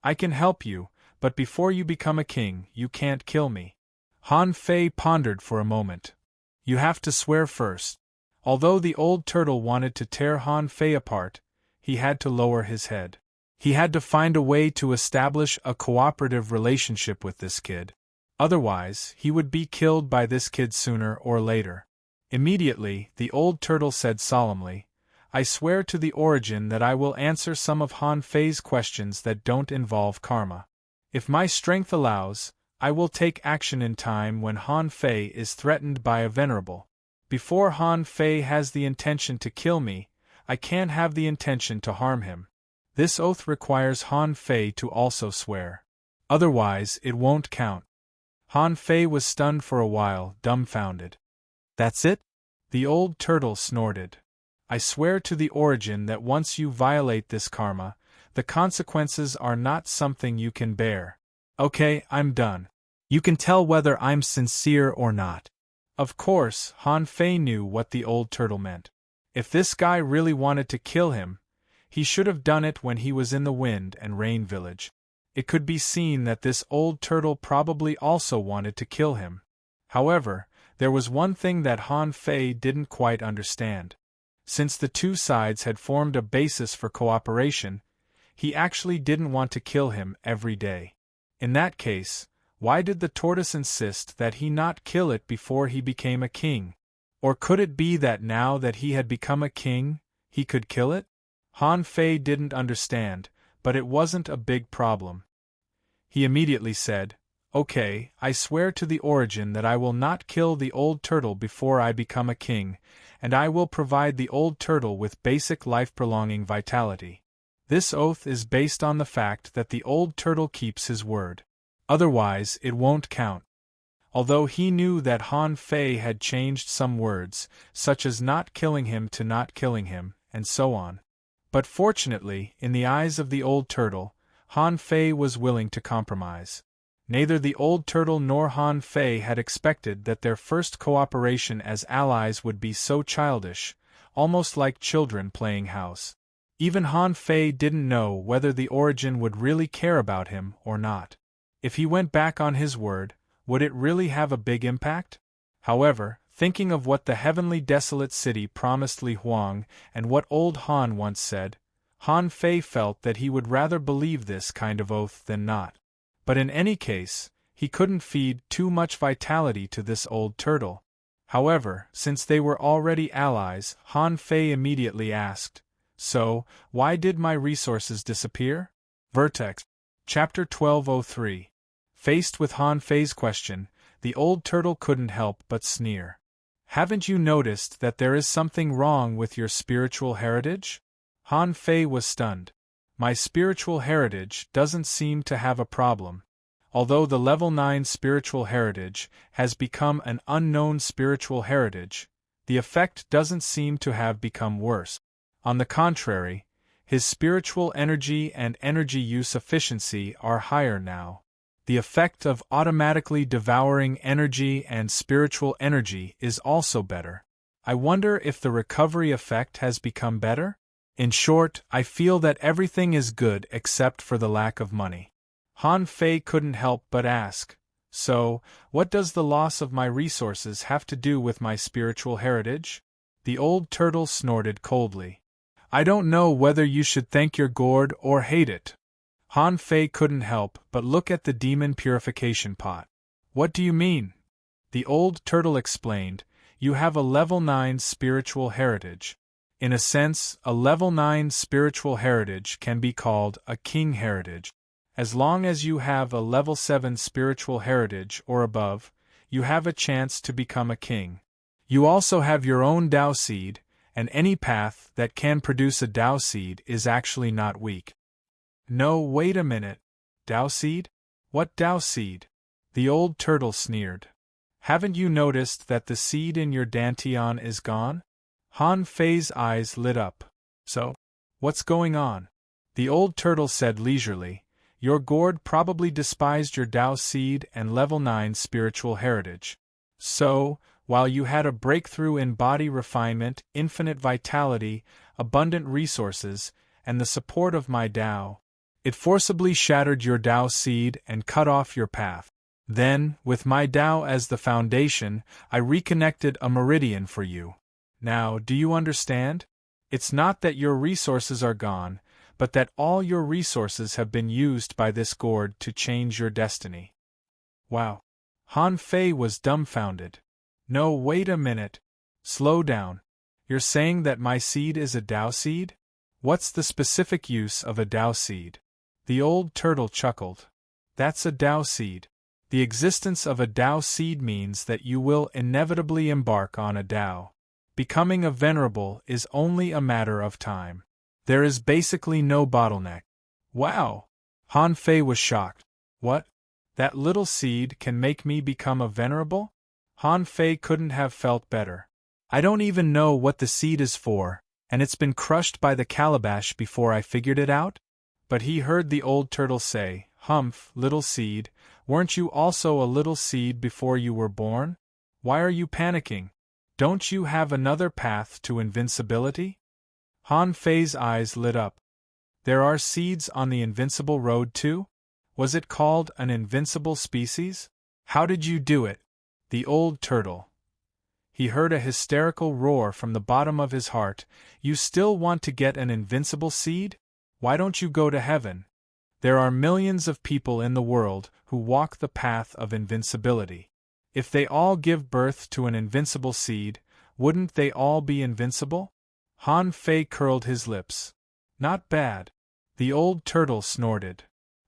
"I can help you, but before you become a king, you can't kill me." Han Fei pondered for a moment. "You have to swear first." Although the old turtle wanted to tear Han Fei apart, he had to lower his head. He had to find a way to establish a cooperative relationship with this kid. Otherwise, he would be killed by this kid sooner or later. Immediately, the old turtle said solemnly, "I swear to the origin that I will answer some of Han Fei's questions that don't involve karma. If my strength allows, I will take action in time when Han Fei is threatened by a venerable. Before Han Fei has the intention to kill me, I can't have the intention to harm him. This oath requires Han Fei to also swear. Otherwise, it won't count." Han Fei was stunned for a while, dumbfounded. "That's it?" The old turtle snorted. "I swear to the origin that once you violate this karma, the consequences are not something you can bear. Okay, I'm done. You can tell whether I'm sincere or not." Of course, Han Fei knew what the old turtle meant. If this guy really wanted to kill him, he should have done it when he was in the Wind and Rain village. It could be seen that this old turtle probably also wanted to kill him. However, there was one thing that Han Fei didn't quite understand. Since the two sides had formed a basis for cooperation, he actually didn't want to kill him every day. In that case, why did the tortoise insist that he not kill it before he became a king? Or could it be that now that he had become a king, he could kill it? Han Fei didn't understand, but it wasn't a big problem. He immediately said, Okay, I swear to the origin that I will not kill the old turtle before I become a king, and I will provide the old turtle with basic life-prolonging vitality. This oath is based on the fact that the old turtle keeps his word. Otherwise, it won't count. Although he knew that Han Fei had changed some words, such as not killing him to not killing him, and so on. But fortunately, in the eyes of the old turtle, Han Fei was willing to compromise. Neither the old turtle nor Han Fei had expected that their first cooperation as allies would be so childish, almost like children playing house. Even Han Fei didn't know whether the origin would really care about him or not. If he went back on his word, would it really have a big impact? However, thinking of what the heavenly desolate city promised Li Huang and what old Han once said, Han Fei felt that he would rather believe this kind of oath than not. But in any case, he couldn't feed too much vitality to this old turtle. However, since they were already allies, Han Fei immediately asked, "So, why did my resources disappear?" Vertex. Chapter 1203. Faced with Han Fei's question, the old turtle couldn't help but sneer. "Haven't you noticed that there is something wrong with your spiritual heritage?" Han Fei was stunned. "My spiritual heritage doesn't seem to have a problem. Although the level 9 spiritual heritage has become an unknown spiritual heritage, the effect doesn't seem to have become worse. On the contrary, his spiritual energy and energy use efficiency are higher now. The effect of automatically devouring energy and spiritual energy is also better. I wonder if the recovery effect has become better? In short, I feel that everything is good except for the lack of money." Han Fei couldn't help but ask, "So, what does the loss of my resources have to do with my spiritual heritage?" The old turtle snorted coldly. "I don't know whether you should thank your gourd or hate it." Han Fei couldn't help but look at the demon purification pot. "What do you mean?" The old turtle explained, "You have a level 9 spiritual heritage. In a sense, a level 9 spiritual heritage can be called a king heritage. As long as you have a level 7 spiritual heritage or above, you have a chance to become a king. You also have your own Tao seed, and any path that can produce a Tao seed is actually not weak." "No, wait a minute. Tao seed? What Tao seed?" The old turtle sneered. "Haven't you noticed that the seed in your dantian is gone?" Han Fei's eyes lit up. "So? What's going on?" The old turtle said leisurely, "Your gourd probably despised your Tao seed and level 9 spiritual heritage. So, while you had a breakthrough in body refinement, infinite vitality, abundant resources, and the support of my Tao, it forcibly shattered your Tao seed and cut off your path. Then, with my Tao as the foundation, I reconnected a meridian for you. Now, do you understand? It's not that your resources are gone, but that all your resources have been used by this gourd to change your destiny." Wow. Han Fei was dumbfounded. "No, wait a minute. Slow down. You're saying that my seed is a Tao seed? What's the specific use of a Tao seed?" The old turtle chuckled. "That's a Tao seed. The existence of a Tao seed means that you will inevitably embark on a Tao. Becoming a venerable is only a matter of time. There is basically no bottleneck." "Wow!" Han Fei was shocked. "What? That little seed can make me become a venerable?" Han Fei couldn't have felt better. "I don't even know what the seed is for, and it's been crushed by the calabash before I figured it out?" But he heard the old turtle say, "Humph, little seed, weren't you also a little seed before you were born? Why are you panicking? Don't you have another path to invincibility?" Han Fei's eyes lit up. "There are seeds on the invincible road too? Was it called an invincible species? How did you do it?" The old turtle. He heard a hysterical roar from the bottom of his heart. "You still want to get an invincible seed? Why don't you go to heaven? There are millions of people in the world who walk the path of invincibility. If they all give birth to an invincible seed, wouldn't they all be invincible?" Han Fei curled his lips. "Not bad." The old turtle snorted.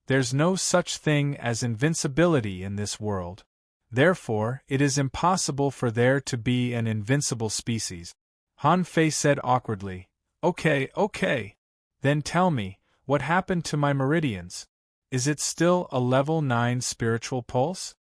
There's no such thing as invincibility in this world. Therefore, it is impossible for there to be an invincible species. Han Fei said awkwardly, Okay. Then tell me, what happened to my meridians? Is it still a level 9 spiritual pulse?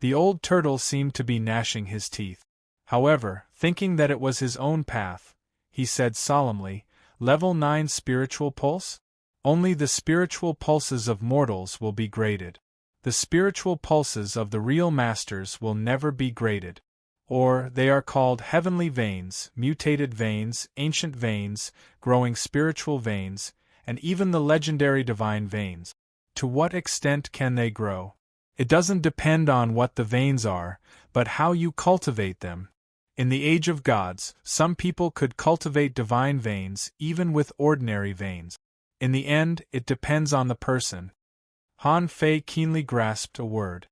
The old turtle seemed to be gnashing his teeth. However, thinking that it was his own path, he said solemnly, Level 9 spiritual pulse? Only the spiritual pulses of mortals will be graded. The spiritual pulses of the real masters will never be graded. Or, they are called heavenly veins, mutated veins, ancient veins, growing spiritual veins, and even the legendary divine veins. To what extent can they grow? It doesn't depend on what the veins are, but how you cultivate them. In the age of gods, some people could cultivate divine veins even with ordinary veins. In the end, it depends on the person. Han Fei keenly grasped a word.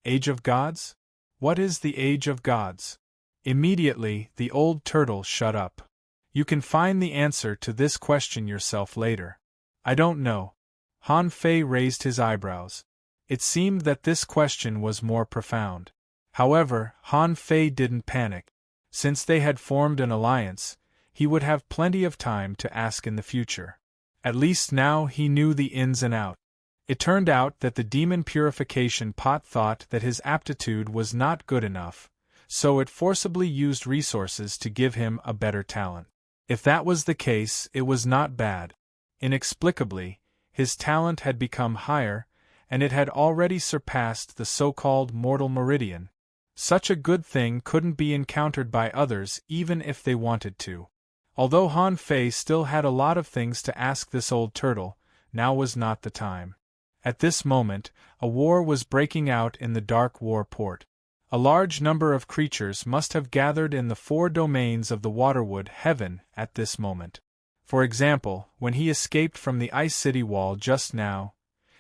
Age of gods? What is the age of gods? Immediately, the old turtle shut up. You can find the answer to this question yourself later. I don't know. Han Fei raised his eyebrows. It seemed that this question was more profound. However, Han Fei didn't panic. Since they had formed an alliance, he would have plenty of time to ask in the future. At least now he knew the ins and outs. It turned out that the demon purification pot thought that his aptitude was not good enough, so it forcibly used resources to give him a better talent. If that was the case, it was not bad. Inexplicably, his talent had become higher, and it had already surpassed the so-called mortal meridian. Such a good thing couldn't be encountered by others even if they wanted to. Although Han Fei still had a lot of things to ask this old turtle, now was not the time. At this moment, a war was breaking out in the Dark War port. A large number of creatures must have gathered in the 4 domains of the Waterwood Heaven at this moment. For example, when he escaped from the Ice City wall just now,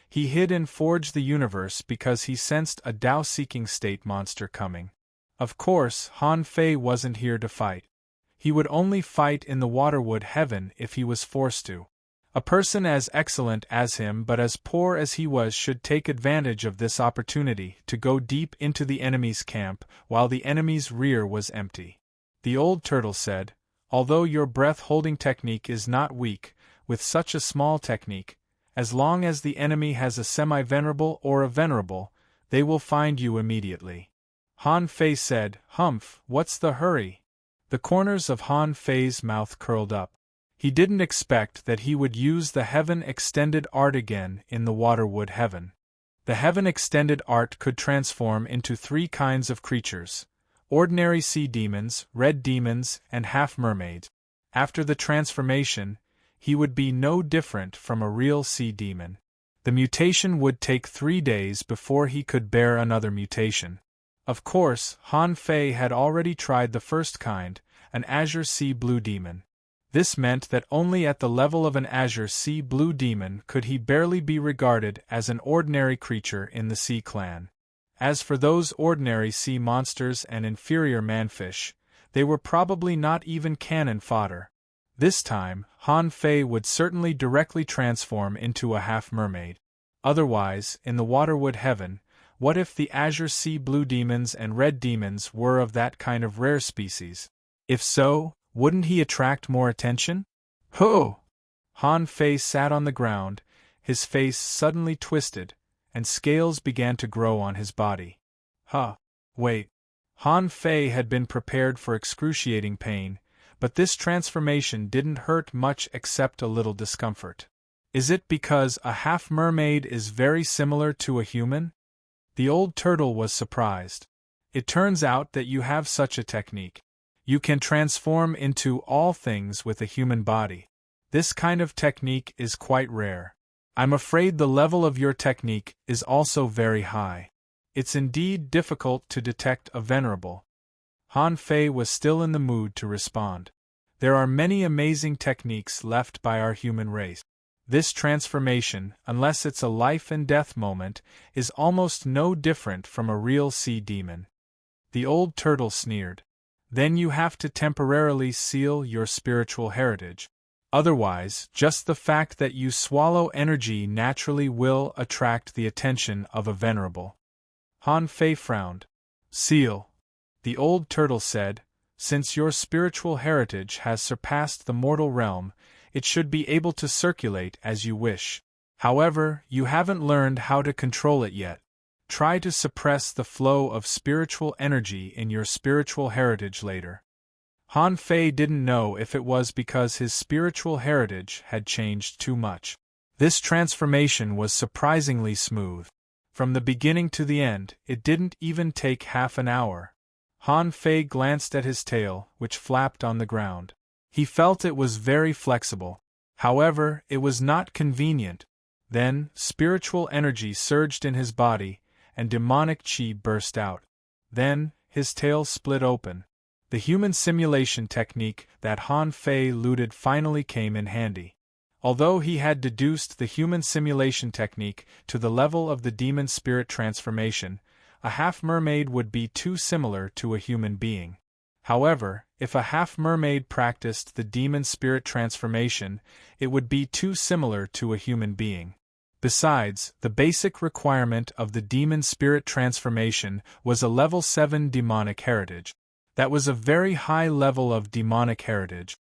he hid in Forge the Universe because he sensed a Tao-seeking state monster coming. Of course, Han Fei wasn't here to fight. He would only fight in the Waterwood Heaven if he was forced to. A person as excellent as him but as poor as he was should take advantage of this opportunity to go deep into the enemy's camp while the enemy's rear was empty. The old turtle said, Although your breath-holding technique is not weak, with such a small technique, as long as the enemy has a semi-venerable or a venerable, they will find you immediately. Han Fei said, Humph, what's the hurry? The corners of Han Fei's mouth curled up. He didn't expect that he would use the Heaven Extended Art again in the Waterwood Heaven. The Heaven Extended Art could transform into 3 kinds of creatures: ordinary sea demons, red demons, and half-mermaids. After the transformation, he would be no different from a real sea demon. The mutation would take 3 days before he could bear another mutation. Of course, Han Fei had already tried the first kind, an azure sea blue demon. This meant that only at the level of an azure sea blue demon could he barely be regarded as an ordinary creature in the sea clan. As for those ordinary sea monsters and inferior manfish, they were probably not even cannon fodder. This time, Han Fei would certainly directly transform into a half-mermaid. Otherwise, in the Waterwood Heaven, what if the azure sea blue demons and red demons were of that kind of rare species? If so, wouldn't he attract more attention? Ho! Han Fei sat on the ground, his face suddenly twisted, and scales began to grow on his body. Wait. Han Fei had been prepared for excruciating pain, but this transformation didn't hurt much except a little discomfort. Is it because a half-mermaid is very similar to a human? The old turtle was surprised. It turns out that you have such a technique. You can transform into all things with a human body. This kind of technique is quite rare. I'm afraid the level of your technique is also very high. It's indeed difficult to detect a venerable. Han Fei was still in the mood to respond. There are many amazing techniques left by our human race. This transformation, unless it's a life-and-death moment, is almost no different from a real sea demon. The old turtle sneered. Then you have to temporarily seal your spiritual heritage. Otherwise, just the fact that you swallow energy naturally will attract the attention of a venerable. Han Fei frowned. Seal. The old turtle said, since your spiritual heritage has surpassed the mortal realm, it should be able to circulate as you wish. However, you haven't learned how to control it yet. Try to suppress the flow of spiritual energy in your spiritual heritage later. Han Fei didn't know if it was because his spiritual heritage had changed too much. This transformation was surprisingly smooth. From the beginning to the end, it didn't even take half an hour. Han Fei glanced at his tail, which flapped on the ground. He felt it was very flexible. However, it was not convenient. Then, spiritual energy surged in his body, and demonic chi burst out. Then, his tail split open. The human simulation technique that Han Fei looted finally came in handy. Although he had deduced the human simulation technique to the level of the demon spirit transformation, a half-mermaid would be too similar to a human being. However, if a half-mermaid practiced the demon spirit transformation, it would be too similar to a human being. Besides, the basic requirement of the demon spirit transformation was a level 7 demonic heritage. That was a very high level of demonic heritage.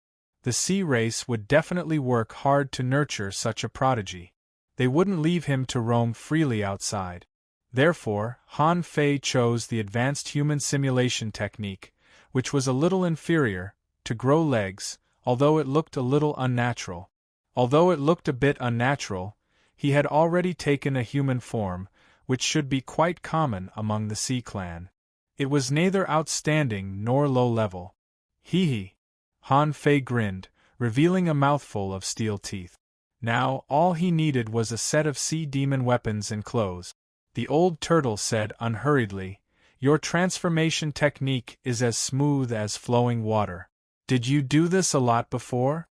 The sea race would definitely work hard to nurture such a prodigy. They wouldn't leave him to roam freely outside. Therefore, Han Fei chose the advanced human simulation technique, which was a little inferior, to grow legs, although it looked a little unnatural. Although it looked a bit unnatural, he had already taken a human form, which should be quite common among the Sea clan. It was neither outstanding nor low-level. Hee. Han Fei grinned, revealing a mouthful of steel teeth. Now, all he needed was a set of sea demon weapons and clothes. The old turtle said unhurriedly, your transformation technique is as smooth as flowing water. Did you do this a lot before?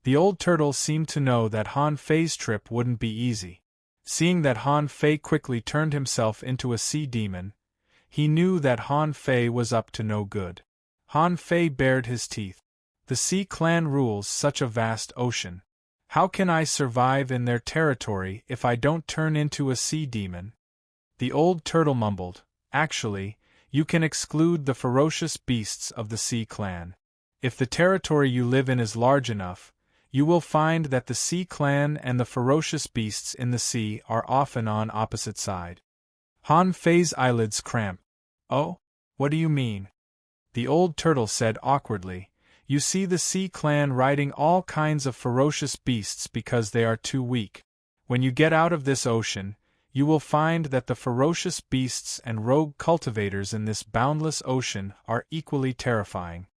The old turtle seemed to know that Han Fei's trip wouldn't be easy. Seeing that Han Fei quickly turned himself into a sea demon, he knew that Han Fei was up to no good. Han Fei bared his teeth. The Sea clan rules such a vast ocean. How can I survive in their territory if I don't turn into a sea demon? The old turtle mumbled, actually, you can exclude the ferocious beasts of the Sea clan. If the territory you live in is large enough, you will find that the Sea clan and the ferocious beasts in the sea are often on opposite sides. Han Fei's eyelids cramped. Oh? What do you mean? The old turtle said awkwardly, you see the Sea clan riding all kinds of ferocious beasts because they are too weak. When you get out of this ocean, you will find that the ferocious beasts and rogue cultivators in this boundless ocean are equally terrifying.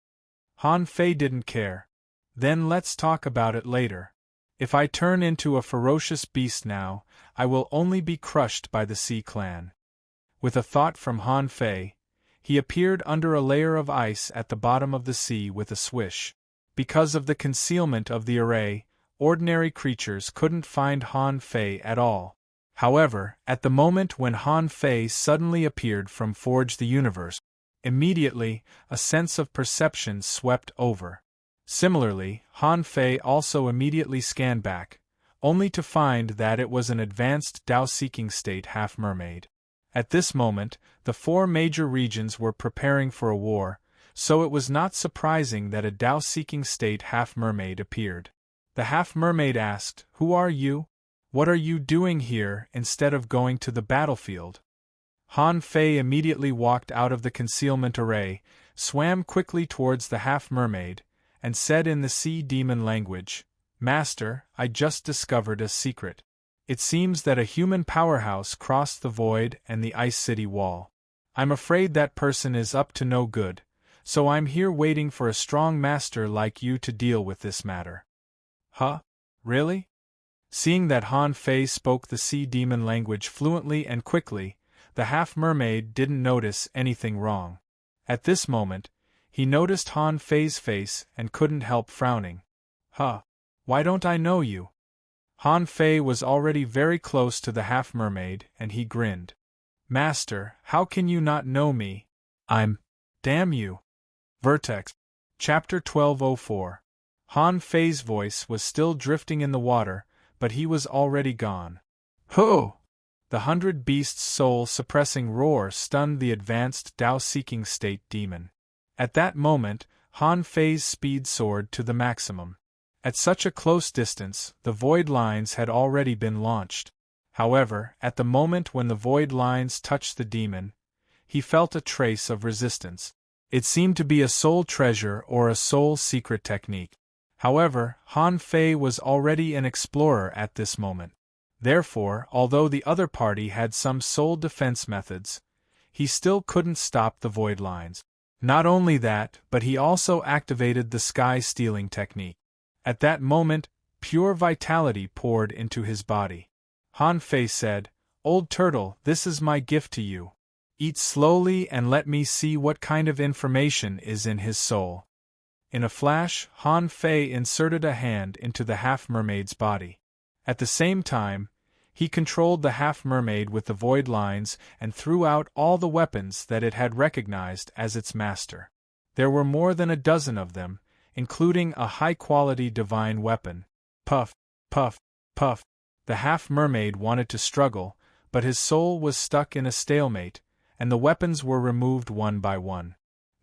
Han Fei didn't care. Then let's talk about it later. If I turn into a ferocious beast now, I will only be crushed by the Sea clan. With a thought from Han Fei, he appeared under a layer of ice at the bottom of the sea with a swish. Because of the concealment of the array, ordinary creatures couldn't find Han Fei at all. However, at the moment when Han Fei suddenly appeared from Forge the Universe, immediately, a sense of perception swept over. Similarly, Han Fei also immediately scanned back, only to find that it was an advanced Tao-seeking state half-mermaid. At this moment, the 4 major regions were preparing for a war, so it was not surprising that a Tao-seeking state half-mermaid appeared. The half-mermaid asked, "Who are you? What are you doing here instead of going to the battlefield?" Han Fei immediately walked out of the concealment array, swam quickly towards the half-mermaid, and said in the sea demon language, "Master, I just discovered a secret. It seems that a human powerhouse crossed the void and the Ice City wall. I'm afraid that person is up to no good, so I'm here waiting for a strong master like you to deal with this matter." Huh? Really? Seeing that Han Fei spoke the sea demon language fluently and quickly, the half-mermaid didn't notice anything wrong. At this moment, he noticed Han Fei's face and couldn't help frowning. Huh? Why don't I know you? Han Fei was already very close to the half-mermaid, and he grinned. "Master, how can you not know me? I'm... Damn you!" Vertex. Chapter 1204. Han Fei's voice was still drifting in the water, but he was already gone. Ho! The 100 Beasts' soul-suppressing roar stunned the advanced Tao-seeking state demon. At that moment, Han Fei's speed soared to the maximum. At such a close distance, the void lines had already been launched. However, at the moment when the void lines touched the demon, he felt a trace of resistance. It seemed to be a soul treasure or a soul secret technique. However, Han Fei was already an explorer at this moment. Therefore, although the other party had some soul defense methods, he still couldn't stop the void lines. Not only that, but he also activated the sky stealing technique. At that moment, pure vitality poured into his body. Han Fei said, "Old turtle, this is my gift to you. Eat slowly and let me see what kind of information is in his soul." In a flash, Han Fei inserted a hand into the half-mermaid's body. At the same time, he controlled the half-mermaid with the void lines and threw out all the weapons that it had recognized as its master. There were more than a dozen of them, including a high-quality divine weapon. Puff, puff, puff. The half-mermaid wanted to struggle, but his soul was stuck in a stalemate, and the weapons were removed one by one.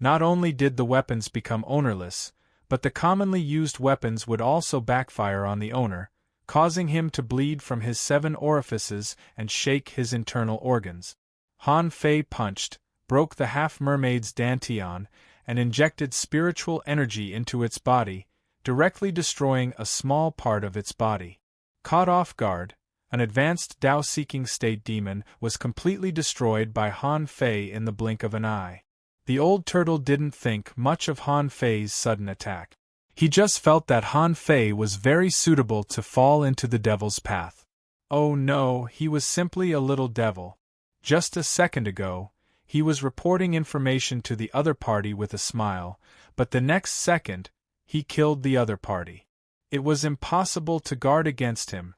Not only did the weapons become ownerless, but the commonly used weapons would also backfire on the owner, causing him to bleed from his 7 orifices and shake his internal organs. Han Fei punched, broke the half-mermaid's dantian, and injected spiritual energy into its body, directly destroying a small part of its body. Caught off guard, an advanced Tao-seeking state demon was completely destroyed by Han Fei in the blink of an eye. The old turtle didn't think much of Han Fei's sudden attack. He just felt that Han Fei was very suitable to fall into the devil's path. Oh no, he was simply a little devil. Just a second ago, he was reporting information to the other party with a smile, but the next second, he killed the other party. It was impossible to guard against him.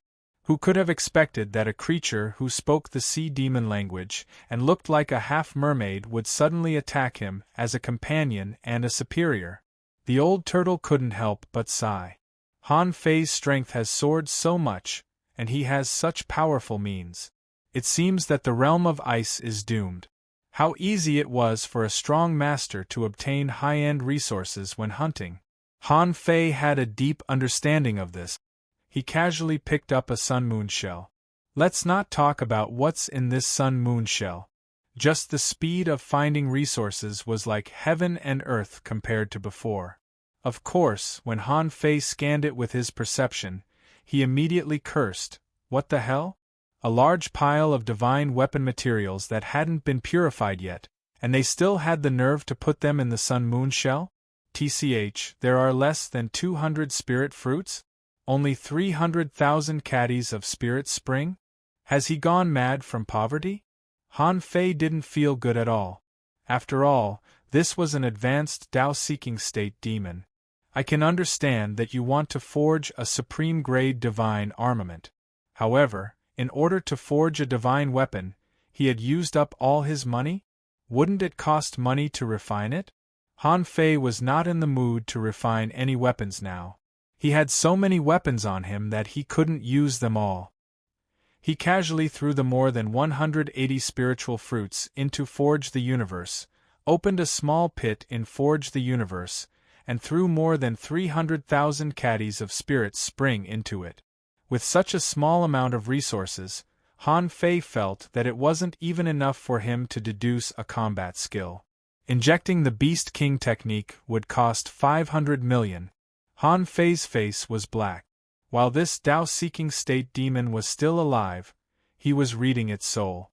Who could have expected that a creature who spoke the sea demon language and looked like a half-mermaid would suddenly attack him as a companion and a superior? The old turtle couldn't help but sigh. Han Fei's strength has soared so much, and he has such powerful means. It seems that the realm of ice is doomed. How easy it was for a strong master to obtain high-end resources when hunting. Han Fei had a deep understanding of this. He casually picked up a sun-moon shell. Let's not talk about what's in this sun-moon shell. Just the speed of finding resources was like heaven and earth compared to before. Of course, when Han Fei scanned it with his perception, he immediately cursed, "What the hell? A large pile of divine weapon materials that hadn't been purified yet, and they still had the nerve to put them in the sun-moon shell? TCH, there are less than 200 spirit fruits? Only 300,000 caddies of spirit spring? Has he gone mad from poverty?" Han Fei didn't feel good at all. After all, this was an advanced Tao-seeking state demon. I can understand that you want to forge a supreme-grade divine armament. However, in order to forge a divine weapon, he had used up all his money? Wouldn't it cost money to refine it? Han Fei was not in the mood to refine any weapons now. He had so many weapons on him that he couldn't use them all. He casually threw the more than 180 spiritual fruits into Forge the Universe, opened a small pit in Forge the Universe, and threw more than 300,000 caddies of spirit spring into it. With such a small amount of resources, Han Fei felt that it wasn't even enough for him to deduce a combat skill. Injecting the Beast King technique would cost 500 million. Han Fei's face was black. While this Tao-seeking state demon was still alive, he was reading its soul.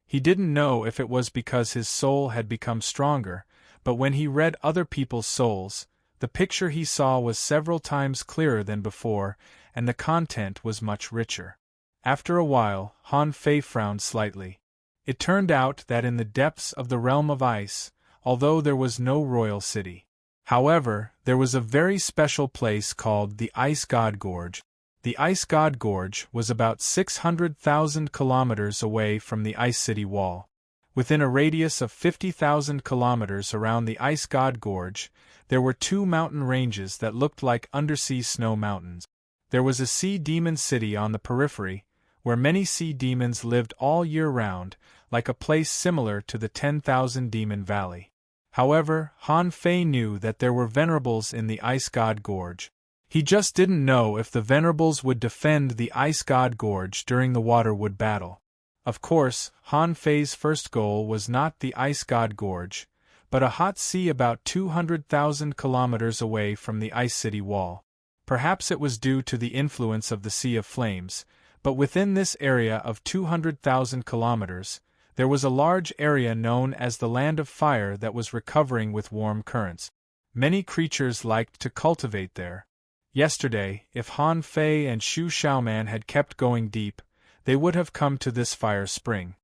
He didn't know if it was because his soul had become stronger, but when he read other people's souls, the picture he saw was several times clearer than before, and the content was much richer. After a while, Han Fei frowned slightly. It turned out that in the depths of the realm of ice, although there was no royal city, however, there was a very special place called the Ice God Gorge. The Ice God Gorge was about 600,000 kilometers away from the Ice City wall. Within a radius of 50,000 kilometers around the Ice God Gorge, there were two mountain ranges that looked like undersea snow mountains. There was a sea demon city on the periphery, where many sea demons lived all year round, like a place similar to the 10,000 Demon Valley. However, Han Fei knew that there were venerables in the Ice God Gorge. He just didn't know if the venerables would defend the Ice God Gorge during the Waterwood battle. Of course, Han Fei's first goal was not the Ice God Gorge, but a hot sea about 200,000 kilometers away from the Ice City Wall. Perhaps it was due to the influence of the Sea of Flames, but within this area of 200,000 kilometers, there was a large area known as the Land of Fire that was recovering with warm currents. Many creatures liked to cultivate there. Yesterday, if Han Fei and Shu Xiaoman had kept going deep, they would have come to this fire spring.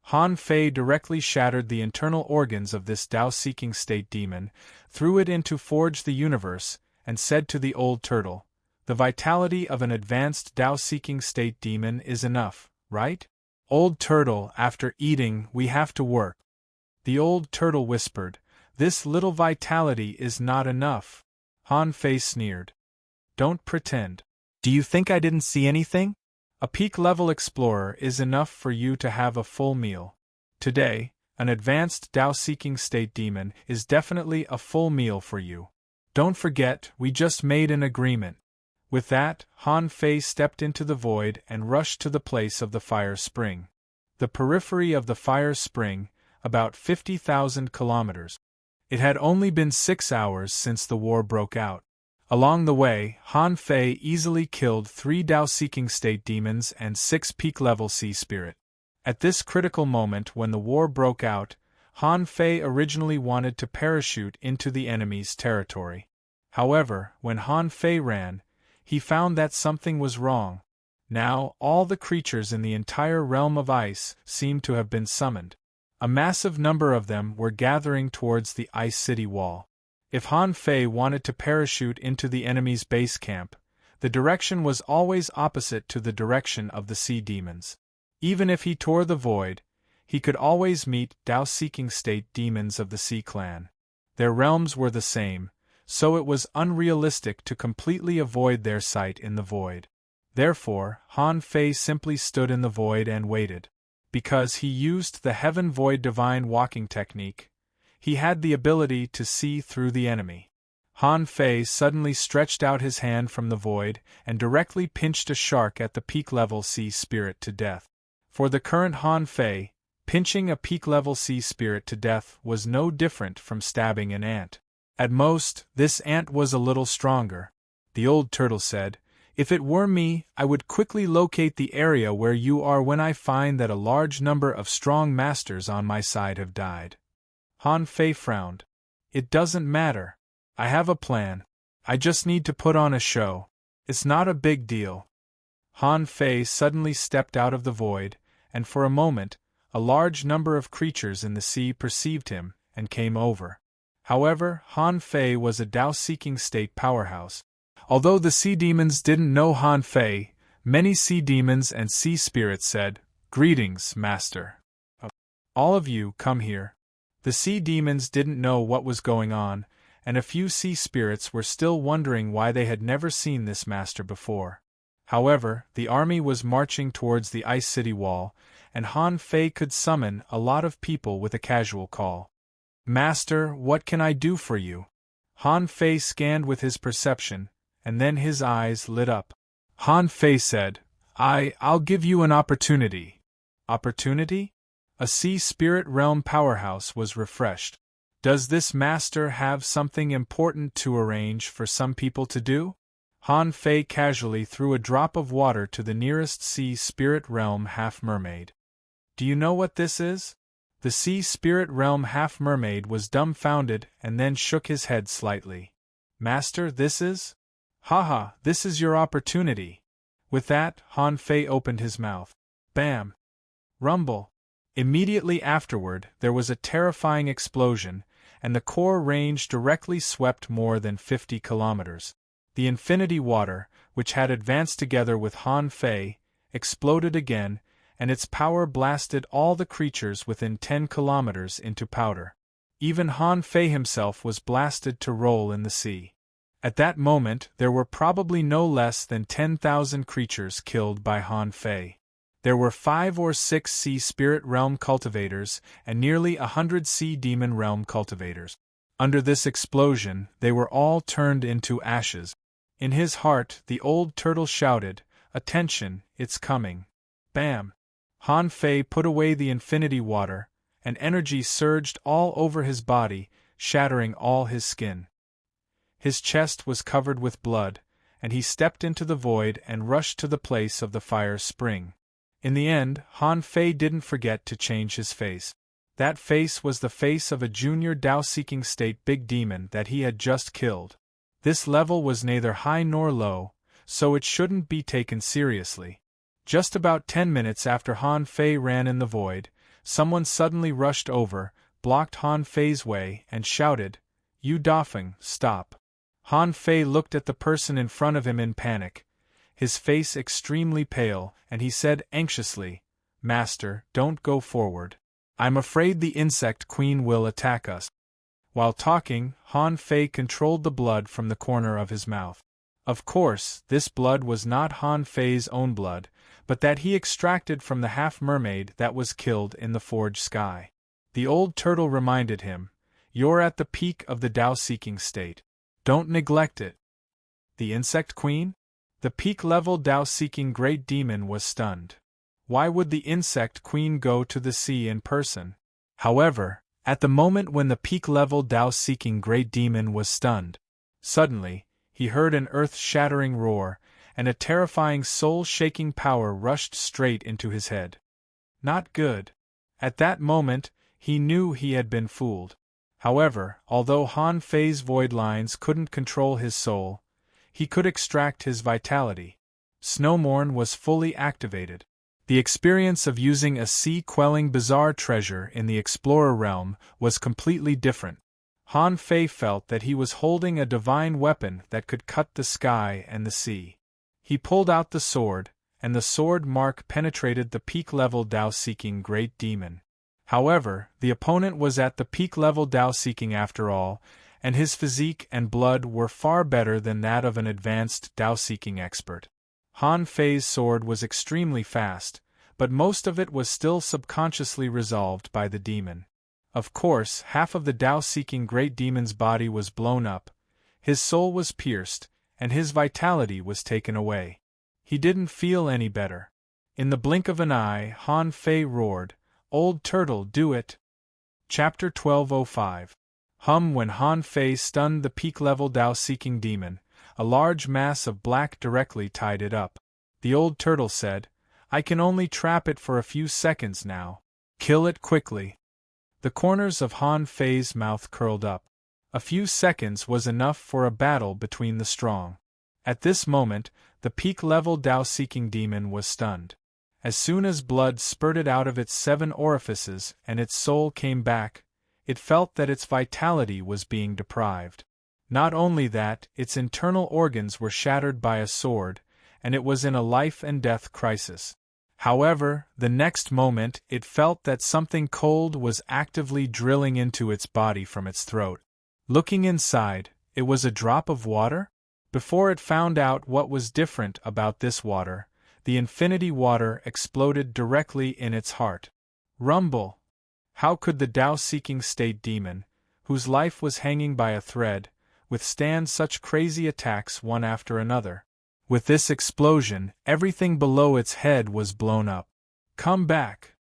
Han Fei directly shattered the internal organs of this Tao-seeking state demon, threw it into Forge the Universe, and said to the old turtle, "The vitality of an advanced Tao-seeking state demon is enough, right? Old turtle, after eating, we have to work." The old turtle whispered, "This little vitality is not enough." Han Fei sneered. "Don't pretend. Do you think I didn't see anything? A peak-level explorer is enough for you to have a full meal. Today, an advanced Tao-seeking state demon is definitely a full meal for you. Don't forget, we just made an agreement." With that, Han Fei stepped into the void and rushed to the place of the fire spring. The periphery of the fire spring, about 50,000 kilometers. It had only been 6 hours since the war broke out. Along the way, Han Fei easily killed 3 Tao-seeking state demons and 6 peak-level sea spirit. At this critical moment when the war broke out, Han Fei originally wanted to parachute into the enemy's territory. However, when Han Fei ran, he found that something was wrong. Now, all the creatures in the entire realm of ice seemed to have been summoned. A massive number of them were gathering towards the Ice City Wall. If Han Fei wanted to parachute into the enemy's base camp, the direction was always opposite to the direction of the sea demons. Even if he tore the void, he could always meet Tao-seeking state demons of the Sea Clan. Their realms were the same, so it was unrealistic to completely avoid their sight in the void. Therefore, Han Fei simply stood in the void and waited. Because he used the Heaven Void Divine Walking technique, he had the ability to see through the enemy. Han Fei suddenly stretched out his hand from the void and directly pinched a shark at the peak-level sea spirit to death. For the current Han Fei, pinching a peak-level sea spirit to death was no different from stabbing an ant. At most, this ant was a little stronger. The old turtle said, "If it were me, I would quickly locate the area where you are when I find that a large number of strong masters on my side have died." Han Fei frowned. "It doesn't matter. I have a plan. I just need to put on a show. It's not a big deal." Han Fei suddenly stepped out of the void, and for a moment, a large number of creatures in the sea perceived him and came over. However, Han Fei was a Tao-seeking state powerhouse. Although the sea demons didn't know Han Fei, many sea demons and sea spirits said, "Greetings, Master. All of you, come here." The sea demons didn't know what was going on, and a few sea spirits were still wondering why they had never seen this master before. However, the army was marching towards the Ice City Wall, and Han Fei could summon a lot of people with a casual call. "Master, what can I do for you?" Han Fei scanned with his perception, and then his eyes lit up. Han Fei said, I'll give you an opportunity." "Opportunity?" A sea spirit realm powerhouse was refreshed. "Does this master have something important to arrange for some people to do?" Han Fei casually threw a drop of water to the nearest sea spirit realm half-mermaid. "Do you know what this is?" The sea spirit realm half-mermaid was dumbfounded and then shook his head slightly. "Master, this is? Haha, this is your opportunity." With that, Han Fei opened his mouth. Bam! Rumble! Immediately afterward, there was a terrifying explosion, and the core range directly swept more than 50 kilometers. The infinity water, which had advanced together with Han Fei, exploded again, and its power blasted all the creatures within 10 kilometers into powder. Even Han Fei himself was blasted to roll in the sea. At that moment there were probably no less than 10,000 creatures killed by Han Fei. There were 5 or 6 Sea Spirit Realm cultivators and nearly 100 Sea Demon Realm cultivators. Under this explosion, they were all turned into ashes. In his heart, the old turtle shouted, "Attention, it's coming." Bam! Han Fei put away the infinity water, and energy surged all over his body, shattering all his skin. His chest was covered with blood, and he stepped into the void and rushed to the place of the fire spring. In the end, Han Fei didn't forget to change his face. That face was the face of a junior Tao-seeking state big demon that he had just killed. This level was neither high nor low, so it shouldn't be taken seriously. Just about 10 minutes after Han Fei ran in the void, someone suddenly rushed over, blocked Han Fei's way, and shouted, "You Dafeng, stop." Han Fei looked at the person in front of him in panic, his face extremely pale, and he said anxiously, "Master, don't go forward. I'm afraid the insect queen will attack us." While talking, Han Fei controlled the blood from the corner of his mouth. Of course, this blood was not Han Fei's own blood, but that he extracted from the half-mermaid that was killed in the forge sky. The old turtle reminded him, "You're at the peak of the Tao-seeking state. Don't neglect it." The insect queen? The peak-level Tao-seeking great demon was stunned. Why would the insect queen go to the sea in person? However, at the moment when the peak-level Tao-seeking great demon was stunned, suddenly, he heard an earth-shattering roar, and a terrifying soul-shaking power rushed straight into his head. Not good. At that moment, he knew he had been fooled. However, although Han Fei's void lines couldn't control his soul, he could extract his vitality. Snowmorn was fully activated. The experience of using a sea-quelling bizarre treasure in the Explorer realm was completely different. Han Fei felt that he was holding a divine weapon that could cut the sky and the sea. He pulled out the sword, and the sword mark penetrated the peak-level Tao-seeking great demon. However, the opponent was at the peak-level Tao-seeking after all, and his physique and blood were far better than that of an advanced Tao-seeking expert. Han Fei's sword was extremely fast, but most of it was still subconsciously resolved by the demon. Of course, half of the Tao-seeking great demon's body was blown up, his soul was pierced, and his vitality was taken away. He didn't feel any better. In the blink of an eye, Han Fei roared, "Old turtle, do it!" Chapter 1205. When Han Fei stunned the peak-level Tao-seeking demon, a large mass of black directly tied it up. The old turtle said, "I can only trap it for a few seconds now. Kill it quickly." The corners of Han Fei's mouth curled up. A few seconds was enough for a battle between the strong. At this moment, the peak-level Tao-seeking demon was stunned. As soon as blood spurted out of its 7 orifices and its soul came back, it felt that its vitality was being deprived. Not only that, its internal organs were shattered by a sword, and it was in a life-and-death crisis. However, the next moment it felt that something cold was actively drilling into its body from its throat. Looking inside, it was a drop of water? Before it found out what was different about this water, the infinity water exploded directly in its heart. Rumble! How could the Tao-seeking state demon, whose life was hanging by a thread, withstand such crazy attacks one after another? With this explosion, everything below its head was blown up. "Come back!"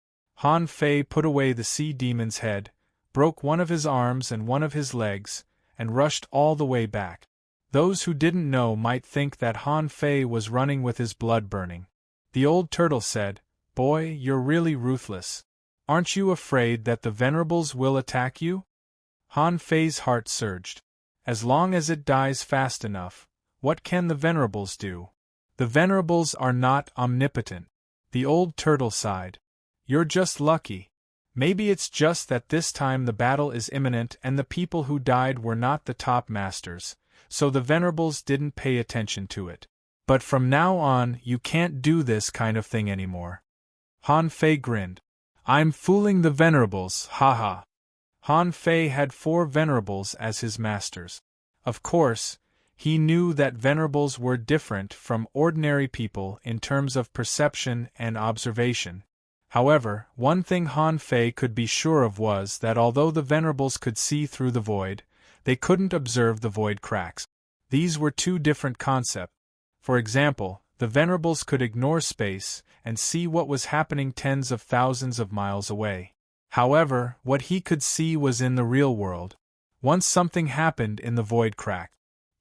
Han Fei put away the sea demon's head, broke one of his arms and one of his legs, and rushed all the way back. Those who didn't know might think that Han Fei was running with his blood burning. The old turtle said, "Boy, you're really ruthless. Aren't you afraid that the Venerables will attack you?" Han Fei's heart surged. As long as it dies fast enough, what can the Venerables do? The Venerables are not omnipotent. The old turtle sighed. "You're just lucky. Maybe it's just that this time the battle is imminent and the people who died were not the top masters, so the Venerables didn't pay attention to it. But from now on you can't do this kind of thing anymore." Han Fei grinned. "I'm fooling the Venerables, haha. Han Fei had 4 venerables as his masters. Of course, he knew that venerables were different from ordinary people in terms of perception and observation. However, one thing Han Fei could be sure of was that although the venerables could see through the void, they couldn't observe the void cracks. These were 2 different concepts. For example, the venerables could ignore space and see what was happening tens of thousands of miles away. However, what he could see was in the real world. Once something happened in the void crack,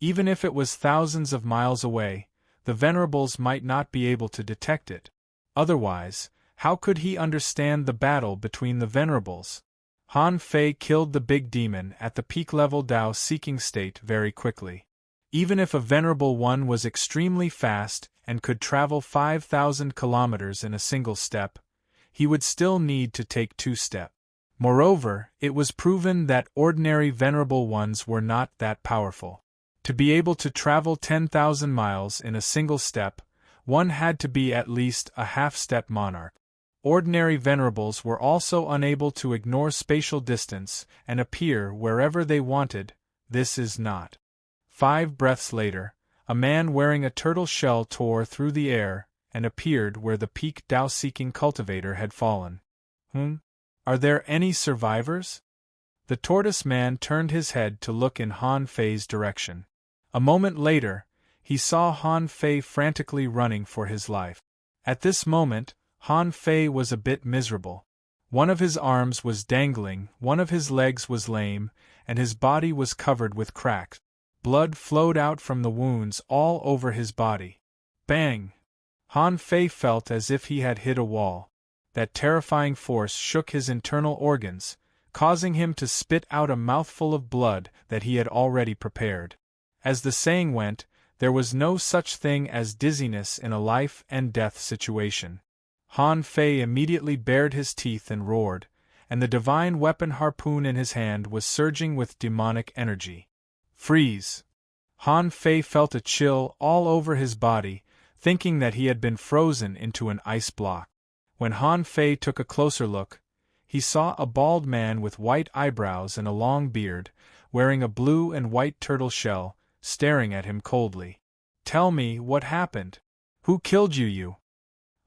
even if it was thousands of miles away, the venerables might not be able to detect it. Otherwise, how could he understand the battle between the venerables? Han Fei killed the big demon at the peak-level Dao-seeking state very quickly. Even if a venerable one was extremely fast and could travel 5,000 kilometers in a single step, he would still need to take 2 steps. Moreover, it was proven that ordinary venerable ones were not that powerful. To be able to travel 10,000 miles in a single step, one had to be at least a half-step monarch. Ordinary venerables were also unable to ignore spatial distance and appear wherever they wanted. This is not. 5 breaths later, a man wearing a turtle shell tore through the air and appeared where the peak Dao-seeking cultivator had fallen. Are there any survivors? The tortoise man turned his head to look in Han Fei's direction. A moment later, he saw Han Fei frantically running for his life. At this moment, Han Fei was a bit miserable. One of his arms was dangling, one of his legs was lame, and his body was covered with cracks. Blood flowed out from the wounds all over his body. Bang! Han Fei felt as if he had hit a wall. That terrifying force shook his internal organs, causing him to spit out a mouthful of blood that he had already prepared. As the saying went, there was no such thing as dizziness in a life-and-death situation. Han Fei immediately bared his teeth and roared, and the divine weapon harpoon in his hand was surging with demonic energy. Freeze! Han Fei felt a chill all over his body, thinking that he had been frozen into an ice block. When Han Fei took a closer look, he saw a bald man with white eyebrows and a long beard, wearing a blue and white turtle shell, staring at him coldly. Tell me what happened. Who killed you?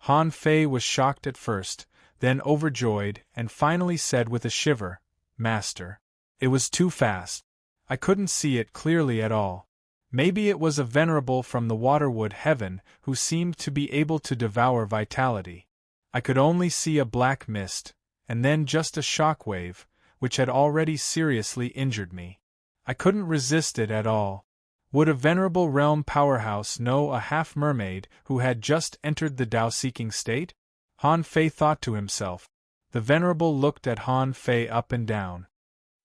Han Fei was shocked at first, then overjoyed, and finally said with a shiver, Master. It was too fast. I couldn't see it clearly at all. Maybe it was a venerable from the waterwood heaven who seemed to be able to devour vitality. I could only see a black mist, and then just a shock wave, which had already seriously injured me. I couldn't resist it at all. Would a venerable realm powerhouse know a half-mermaid who had just entered the Dao-seeking state? Han Fei thought to himself. The venerable looked at Han Fei up and down.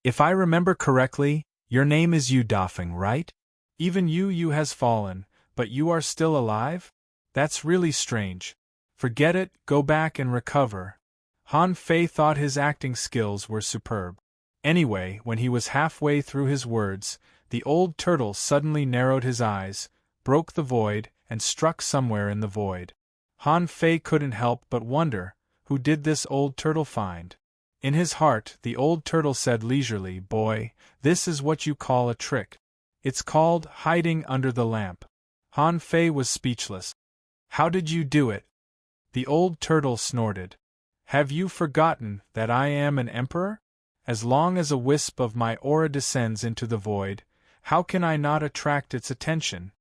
If I remember correctly, your name is Yu Dafeng, right? Even you has fallen, but you are still alive? That's really strange. Forget it, go back and recover. Han Fei thought his acting skills were superb. Anyway, when he was halfway through his words, the old turtle suddenly narrowed his eyes, broke the void, and struck somewhere in the void. Han Fei couldn't help but wonder, who did this old turtle find? In his heart, the old turtle said leisurely, Boy, this is what you call a trick. It's called hiding under the lamp. Han Fei was speechless. How did you do it? The old turtle snorted. Have you forgotten that I am an emperor? As long as a wisp of my aura descends into the void, how can I not attract its attention?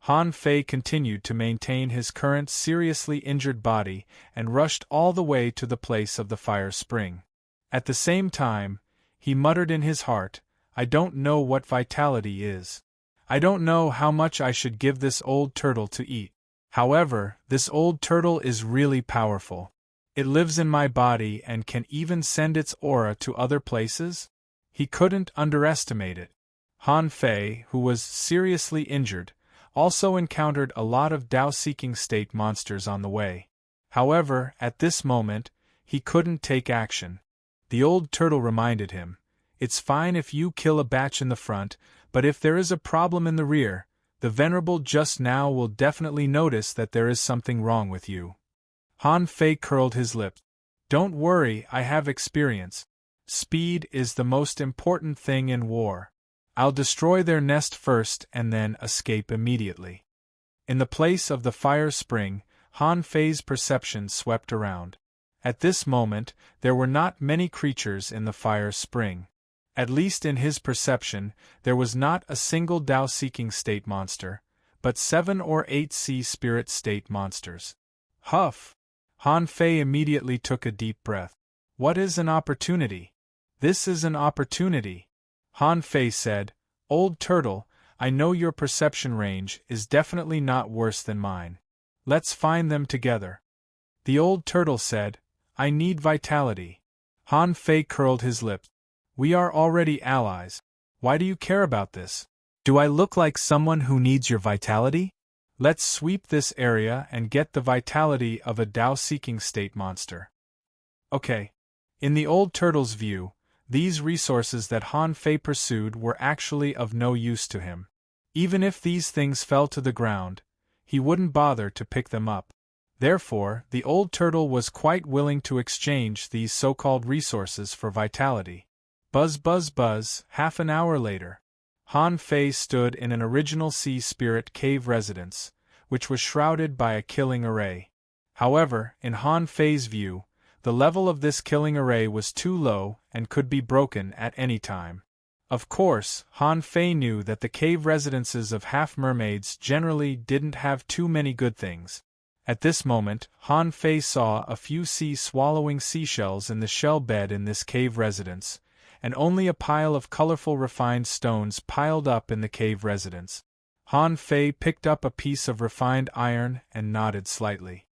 Han Fei continued to maintain his current seriously injured body and rushed all the way to the place of the fire spring. At the same time, he muttered in his heart, I don't know what vitality is. I don't know how much I should give this old turtle to eat. However, this old turtle is really powerful. It lives in my body and can even send its aura to other places? He couldn't underestimate it. Han Fei, who was seriously injured, also encountered a lot of Dao-seeking state monsters on the way. However, at this moment, he couldn't take action. The old turtle reminded him, It's fine if you kill a batch in the front, but if there is a problem in the rear, the venerable just now will definitely notice that there is something wrong with you. Han Fei curled his lips. Don't worry, I have experience. Speed is the most important thing in war. I'll destroy their nest first and then escape immediately. In the place of the fire spring, Han Fei's perception swept around. At this moment, there were not many creatures in the fire spring. At least in his perception, there was not a single Tao-seeking state monster, but 7 or 8 sea spirit state monsters. Huff! Han Fei immediately took a deep breath. What is an opportunity? This is an opportunity. Han Fei said, Old Turtle, I know your perception range is definitely not worse than mine. Let's find them together. The old turtle said, I need vitality. Han Fei curled his lips. We are already allies. Why do you care about this? Do I look like someone who needs your vitality? Let's sweep this area and get the vitality of a Tao-seeking state monster. Okay. In the old turtle's view, these resources that Han Fei pursued were actually of no use to him. Even if these things fell to the ground, he wouldn't bother to pick them up. Therefore, the old turtle was quite willing to exchange these so-called resources for vitality. Buzz buzz buzz, half an hour later. Han Fei stood in an original sea spirit cave residence, which was shrouded by a killing array. However, in Han Fei's view, the level of this killing array was too low and could be broken at any time. Of course, Han Fei knew that the cave residences of half-mermaids generally didn't have too many good things. At this moment, Han Fei saw a few sea-swallowing seashells in the shell bed in this cave residence, and only a pile of colorful refined stones piled up in the cave residence. Han Fei picked up a piece of refined iron and nodded slightly.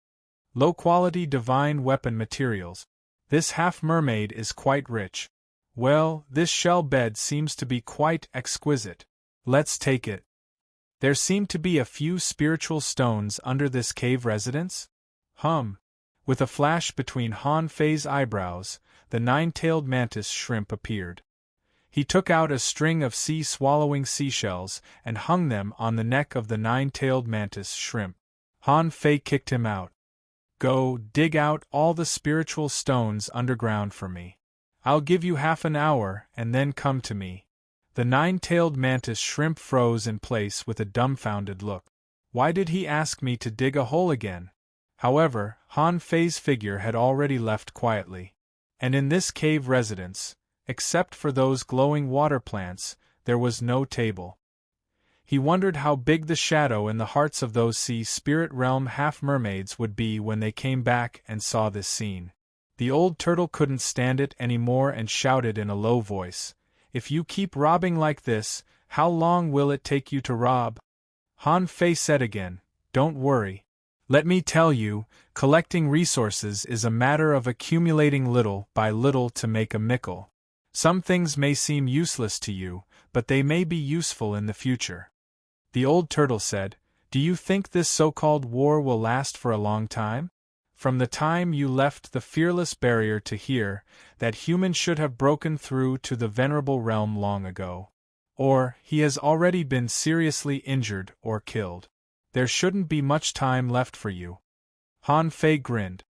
Low-quality divine weapon materials. This half-mermaid is quite rich. Well, this shell bed seems to be quite exquisite. Let's take it. There seem to be a few spiritual stones under this cave residence? With a flash between Han Fei's eyebrows, the nine-tailed mantis shrimp appeared. He took out a string of sea-swallowing seashells and hung them on the neck of the nine-tailed mantis shrimp. Han Fei kicked him out. Go dig out all the spiritual stones underground for me. I'll give you half an hour and then come to me. The nine-tailed mantis shrimp froze in place with a dumbfounded look. Why did he ask me to dig a hole again? However, Han Fei's figure had already left quietly. And in this cave residence, except for those glowing water plants, there was no table. He wondered how big the shadow in the hearts of those sea spirit realm half-mermaids would be when they came back and saw this scene. The old turtle couldn't stand it anymore and shouted in a low voice, If you keep robbing like this, how long will it take you to rob? Han Fei said again, Don't worry. Let me tell you, collecting resources is a matter of accumulating little by little to make a mickle. Some things may seem useless to you, but they may be useful in the future. The old turtle said, Do you think this so-called war will last for a long time? From the time you left the fearless barrier to here, that human should have broken through to the venerable realm long ago. Or, he has already been seriously injured or killed. There shouldn't be much time left for you. Han Fei grinned.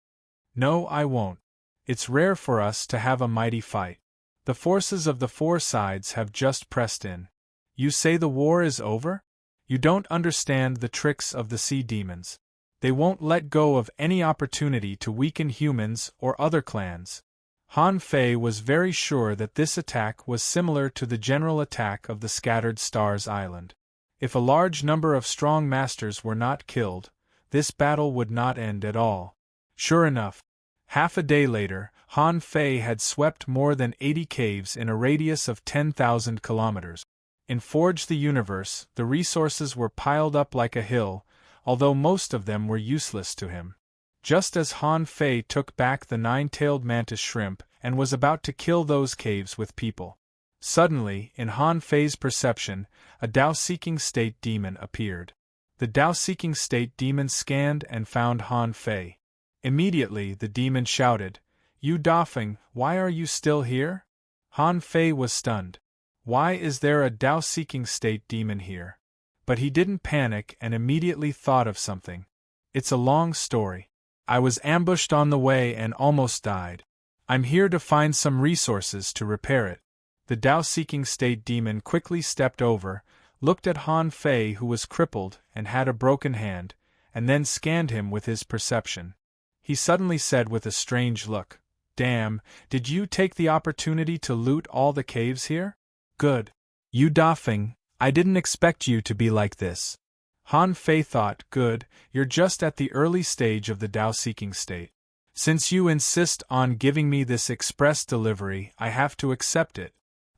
No, I won't. It's rare for us to have a mighty fight. The forces of the four sides have just pressed in. You say the war is over? You don't understand the tricks of the sea demons. They won't let go of any opportunity to weaken humans or other clans. Han Fei was very sure that this attack was similar to the general attack of the Scattered Stars Island. If a large number of strong masters were not killed, this battle would not end at all. Sure enough, half a day later, Han Fei had swept more than 80 caves in a radius of 10,000 kilometers. In Forge the Universe, the resources were piled up like a hill, although most of them were useless to him. Just as Han Fei took back the nine-tailed mantis shrimp and was about to kill those caves with people, suddenly, in Han Fei's perception, a Tao-seeking state demon appeared. The Tao-seeking state demon scanned and found Han Fei. Immediately the demon shouted, You Dafeng, why are you still here? Han Fei was stunned. Why is there a Tao-seeking state demon here? But he didn't panic and immediately thought of something. It's a long story. I was ambushed on the way and almost died. I'm here to find some resources to repair it. The Tao-seeking state demon quickly stepped over, looked at Han Fei, who was crippled and had a broken hand, and then scanned him with his perception. He suddenly said with a strange look, "Damn, did you take the opportunity to loot all the caves here? Good. Yu Dafeng, I didn't expect you to be like this." Han Fei thought, "Good, you're just at the early stage of the Tao-seeking state. Since you insist on giving me this express delivery, I have to accept it."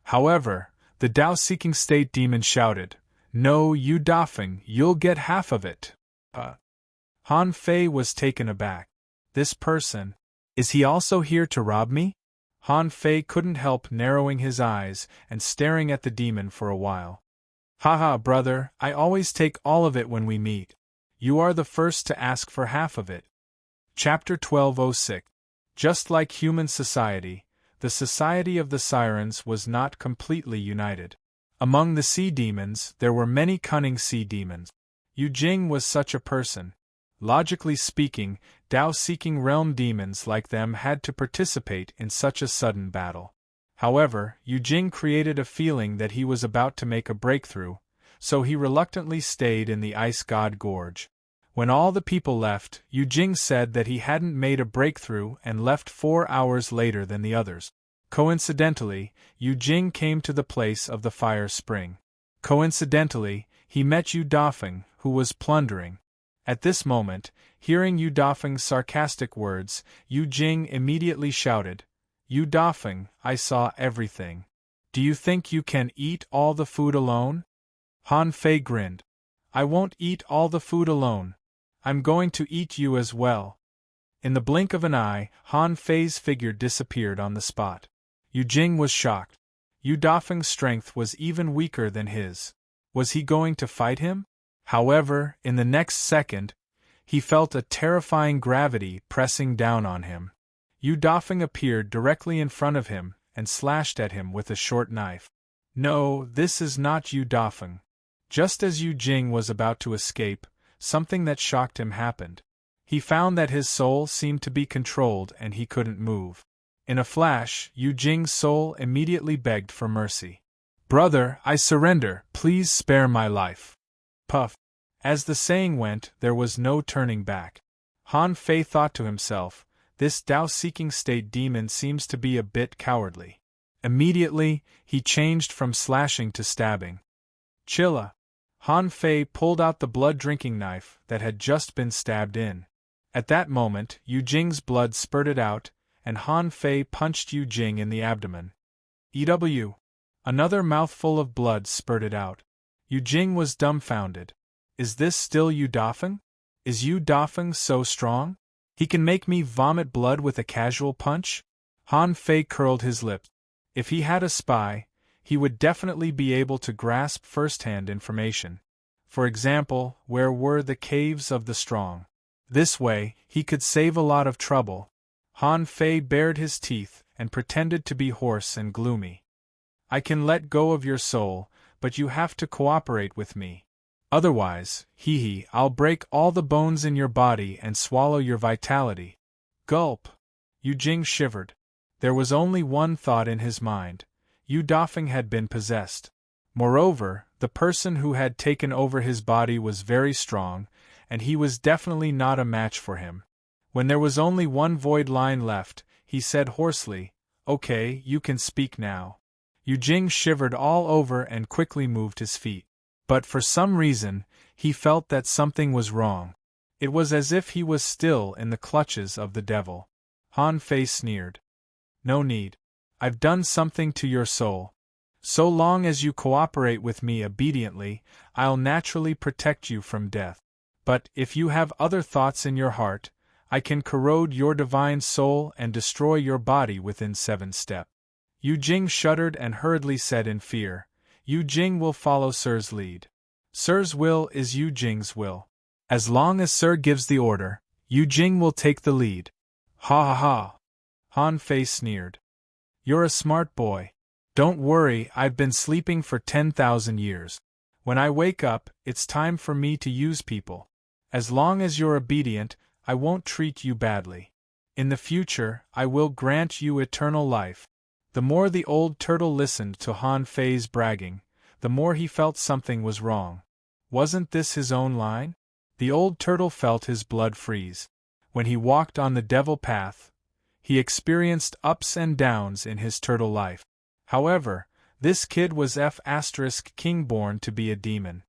However, the Tao-seeking state demon shouted, "No, Yu Dafeng, you'll get half of it." Han Fei was taken aback. This person, is he also here to rob me? Han Fei couldn't help narrowing his eyes and staring at the demon for a while. "Haha, brother, I always take all of it when we meet. You are the first to ask for half of it." Chapter 1206. Just like human society, the society of the sirens was not completely united. Among the sea demons, there were many cunning sea demons. Yu Jing was such a person. Logically speaking, Tao-seeking realm demons like them had to participate in such a sudden battle. However, Yu Jing created a feeling that he was about to make a breakthrough, so he reluctantly stayed in the Ice God Gorge. When all the people left, Yu Jing said that he hadn't made a breakthrough and left 4 hours later than the others. Coincidentally, Yu Jing came to the place of the fire spring. Coincidentally, he met Yu Dafeng, who was plundering. At this moment, hearing Yu Dafeng's sarcastic words, Yu Jing immediately shouted, "Yu Dafeng, I saw everything. Do you think you can eat all the food alone?" Han Fei grinned. "I won't eat all the food alone. I'm going to eat you as well." In the blink of an eye, Han Fei's figure disappeared on the spot. Yu Jing was shocked. Yu Dafeng's strength was even weaker than his. Was he going to fight him? However, in the next second, he felt a terrifying gravity pressing down on him. Yu Dafeng appeared directly in front of him and slashed at him with a short knife. No, this is not Yu Dafeng. Just as Yu Jing was about to escape, something that shocked him happened. He found that his soul seemed to be controlled and he couldn't move. In a flash, Yu Jing's soul immediately begged for mercy. "Brother, I surrender, please spare my life." Puff. As the saying went, there was no turning back. Han Fei thought to himself, this Tao-seeking state demon seems to be a bit cowardly. Immediately, he changed from slashing to stabbing. "Chilla." Han Fei pulled out the blood-drinking knife that had just been stabbed in. At that moment, Yu Jing's blood spurted out, and Han Fei punched Yu Jing in the abdomen. "Ew." Another mouthful of blood spurted out. Yu Jing was dumbfounded. Is this still Yu Dafeng? Is Yu Dafeng so strong? He can make me vomit blood with a casual punch? Han Fei curled his lips. If he had a spy, he would definitely be able to grasp first-hand information. For example, where were the caves of the strong? This way, he could save a lot of trouble. Han Fei bared his teeth and pretended to be hoarse and gloomy. "I can let go of your soul, but you have to cooperate with me. Otherwise, I'll break all the bones in your body and swallow your vitality." Gulp! Yu Jing shivered. There was only one thought in his mind. Yu Dafeng had been possessed. Moreover, the person who had taken over his body was very strong, and he was definitely not a match for him. When there was only one void line left, he said hoarsely, "Okay, you can speak now." Yu Jing shivered all over and quickly moved his feet. But for some reason, he felt that something was wrong. It was as if he was still in the clutches of the devil. Han Fei sneered. "No need. I've done something to your soul. So long as you cooperate with me obediently, I'll naturally protect you from death. But if you have other thoughts in your heart, I can corrode your divine soul and destroy your body within 7 steps. Yu Jing shuddered and hurriedly said in fear, "Yu Jing will follow Sir's lead. Sir's will is Yu Jing's will. As long as Sir gives the order, Yu Jing will take the lead." "Ha ha ha!" Han Fei sneered. "You're a smart boy. Don't worry, I've been sleeping for 10,000 years. When I wake up, it's time for me to use people. As long as you're obedient, I won't treat you badly." In the future, I will grant you eternal life. The more the old turtle listened to Han Fei's bragging, the more he felt something was wrong. Wasn't this his own line? The old turtle felt his blood freeze. When he walked on the devil path, he experienced ups and downs in his turtle life. However, this kid was king born to be a demon.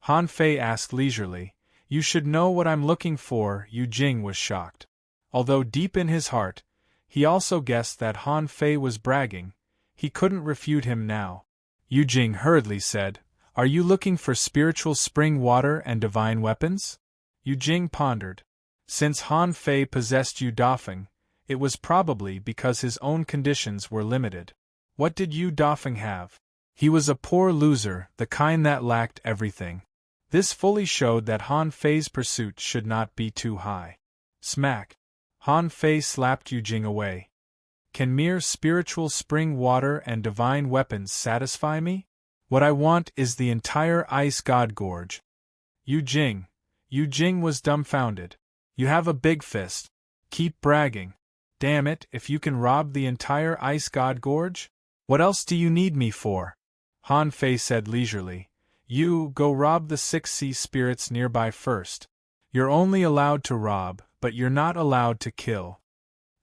Han Fei asked leisurely, "You should know what I'm looking for." Yu Jing was shocked. Although deep in his heart, he also guessed that Han Fei was bragging, he couldn't refute him now. Yu Jing hurriedly said, "Are you looking for spiritual spring water and divine weapons?" Yu Jing pondered. Since Han Fei possessed Yu Dafeng, it was probably because his own conditions were limited. What did Yu Dafeng have? He was a poor loser, the kind that lacked everything. This fully showed that Han Fei's pursuit should not be too high. Smack! Han Fei slapped Yu Jing away. "Can mere spiritual spring water and divine weapons satisfy me? What I want is the entire Ice God Gorge." Yu Jing was dumbfounded. "You have a big fist. Keep bragging. Damn it, if you can rob the entire Ice God Gorge? What else do you need me for?" Han Fei said leisurely. "You go rob the 6 sea spirits nearby first. You're only allowed to rob, but you're not allowed to kill."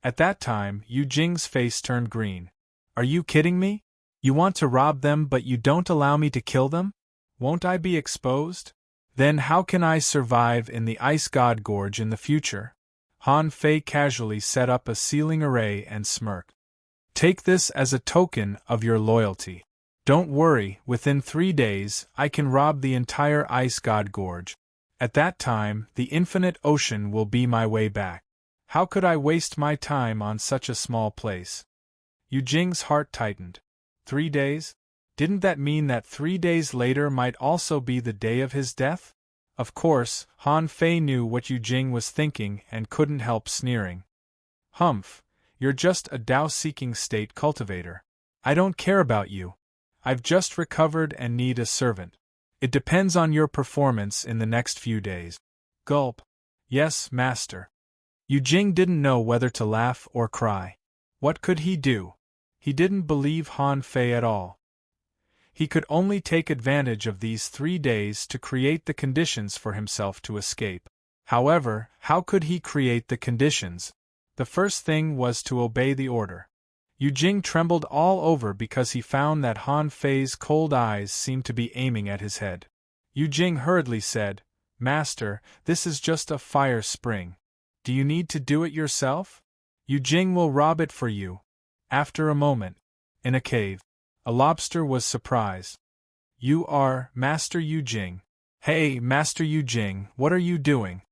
At that time, Yu Jing's face turned green. "Are you kidding me? You want to rob them but you don't allow me to kill them? Won't I be exposed? Then how can I survive in the Ice God Gorge in the future?" Han Fei casually set up a ceiling array and smirked. "Take this as a token of your loyalty. Don't worry, within 3 days, I can rob the entire Ice God Gorge. At that time, the infinite ocean will be my way back. How could I waste my time on such a small place?" Yu Jing's heart tightened. 3 days? Didn't that mean that 3 days later might also be the day of his death? Of course, Han Fei knew what Yu Jing was thinking and couldn't help sneering. "Humph, you're just a Tao-seeking state cultivator. I don't care about you. I've just recovered and need a servant. It depends on your performance in the next few days." Gulp. "Yes, master." Yu Jing didn't know whether to laugh or cry. What could he do? He didn't believe Han Fei at all. He could only take advantage of these 3 days to create the conditions for himself to escape. However, how could he create the conditions? The first thing was to obey the order. Yu Jing trembled all over because he found that Han Fei's cold eyes seemed to be aiming at his head. Yu Jing hurriedly said, "Master, this is just a fire spring. Do you need to do it yourself? Yu Jing will rob it for you." After a moment, in a cave, a lobster was surprised. "You are Master Yu Jing." "Hey, Master Yu Jing, what are you doing?"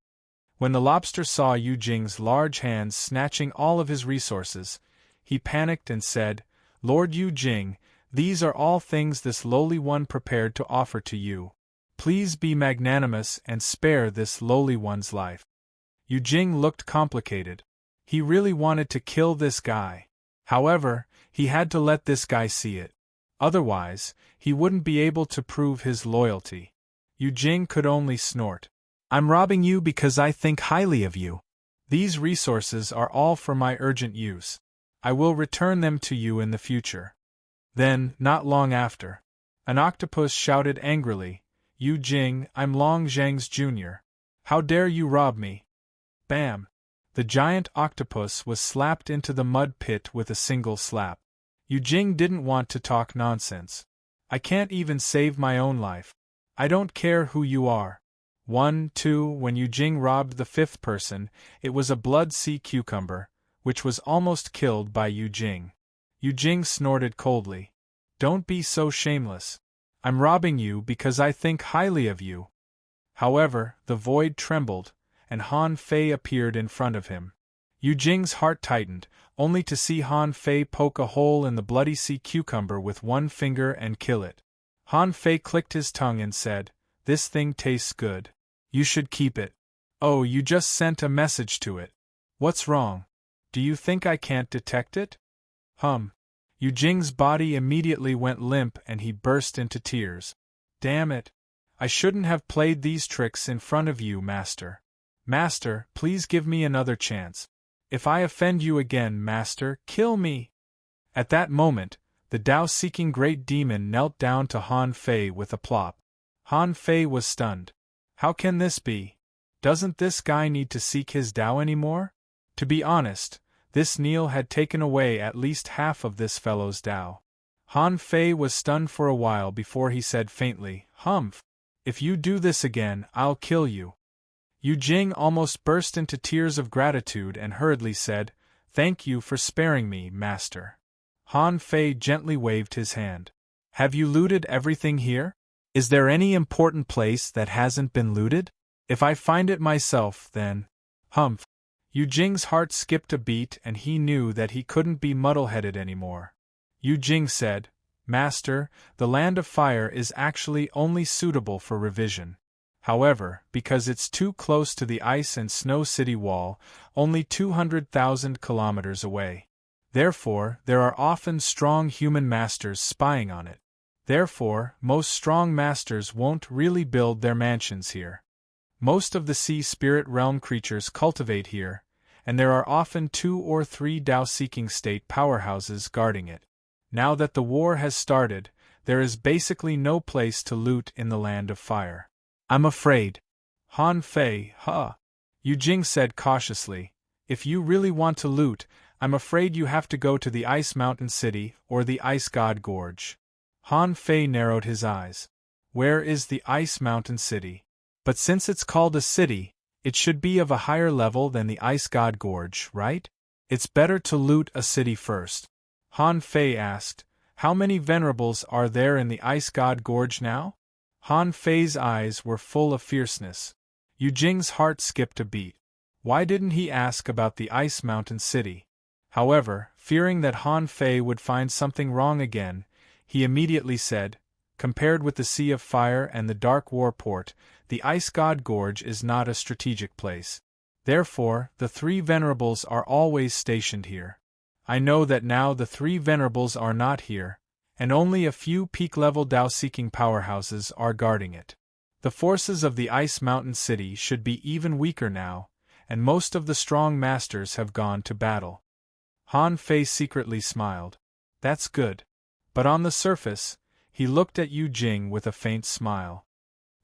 When the lobster saw Yu Jing's large hands snatching all of his resources, he panicked and said, "Lord Yu Jing, these are all things this lowly one prepared to offer to you. Please be magnanimous and spare this lowly one's life." Yu Jing looked complicated. He really wanted to kill this guy. However, he had to let this guy see it. Otherwise, he wouldn't be able to prove his loyalty. Yu Jing could only snort. "I'm robbing you because I think highly of you. These resources are all for my urgent use. I will return them to you in the future." Then, not long after, an octopus shouted angrily, "Yu Jing, I'm Long Zhang's junior. How dare you rob me?" Bam! The giant octopus was slapped into the mud pit with a single slap. Yu Jing didn't want to talk nonsense. "I can't even save my own life. I don't care who you are." 1, 2. When Yu Jing robbed the 5th person, it was a blood sea cucumber, which was almost killed by Yu Jing. Yu Jing snorted coldly. "Don't be so shameless. I'm robbing you because I think highly of you." However, the void trembled, and Han Fei appeared in front of him. Yu Jing's heart tightened, only to see Han Fei poke a hole in the bloody sea cucumber with one finger and kill it. Han Fei clicked his tongue and said, "This thing tastes good. You should keep it." "Oh, you just sent a message to it. What's wrong? Do you think I can't detect it?" Yu Jing's body immediately went limp and he burst into tears. "Damn it! I shouldn't have played these tricks in front of you, Master. Master, please give me another chance. If I offend you again, master, kill me! At that moment, the Tao-seeking great demon knelt down to Han Fei with a plop. Han Fei was stunned. How can this be? Doesn't this guy need to seek his Tao anymore? To be honest, this kneel had taken away at least half of this fellow's Tao. Han Fei was stunned for a while before he said faintly, "Humph! If you do this again, I'll kill you." Yu Jing almost burst into tears of gratitude and hurriedly said, "Thank you for sparing me, master." Han Fei gently waved his hand. "Have you looted everything here? Is there any important place that hasn't been looted? If I find it myself, then—" Humph! Yu Jing's heart skipped a beat and he knew that he couldn't be muddle-headed anymore. Yu Jing said, "Master, the Land of Fire is actually only suitable for revision. However, because it's too close to the ice and snow city wall, only 200,000 kilometers away. Therefore, there are often strong human masters spying on it. Therefore, most strong masters won't really build their mansions here. Most of the sea spirit realm creatures cultivate here, and there are often 2 or 3 Tao-seeking state powerhouses guarding it. Now that the war has started, there is basically no place to loot in the Land of Fire. I'm afraid." Han Fei, Yu Jing said cautiously, "if you really want to loot, I'm afraid you have to go to the Ice Mountain City or the Ice God Gorge." Han Fei narrowed his eyes. "Where is the Ice Mountain City? But since it's called a city, it should be of a higher level than the Ice God Gorge, right? It's better to loot a city first." Han Fei asked, "How many venerables are there in the Ice God Gorge now?" Han Fei's eyes were full of fierceness. Yu Jing's heart skipped a beat. Why didn't he ask about the Ice Mountain City? However, fearing that Han Fei would find something wrong again, he immediately said, "Compared with the Sea of Fire and the Dark War Port, the Ice God Gorge is not a strategic place. Therefore, the 3 venerables are always stationed here. I know that now the 3 venerables are not here, and only a few peak-level Tao-seeking powerhouses are guarding it. The forces of the Ice Mountain City should be even weaker now, and most of the strong masters have gone to battle." Han Fei secretly smiled. "That's good." But on the surface, he looked at Yu Jing with a faint smile.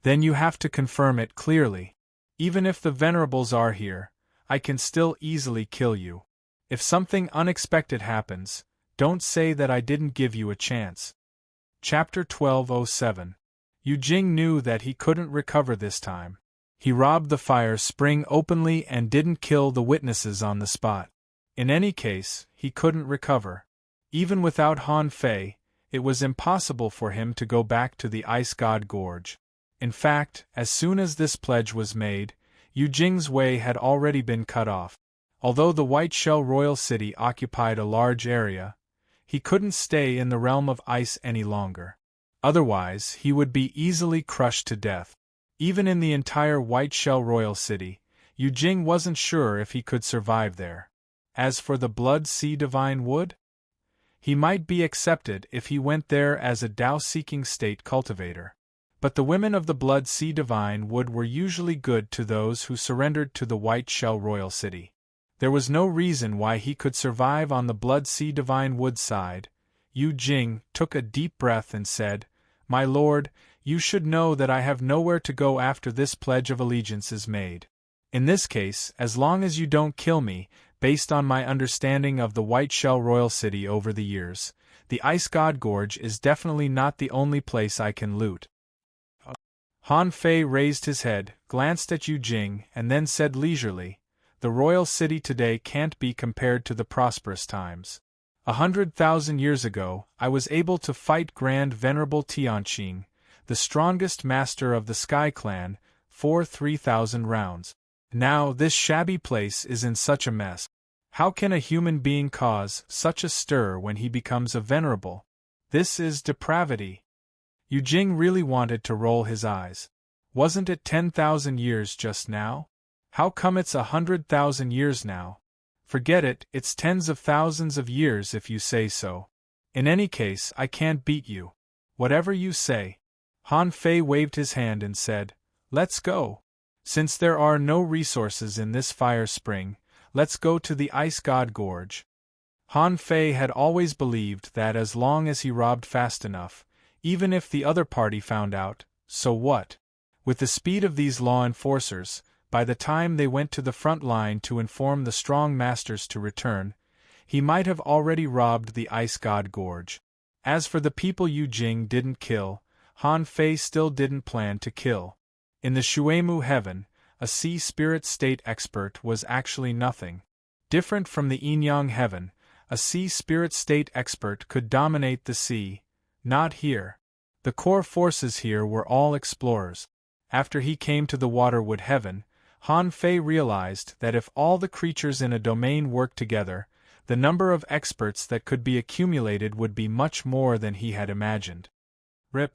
"Then you have to confirm it clearly. Even if the venerables are here, I can still easily kill you. If something unexpected happens, don't say that I didn't give you a chance." Chapter 1207. Yu Jing knew that he couldn't recover this time. He robbed the fire spring openly and didn't kill the witnesses on the spot. In any case, he couldn't recover. Even without Han Fei, it was impossible for him to go back to the Ice God Gorge. In fact, as soon as this pledge was made, Yu Jing's way had already been cut off. Although the White Shell Royal City occupied a large area, he couldn't stay in the realm of ice any longer. Otherwise, he would be easily crushed to death. Even in the entire White Shell Royal City, Yu Jing wasn't sure if he could survive there. As for the Blood Sea Divine Wood, he might be accepted if he went there as a Tao-seeking state cultivator. But the women of the Blood Sea Divine Wood were usually good to those who surrendered to the White Shell Royal City. There was no reason why he could survive on the Blood Sea Divine Wood side. Yu Jing took a deep breath and said, "My lord, you should know that I have nowhere to go after this pledge of allegiance is made. In this case, as long as you don't kill me, based on my understanding of the White Shell Royal City over the years, the Ice God Gorge is definitely not the only place I can loot." Han Fei raised his head, glanced at Yu Jing, and then said leisurely, "The royal city today can't be compared to the prosperous times. 100,000 years ago, I was able to fight Grand Venerable Tianqing, the strongest master of the Sky Clan, for 3,000 rounds. Now this shabby place is in such a mess. How can a human being cause such a stir when he becomes a venerable? This is depravity." Yu Jing really wanted to roll his eyes. Wasn't it 10,000 years just now? How come it's 100,000 years now? Forget it, it's tens of thousands of years if you say so. In any case, I can't beat you. Whatever you say. Han Fei waved his hand and said, "Let's go. Since there are no resources in this fire spring, let's go to the Ice God Gorge. Han Fei had always believed that as long as he robbed fast enough, even if the other party found out, so what? With the speed of these law enforcers, by the time they went to the front line to inform the strong masters to return, he might have already robbed the Ice God Gorge. As for the people Yu Jing didn't kill, Han Fei still didn't plan to kill. In the Shuemu heaven, a sea spirit state expert was actually nothing. Different from the Yin-Yang heaven, a sea spirit state expert could dominate the sea. Not here. The core forces here were all explorers. After he came to the Waterwood heaven, Han Fei realized that if all the creatures in a domain worked together, the number of experts that could be accumulated would be much more than he had imagined. Rip.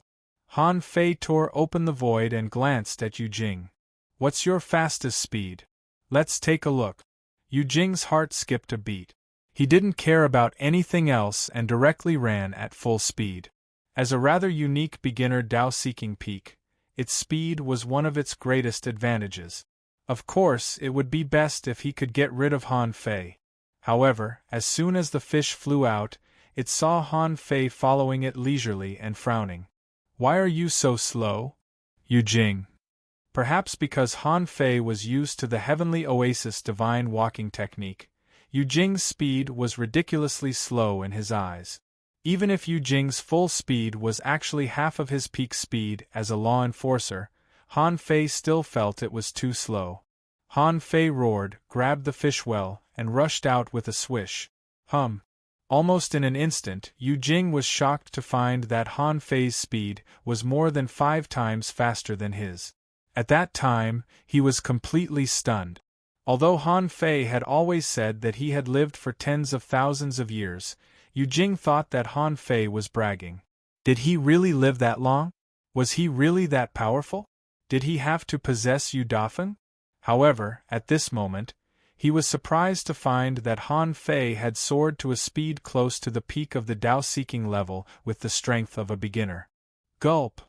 Han Fei tore open the void and glanced at Yu Jing. What's your fastest speed? Let's take a look. Yu Jing's heart skipped a beat. He didn't care about anything else and directly ran at full speed. As a rather unique beginner Dao-seeking peak, its speed was one of its greatest advantages. Of course, it would be best if he could get rid of Han Fei. However, as soon as the fish flew out, it saw Han Fei following it leisurely and frowning. Why are you so slow? Yu Jing. Perhaps because Han Fei was used to the heavenly oasis divine walking technique, Yu Jing's speed was ridiculously slow in his eyes. Even if Yu Jing's full speed was actually half of his peak speed as a law enforcer, Han Fei still felt it was too slow. Han Fei roared, grabbed the fish well, and rushed out with a swish. Almost in an instant, Yu Jing was shocked to find that Han Fei's speed was more than 5 times faster than his. At that time, he was completely stunned. Although Han Fei had always said that he had lived for tens of thousands of years, Yu Jing thought that Han Fei was bragging. Did he really live that long? Was he really that powerful? Did he have to possess Yu Dafeng? However, at this moment, he was surprised to find that Han Fei had soared to a speed close to the peak of the Dao-seeking level with the strength of a beginner. Gulp!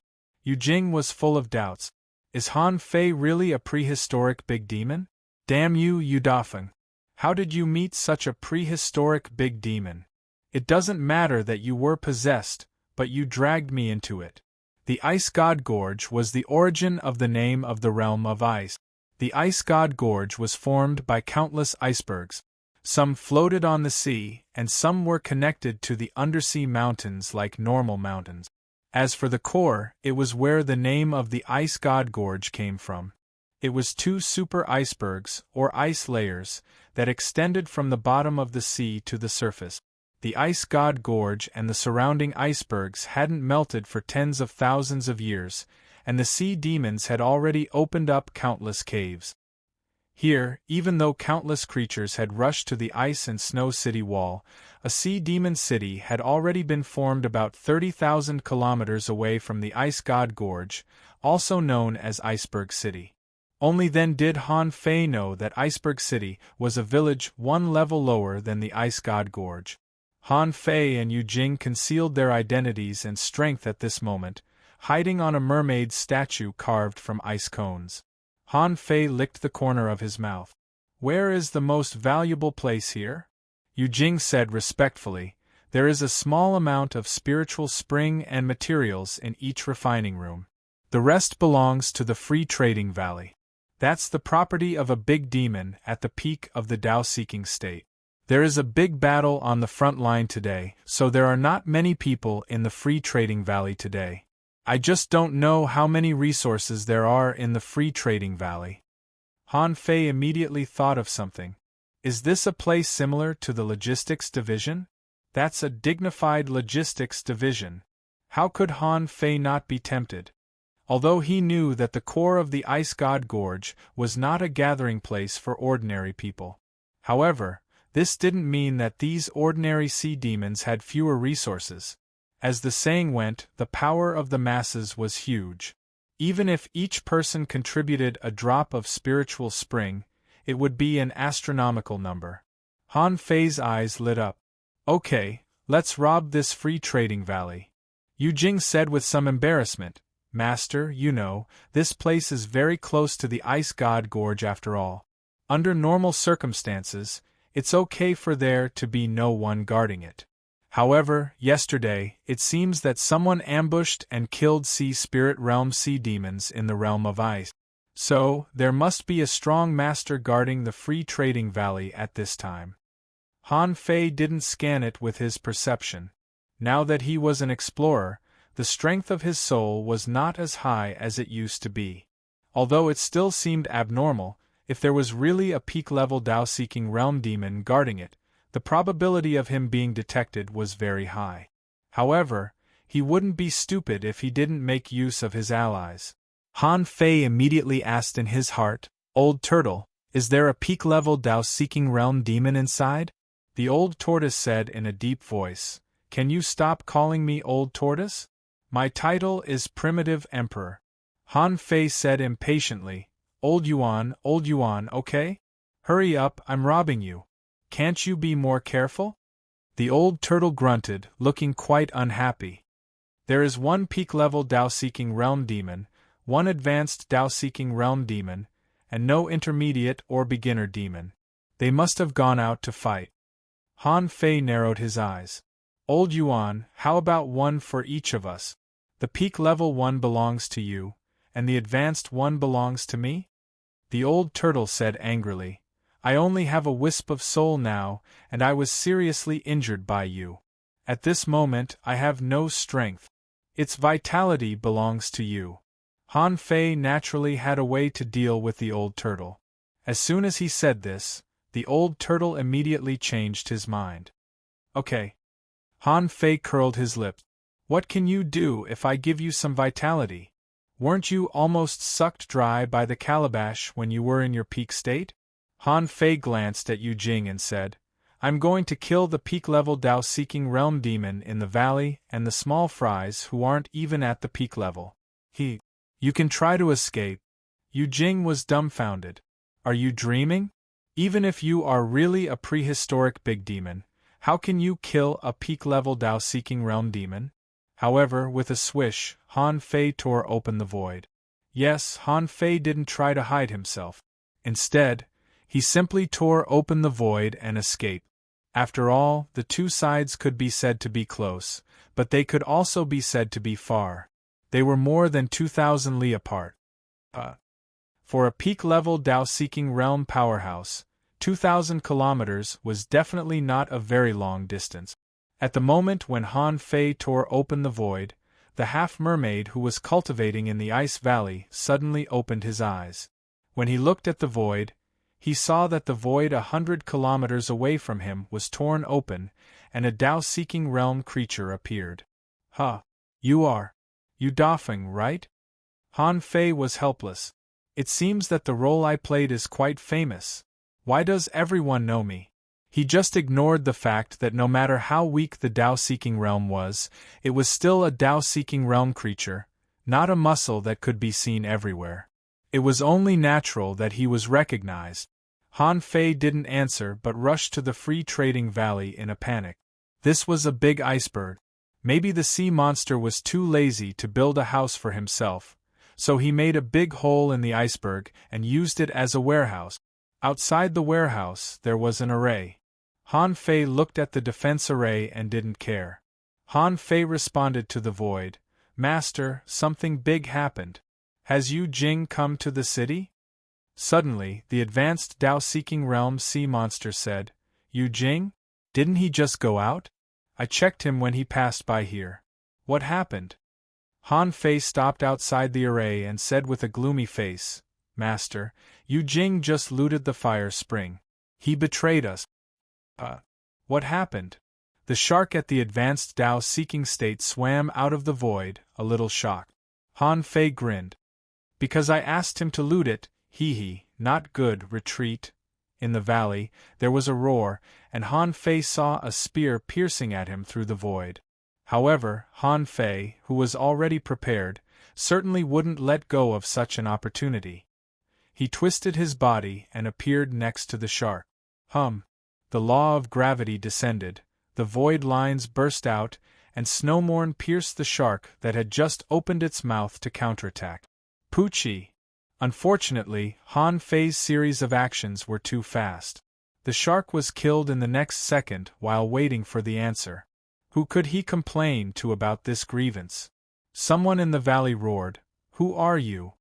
Yu Jing was full of doubts. Is Han Fei really a prehistoric big demon? Damn you, Yu Dafeng! How did you meet such a prehistoric big demon? It doesn't matter that you were possessed, but you dragged me into it. The Ice God Gorge was the origin of the name of the realm of ice. The Ice God Gorge was formed by countless icebergs. Some floated on the sea, and some were connected to the undersea mountains like normal mountains. As for the core, it was where the name of the Ice God Gorge came from. It was 2 super icebergs, or ice layers, that extended from the bottom of the sea to the surface. The Ice God Gorge and the surrounding icebergs hadn't melted for tens of thousands of years, and the sea demons had already opened up countless caves. Here, even though countless creatures had rushed to the ice and snow city wall, a sea demon city had already been formed about 30,000 kilometers away from the Ice God Gorge, also known as Iceberg City. Only then did Han Fei know that Iceberg City was a village 1 level lower than the Ice God Gorge. Han Fei and Yu Jing concealed their identities and strength at this moment, hiding on a mermaid statue carved from ice cones. Han Fei licked the corner of his mouth. Where is the most valuable place here? Yu Jing said respectfully, there is a small amount of spiritual spring and materials in each refining room. The rest belongs to the free trading valley. That's the property of a big demon at the peak of the Dao-seeking state. There is a big battle on the front line today, so there are not many people in the free trading valley today. I just don't know how many resources there are in the free trading valley. Han Fei immediately thought of something. Is this a place similar to the logistics division? That's a dignified logistics division. How could Han Fei not be tempted? Although he knew that the core of the Ice God Gorge was not a gathering place for ordinary people. However, this didn't mean that these ordinary sea demons had fewer resources. As the saying went, the power of the masses was huge. Even if each person contributed a drop of spiritual spring, it would be an astronomical number. Han Fei's eyes lit up. Okay, let's rob this free trading valley. Yu Jing said with some embarrassment. Master, you know, this place is very close to the Ice God Gorge after all. Under normal circumstances, it's okay for there to be no one guarding it. However, yesterday, it seems that someone ambushed and killed sea spirit realm sea demons in the realm of ice. So, there must be a strong master guarding the free trading valley at this time. Han Fei didn't scan it with his perception. Now that he was an explorer, the strength of his soul was not as high as it used to be. Although it still seemed abnormal, if there was really a peak-level Dao-seeking realm demon guarding it, the probability of him being detected was very high. However, he wouldn't be stupid if he didn't make use of his allies. Han Fei immediately asked in his heart, "Old Turtle, is there a peak-level Dao-seeking realm demon inside?" The old tortoise said in a deep voice, "Can you stop calling me Old Tortoise? My title is Primitive Emperor." Han Fei said impatiently, Old Yuan, okay? Hurry up, I'm robbing you. Can't you be more careful?" The old turtle grunted, looking quite unhappy. "There is one peak-level Dao-seeking realm demon, one advanced Dao-seeking realm demon, and no intermediate or beginner demon. They must have gone out to fight." Han Fei narrowed his eyes. "Old Yuan, how about one for each of us? The peak-level one belongs to you, and the advanced one belongs to me?" The old turtle said angrily, "I only have a wisp of soul now, and I was seriously injured by you. At this moment I have no strength. Its vitality belongs to you." Han Fei naturally had a way to deal with the old turtle. As soon as he said this, the old turtle immediately changed his mind. "Okay." Han Fei curled his lips. "What can you do if I give you some vitality? Weren't you almost sucked dry by the calabash when you were in your peak state?" Han Fei glanced at Yu Jing and said, "I'm going to kill the peak-level Dao-seeking realm demon in the valley and the small fries who aren't even at the peak level. You can try to escape." Yu Jing was dumbfounded. "Are you dreaming? Even if you are really a prehistoric big demon, how can you kill a peak-level Dao-seeking realm demon?" However, with a swish, Han Fei tore open the void. Yes, Han Fei didn't try to hide himself. Instead, he simply tore open the void and escaped. After all, the two sides could be said to be close, but they could also be said to be far. They were more than 2,000 li apart. For a peak-level Dao-seeking realm powerhouse, 2,000 kilometers was definitely not a very long distance. At the moment when Han Fei tore open the void, the half-mermaid who was cultivating in the ice valley suddenly opened his eyes. When he looked at the void, he saw that the void 100 kilometers away from him was torn open, and a Dao-seeking realm creature appeared. You Dafeng, right?" Han Fei was helpless. "It seems that the role I played is quite famous. Why does everyone know me?" He just ignored the fact that no matter how weak the Dao-seeking realm was, it was still a Dao-seeking realm creature, not a muscle that could be seen everywhere. It was only natural that he was recognized. Han Fei didn't answer but rushed to the free trading valley in a panic. This was a big iceberg. Maybe the sea monster was too lazy to build a house for himself, so he made a big hole in the iceberg and used it as a warehouse. Outside the warehouse, there was an array. Han Fei looked at the defense array and didn't care. Han Fei responded to the void, "Master, something big happened. Has Yu Jing come to the city?" Suddenly, the advanced Dao-seeking realm sea monster said, "Yu Jing? Didn't he just go out? I checked him when he passed by here. What happened?" Han Fei stopped outside the array and said with a gloomy face, "Master, Yu Jing just looted the fire spring. He betrayed us." What happened? The shark at the advanced Dao-seeking state swam out of the void, a little shocked. Han Fei grinned. "Because I asked him to loot it, not good, retreat." In the valley, there was a roar, and Han Fei saw a spear piercing at him through the void. However, Han Fei, who was already prepared, certainly wouldn't let go of such an opportunity. He twisted his body and appeared next to the shark. The law of gravity descended, the void lines burst out, and Snowmorn pierced the shark that had just opened its mouth to counterattack. "Poochie! Unfortunately, Han Fei's series of actions were too fast. The shark was killed in the next second while waiting for the answer. Who could he complain to about this grievance? Someone in the valley roared, "Who are you?"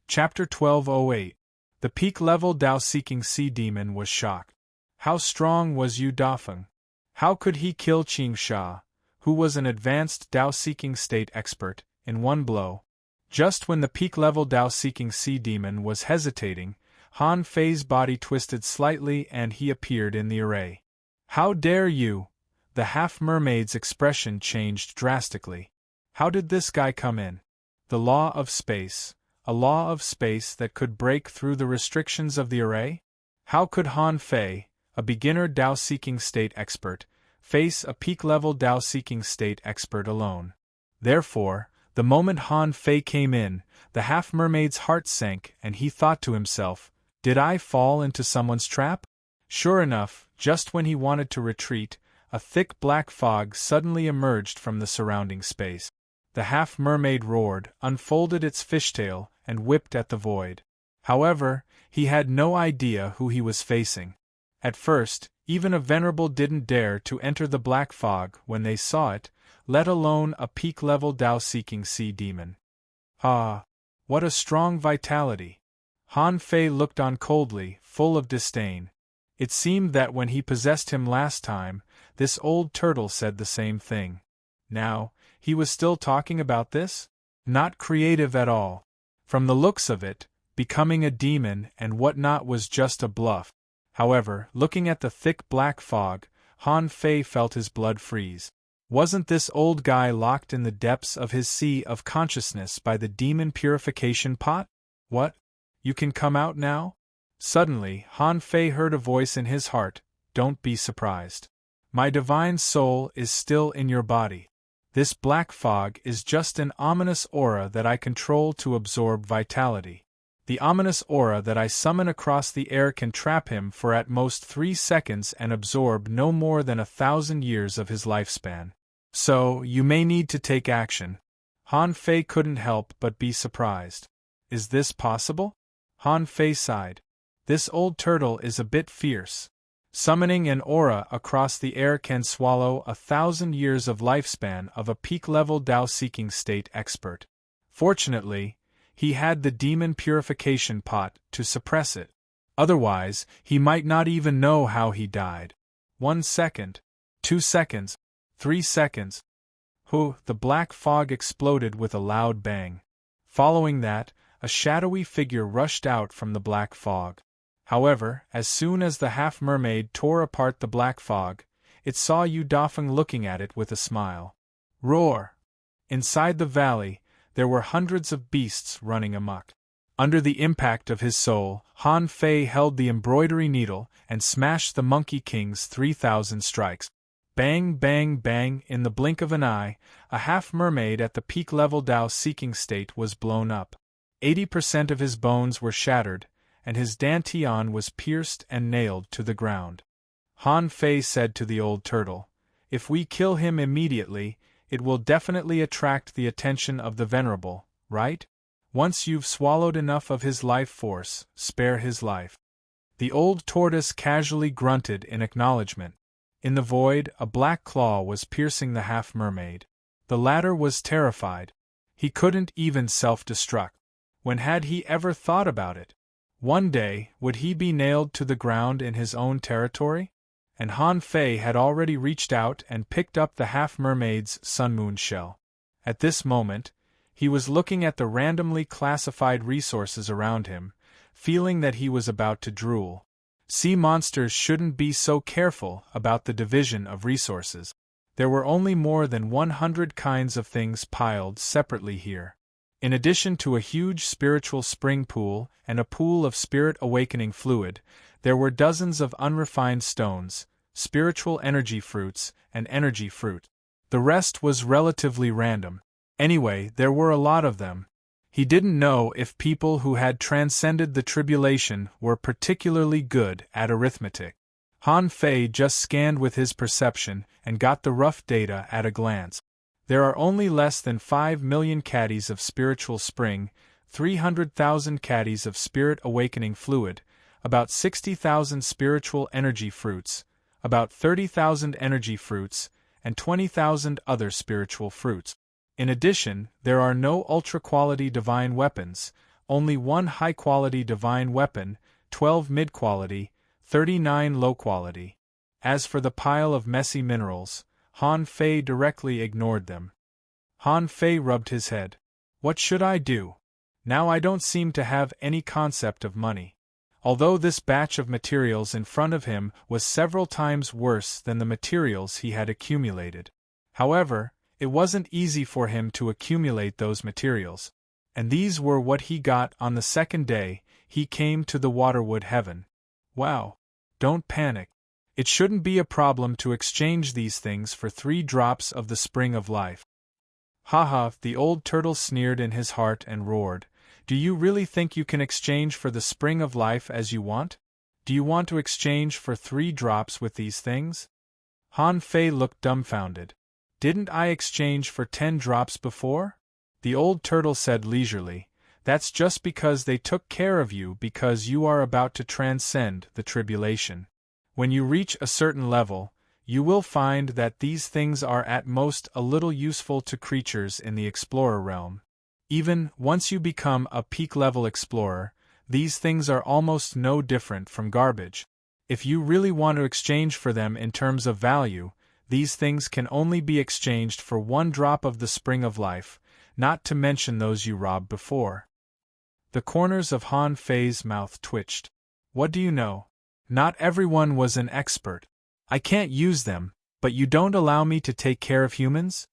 Chapter 1208. The peak-level Dao-seeking sea demon was shocked. How strong was Yu Dafeng? How could he kill Qing Sha, who was an advanced Dao-seeking state expert, in one blow? Just when the peak-level Dao-seeking sea demon was hesitating, Han Fei's body twisted slightly and he appeared in the array. "How dare you?" The half-mermaid's expression changed drastically. How did this guy come in? The law of space, a law of space that could break through the restrictions of the array? How could Han Fei, a beginner Dao-seeking state expert, face a peak-level Dao-seeking state expert alone? Therefore, the moment Han Fei came in, the half-mermaid's heart sank and he thought to himself, "Did I fall into someone's trap?" Sure enough, just when he wanted to retreat, a thick black fog suddenly emerged from the surrounding space. The half-mermaid roared, unfolded its fishtail, and whipped at the void. However, he had no idea who he was facing. At first, even a venerable didn't dare to enter the black fog when they saw it, let alone a peak-level Dao-seeking sea demon. Ah! What a strong vitality! Han Fei looked on coldly, full of disdain. It seemed that when he possessed him last time, this old turtle said the same thing. Now, he was still talking about this? Not creative at all. From the looks of it, becoming a demon and whatnot was just a bluff. However, looking at the thick black fog, Han Fei felt his blood freeze. Wasn't this old guy locked in the depths of his sea of consciousness by the demon purification pot? What? You can come out now? Suddenly, Han Fei heard a voice in his heart, "Don't be surprised. My divine soul is still in your body. This black fog is just an ominous aura that I control to absorb vitality. The ominous aura that I summon across the air can trap him for at most 3 seconds and absorb no more than 1,000 years of his lifespan. So, you may need to take action." Han Fei couldn't help but be surprised. Is this possible? Han Fei sighed. This old turtle is a bit fierce. Summoning an aura across the air can swallow 1,000 years of lifespan of a peak-level Dao-seeking state expert. Fortunately, he had the demon purification pot to suppress it. Otherwise, he might not even know how he died. 1 second. 2 seconds. 3 seconds. The black fog exploded with a loud bang. Following that, a shadowy figure rushed out from the black fog. However, as soon as the half-mermaid tore apart the black fog, it saw Yu Dafeng looking at it with a smile. Roar! Inside the valley, there were hundreds of beasts running amok. Under the impact of his soul, Han Fei held the embroidery needle and smashed the Monkey King's 3,000 strikes. Bang, bang, bang, in the blink of an eye, a half-mermaid at the peak-level Dao-seeking state was blown up. 80% of his bones were shattered, and his dantian was pierced and nailed to the ground. Han Fei said to the old turtle, "If we kill him immediately, it will definitely attract the attention of the venerable, right? Once you've swallowed enough of his life force, spare his life." The old tortoise casually grunted in acknowledgement. In the void, a black claw was piercing the half-mermaid. The latter was terrified. He couldn't even self-destruct. When had he ever thought about it? One day, would he be nailed to the ground in his own territory? And Han Fei had already reached out and picked up the half-mermaid's sun-moon shell. At this moment, he was looking at the randomly classified resources around him, feeling that he was about to drool. Sea monsters shouldn't be so careful about the division of resources. There were only more than 100 kinds of things piled separately here. In addition to a huge spiritual spring pool and a pool of spirit awakening fluid, there were dozens of unrefined stones, spiritual energy fruits, and energy fruit. The rest was relatively random. Anyway, there were a lot of them. He didn't know if people who had transcended the tribulation were particularly good at arithmetic. Han Fei just scanned with his perception and got the rough data at a glance. There are only less than 5 million caddies of spiritual spring, 300,000 caddies of spirit awakening fluid, about 60,000 spiritual energy fruits, about 30,000 energy fruits, and 20,000 other spiritual fruits. In addition, there are no ultra-quality divine weapons, only one high-quality divine weapon, 12 mid-quality, 39 low-quality. As for the pile of messy minerals, Han Fei directly ignored them. Han Fei rubbed his head. What should I do? Now I don't seem to have any concept of money. Although this batch of materials in front of him was several times worse than the materials he had accumulated. However, it wasn't easy for him to accumulate those materials. And these were what he got on the second day he came to the Waterwood Heaven. Wow! Don't panic. It shouldn't be a problem to exchange these things for 3 drops of the spring of life. Haha, the old turtle sneered in his heart and roared. Do you really think you can exchange for the spring of life as you want? Do you want to exchange for 3 drops with these things? Han Fei looked dumbfounded. Didn't I exchange for 10 drops before? The old turtle said leisurely, that's just because they took care of you because you are about to transcend the tribulation. When you reach a certain level, you will find that these things are at most a little useful to creatures in the explorer realm. Even once you become a peak-level explorer, these things are almost no different from garbage. If you really want to exchange for them in terms of value, these things can only be exchanged for 1 drop of the spring of life, not to mention those you robbed before. The corners of Han Fei's mouth twitched. What do you know? Not everyone was an expert. I can't use them, but you don't allow me to take care of humans?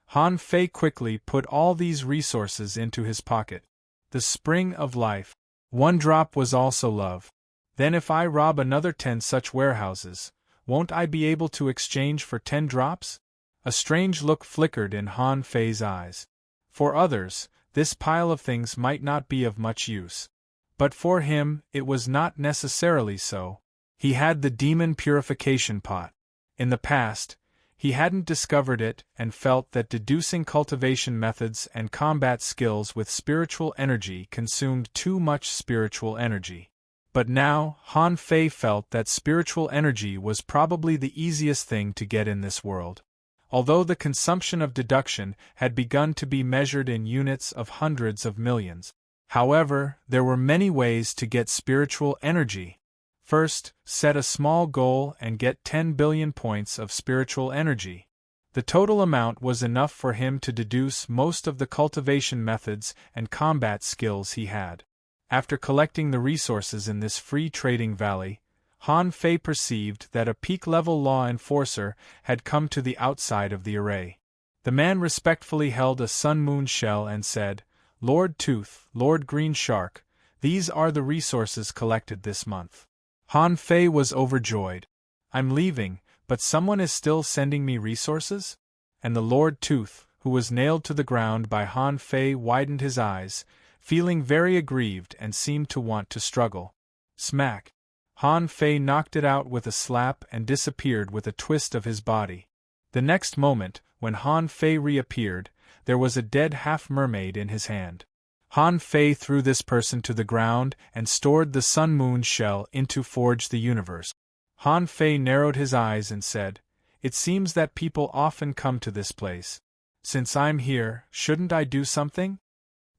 Han Fei quickly put all these resources into his pocket. The spring of life. 1 drop was also love. Then if I rob another 10 such warehouses, won't I be able to exchange for 10 drops? A strange look flickered in Han Fei's eyes. For others, this pile of things might not be of much use. But for him, it was not necessarily so. He had the demon purification pot. In the past, he hadn't discovered it and felt that deducing cultivation methods and combat skills with spiritual energy consumed too much spiritual energy. But now, Han Fei felt that spiritual energy was probably the easiest thing to get in this world. Although the consumption of deduction had begun to be measured in units of hundreds of millions. However, there were many ways to get spiritual energy. First, set a small goal and get 10 billion points of spiritual energy. The total amount was enough for him to deduce most of the cultivation methods and combat skills he had. After collecting the resources in this free trading valley, Han Fei perceived that a peak-level law enforcer had come to the outside of the array. The man respectfully held a sun-moon shell and said, Lord Tooth, Lord Green Shark, these are the resources collected this month. Han Fei was overjoyed. I'm leaving, but someone is still sending me resources? And the Lord Tooth, who was nailed to the ground by Han Fei, widened his eyes, feeling very aggrieved and seemed to want to struggle. Smack! Han Fei knocked it out with a slap and disappeared with a twist of his body. The next moment, when Han Fei reappeared, there was a dead half-mermaid in his hand. Han Fei threw this person to the ground and stored the sun-moon shell into Forge the Universe. Han Fei narrowed his eyes and said, It seems that people often come to this place. Since I'm here, shouldn't I do something?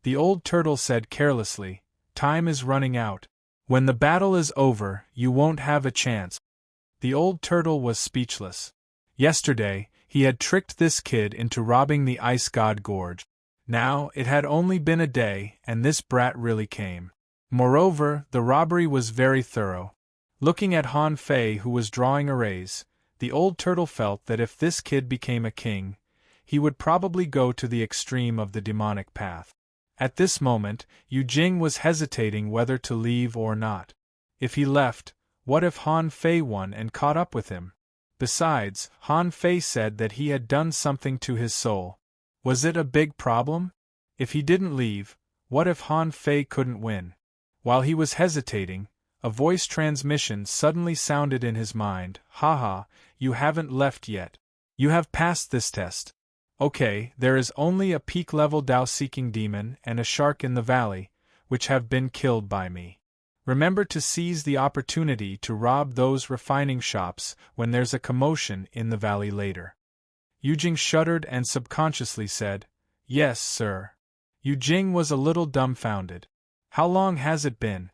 The old turtle said carelessly, Time is running out. When the battle is over, you won't have a chance. The old turtle was speechless. Yesterday, he had tricked this kid into robbing the Ice God Gorge. Now, it had only been a day, and this brat really came. Moreover, the robbery was very thorough. Looking at Han Fei, who was drawing arrays, the old turtle felt that if this kid became a king, he would probably go to the extreme of the demonic path. At this moment, Yu Jing was hesitating whether to leave or not. If he left, what if Han Fei won and caught up with him? Besides, Han Fei said that he had done something to his soul. Was it a big problem? If he didn't leave, what if Han Fei couldn't win? While he was hesitating, a voice transmission suddenly sounded in his mind. Haha, you haven't left yet. You have passed this test. Okay, there is only a peak-level Dao-seeking demon and a shark in the valley, which have been killed by me. Remember to seize the opportunity to rob those refining shops when there's a commotion in the valley later." Yujing shuddered and subconsciously said, "Yes, sir." Yujing was a little dumbfounded. "How long has it been?"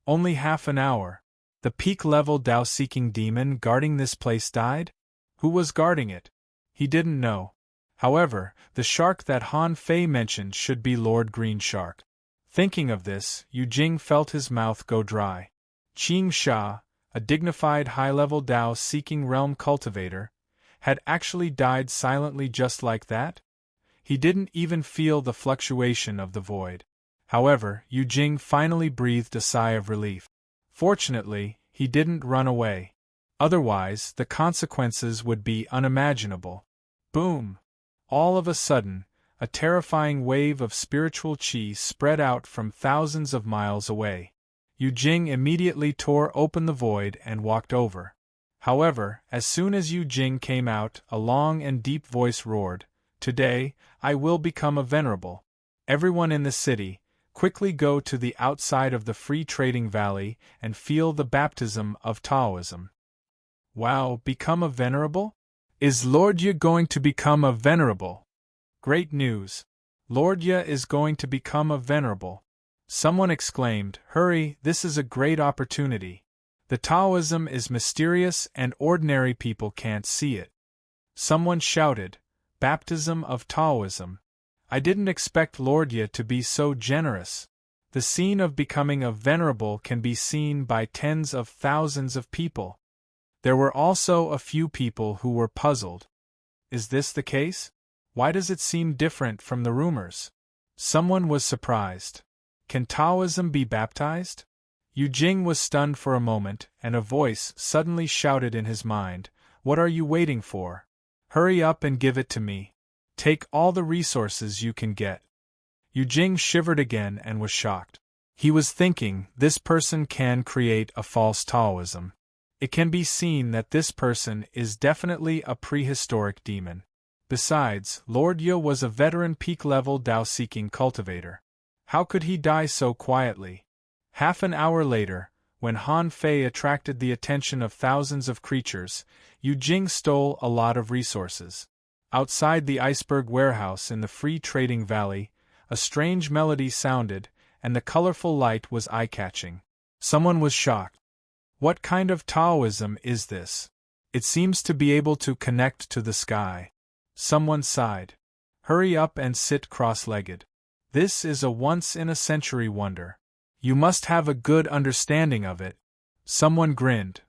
"Only half an hour. The peak-level Dao-seeking demon guarding this place died?" "Who was guarding it?" He didn't know. However, the shark that Han Fei mentioned should be Lord Green Shark. Thinking of this, Yujing felt his mouth go dry. Qing Sha, a dignified high-level Dao-seeking realm cultivator, had actually died silently just like that? He didn't even feel the fluctuation of the void. However, Yujing finally breathed a sigh of relief. Fortunately, he didn't run away. Otherwise, the consequences would be unimaginable. Boom! All of a sudden, a terrifying wave of spiritual qi spread out from thousands of miles away. Yujing immediately tore open the void and walked over. However, as soon as Yujing came out, a long and deep voice roared, "Today, I will become a venerable. Everyone in the city, quickly go to the outside of the free trading valley and feel the baptism of Taoism." Wow, become a venerable? Is Lord Ye going to become a venerable? Great news! Lord Ye is going to become a venerable. Someone exclaimed, "Hurry, this is a great opportunity. The Taoism is mysterious and ordinary people can't see it." Someone shouted, "Baptism of Taoism. I didn't expect Lord Ye to be so generous." The scene of becoming a venerable can be seen by tens of thousands of people. There were also a few people who were puzzled. Is this the case? Why does it seem different from the rumors? Someone was surprised. Can Taoism be baptized? Yujing was stunned for a moment, and a voice suddenly shouted in his mind, "What are you waiting for? Hurry up and give it to me. Take all the resources you can get." Yujing shivered again and was shocked. He was thinking, this person can create a false Taoism. It can be seen that this person is definitely a prehistoric demon. Besides, Lord Ye was a veteran peak-level Dao-seeking cultivator. How could he die so quietly? Half an hour later, when Han Fei attracted the attention of thousands of creatures, Yujing stole a lot of resources. Outside the iceberg warehouse in the free trading valley, a strange melody sounded, and the colorful light was eye-catching. Someone was shocked. What kind of Taoism is this? It seems to be able to connect to the sky. Someone sighed. Hurry up and sit cross-legged. This is a once-in-a-century wonder. You must have a good understanding of it. Someone grinned.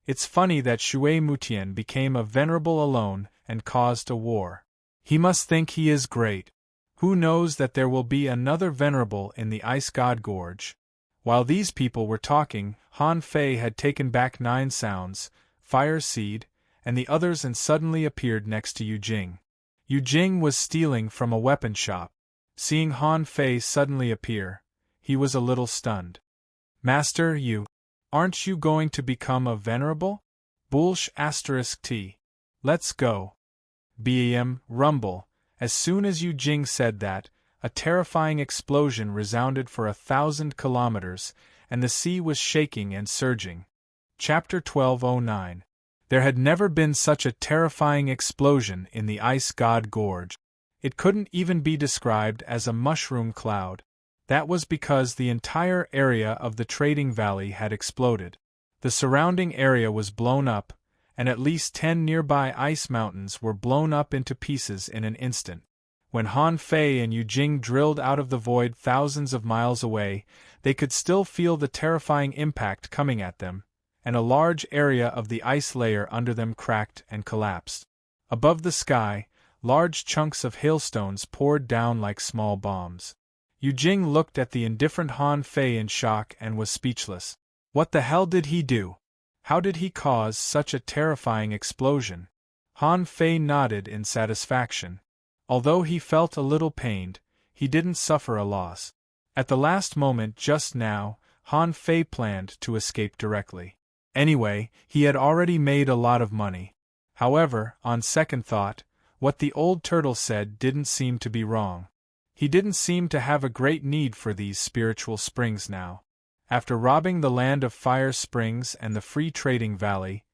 It's funny that Shui Mutian became a venerable alone and caused a war. He must think he is great. Who knows that there will be another venerable in the Ice God Gorge? While these people were talking, Han Fei had taken back 9 sounds, Fire Seed, and the others and suddenly appeared next to Yujing. Yujing was stealing from a weapon shop. Seeing Han Fei suddenly appear, he was a little stunned. "Master, aren't you going to become a venerable?" **T. Let's go. BAM, rumble. As soon as Yujing said that, a terrifying explosion resounded for 1,000 kilometers, and the sea was shaking and surging. Chapter 1209. There had never been such a terrifying explosion in the Ice God Gorge. It couldn't even be described as a mushroom cloud. That was because the entire area of the trading valley had exploded. The surrounding area was blown up, and at least 10 nearby ice mountains were blown up into pieces in an instant. When Han Fei and Yujing drilled out of the void thousands of miles away, they could still feel the terrifying impact coming at them, and a large area of the ice layer under them cracked and collapsed. Above the sky, large chunks of hailstones poured down like small bombs. Yujing looked at the indifferent Han Fei in shock and was speechless. What the hell did he do? How did he cause such a terrifying explosion? Han Fei nodded in satisfaction. Although he felt a little pained, he didn't suffer a loss. At the last moment just now, Han Fei planned to escape directly. Anyway, he had already made a lot of money. However, on second thought, what the old turtle said didn't seem to be wrong. He didn't seem to have a great need for these spiritual springs now. After robbing the land of fire springs and the free trading valley,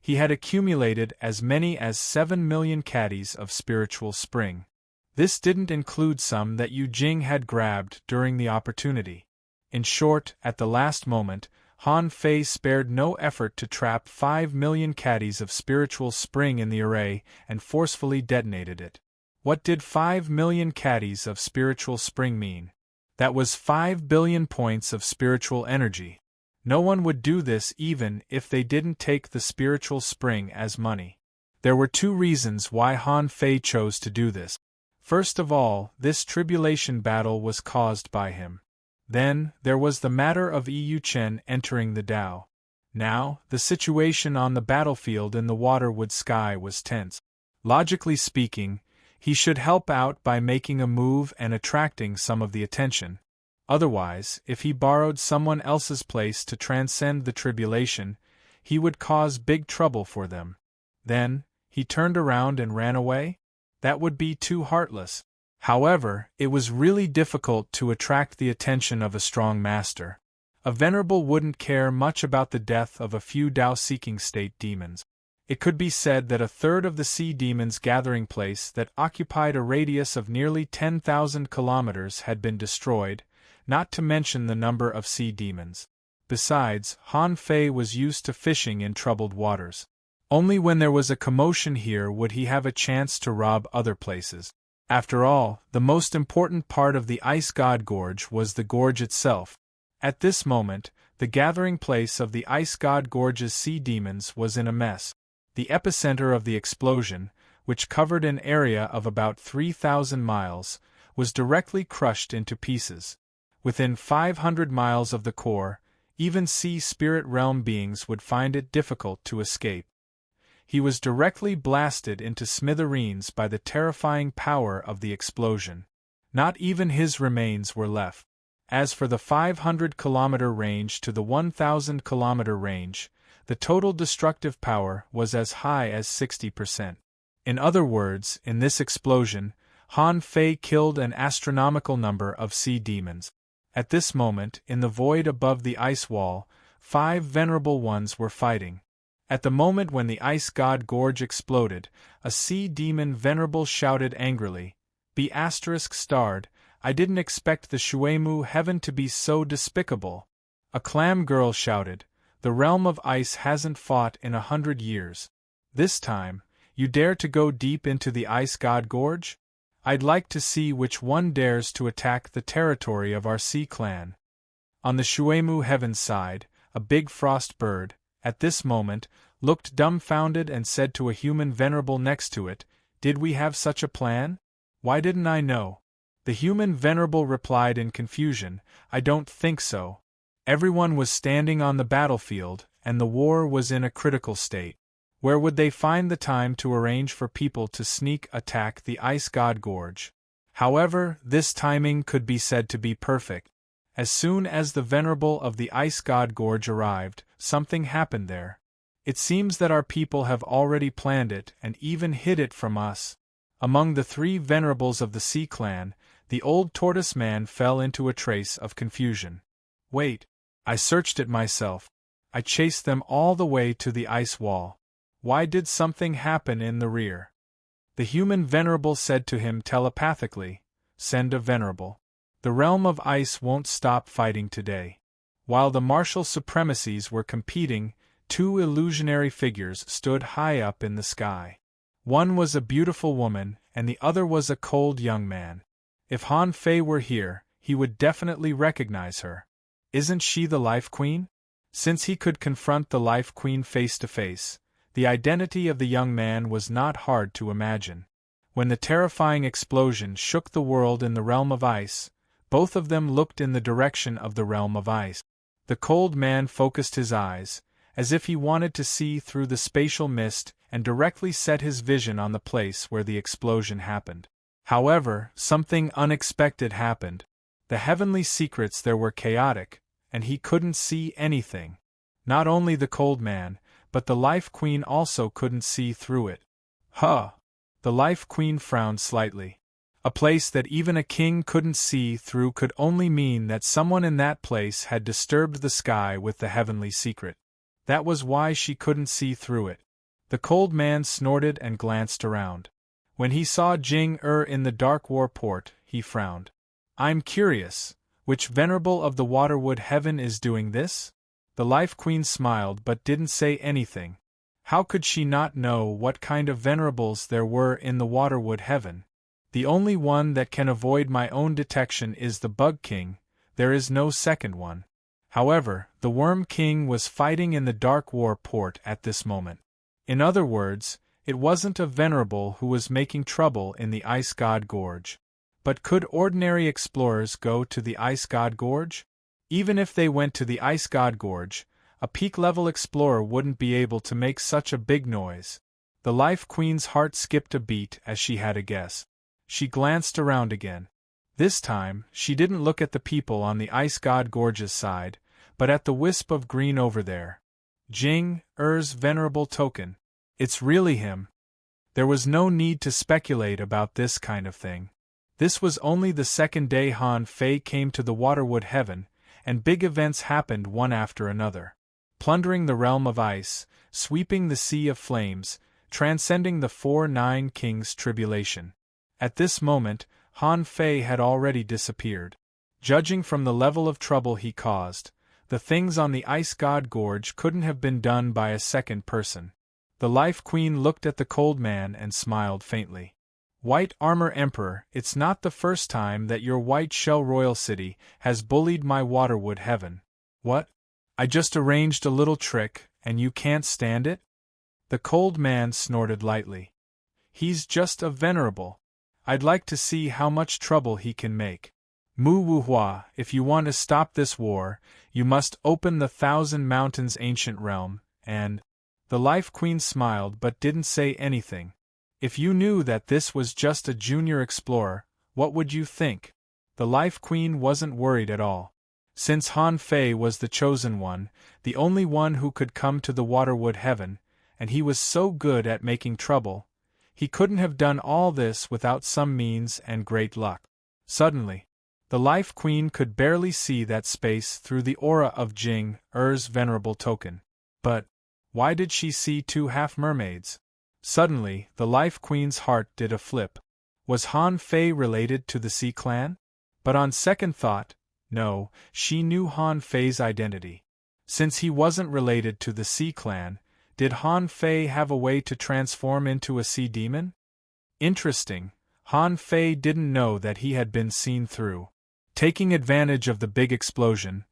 he had accumulated as many as 7 million caddies of spiritual spring. This didn't include some that Yu Jing had grabbed during the opportunity. In short, at the last moment, Han Fei spared no effort to trap 5 million caddies of spiritual spring in the array and forcefully detonated it. What did 5 million caddies of spiritual spring mean? That was 5 billion points of spiritual energy. No one would do this even if they didn't take the spiritual spring as money. There were 2 reasons why Han Fei chose to do this. First of all, this tribulation battle was caused by him. Then, there was the matter of Yu Chen entering the Tao. Now, the situation on the battlefield in the Waterwood Sky was tense. Logically speaking, he should help out by making a move and attracting some of the attention. Otherwise, if he borrowed someone else's place to transcend the tribulation, he would cause big trouble for them. Then, he turned around and ran away? That would be too heartless. However, it was really difficult to attract the attention of a strong master. A venerable wouldn't care much about the death of a few Tao-seeking state demons. It could be said that a third of the sea demons' gathering place that occupied a radius of nearly 10,000 kilometers had been destroyed, not to mention the number of sea demons. Besides, Han Fei was used to fishing in troubled waters. Only when there was a commotion here would he have a chance to rob other places. After all, the most important part of the Ice God Gorge was the gorge itself. At this moment, the gathering place of the Ice God Gorge's sea demons was in a mess. The epicenter of the explosion, which covered an area of about 3,000 miles, was directly crushed into pieces. Within 500 miles of the core, even sea spirit realm beings would find it difficult to escape. He was directly blasted into smithereens by the terrifying power of the explosion. Not even his remains were left. As for the 500-kilometer range to the 1,000-kilometer range, the total destructive power was as high as 60%. In other words, in this explosion, Han Fei killed an astronomical number of sea demons. At this moment, in the void above the ice wall, 5 venerable ones were fighting. At the moment when the Ice God Gorge exploded, a sea demon venerable shouted angrily, "Be *****starred, I didn't expect the Shuemu heaven to be so despicable." A clam girl shouted, "The realm of ice hasn't fought in 100 years. This time, you dare to go deep into the Ice God Gorge? I'd like to see which one dares to attack the territory of our sea clan." On the Shuemu heaven's side, a big frost bird, at this moment, looked dumbfounded and said to a human venerable next to it, "Did we have such a plan? Why didn't I know?" The human venerable replied in confusion, "I don't think so." Everyone was standing on the battlefield, and the war was in a critical state. Where would they find the time to arrange for people to sneak attack the Ice God Gorge? However, this timing could be said to be perfect. As soon as the venerable of the Ice God Gorge arrived, something happened there. It seems that our people have already planned it and even hid it from us. Among the 3 venerables of the Sea Clan, the old tortoise man fell into a trace of confusion. "Wait, I searched it myself. I chased them all the way to the ice wall. Why did something happen in the rear?" The human venerable said to him telepathically, "Send a venerable. The realm of ice won't stop fighting today." While the martial supremacies were competing, 2 illusionary figures stood high up in the sky. One was a beautiful woman, and the other was a cold young man. If Han Fei were here, he would definitely recognize her. Isn't she the Life Queen? Since he could confront the Life Queen face to face, the identity of the young man was not hard to imagine. When the terrifying explosion shook the world in the realm of ice, both of them looked in the direction of the realm of ice. The cold man focused his eyes, as if he wanted to see through the spatial mist, and directly set his vision on the place where the explosion happened. However, something unexpected happened. The heavenly secrets there were chaotic, and he couldn't see anything. Not only the cold man, but the Life Queen also couldn't see through it. Huh! The Life Queen frowned slightly. A place that even a king couldn't see through could only mean that someone in that place had disturbed the sky with the heavenly secret. That was why she couldn't see through it. The cold man snorted and glanced around. When he saw Jing in the dark war port, he frowned. I'm curious, which venerable of the Waterwood Heaven is doing this? The Life Queen smiled but didn't say anything. How could she not know what kind of venerables there were in the Waterwood Heaven? The only one that can avoid my own detection is the Bug King, there is no second one. However, the Worm King was fighting in the Dark War port at this moment. In other words, it wasn't a venerable who was making trouble in the Ice God Gorge. But could ordinary explorers go to the Ice God Gorge? Even if they went to the Ice God Gorge, a peak-level explorer wouldn't be able to make such a big noise. The Life Queen's heart skipped a beat as she had a guess. She glanced around again. This time, she didn't look at the people on the Ice God Gorge's side, but at the wisp of green over there. Jing-er's venerable token. It's really him. There was no need to speculate about this kind of thing. This was only the second day Han Fei came to the Waterwood Heaven, and big events happened one after another. Plundering the realm of ice, sweeping the sea of flames, transcending the 4-9 Kings' tribulation. At this moment, Han Fei had already disappeared. Judging from the level of trouble he caused, the things on the Ice God Gorge couldn't have been done by a second person. The Life Queen looked at the cold man and smiled faintly. White Armor Emperor, it's not the first time that your White Shell Royal City has bullied my Waterwood Heaven. What? I just arranged a little trick, and you can't stand it? The cold man snorted lightly. He's just a venerable. I'd like to see how much trouble he can make. Mu Wu Hua, if you want to stop this war, you must open the Thousand Mountains ancient realm, and… The Life Queen smiled but didn't say anything. If you knew that this was just a junior explorer, what would you think? The Life Queen wasn't worried at all. Since Han Fei was the chosen one, the only one who could come to the Waterwood Heaven, and he was so good at making trouble, he couldn't have done all this without some means and great luck. Suddenly, the Life Queen could barely see that space through the aura of Jing-er's venerable token. But why did she see two half-mermaids? Suddenly, the Life Queen's heart did a flip. Was Han Fei related to the Sea Clan? But on second thought, no, she knew Han Fei's identity. Since he wasn't related to the Sea Clan, did Han Fei have a way to transform into a sea demon? Interesting, Han Fei didn't know that he had been seen through. Taking advantage of the big explosion,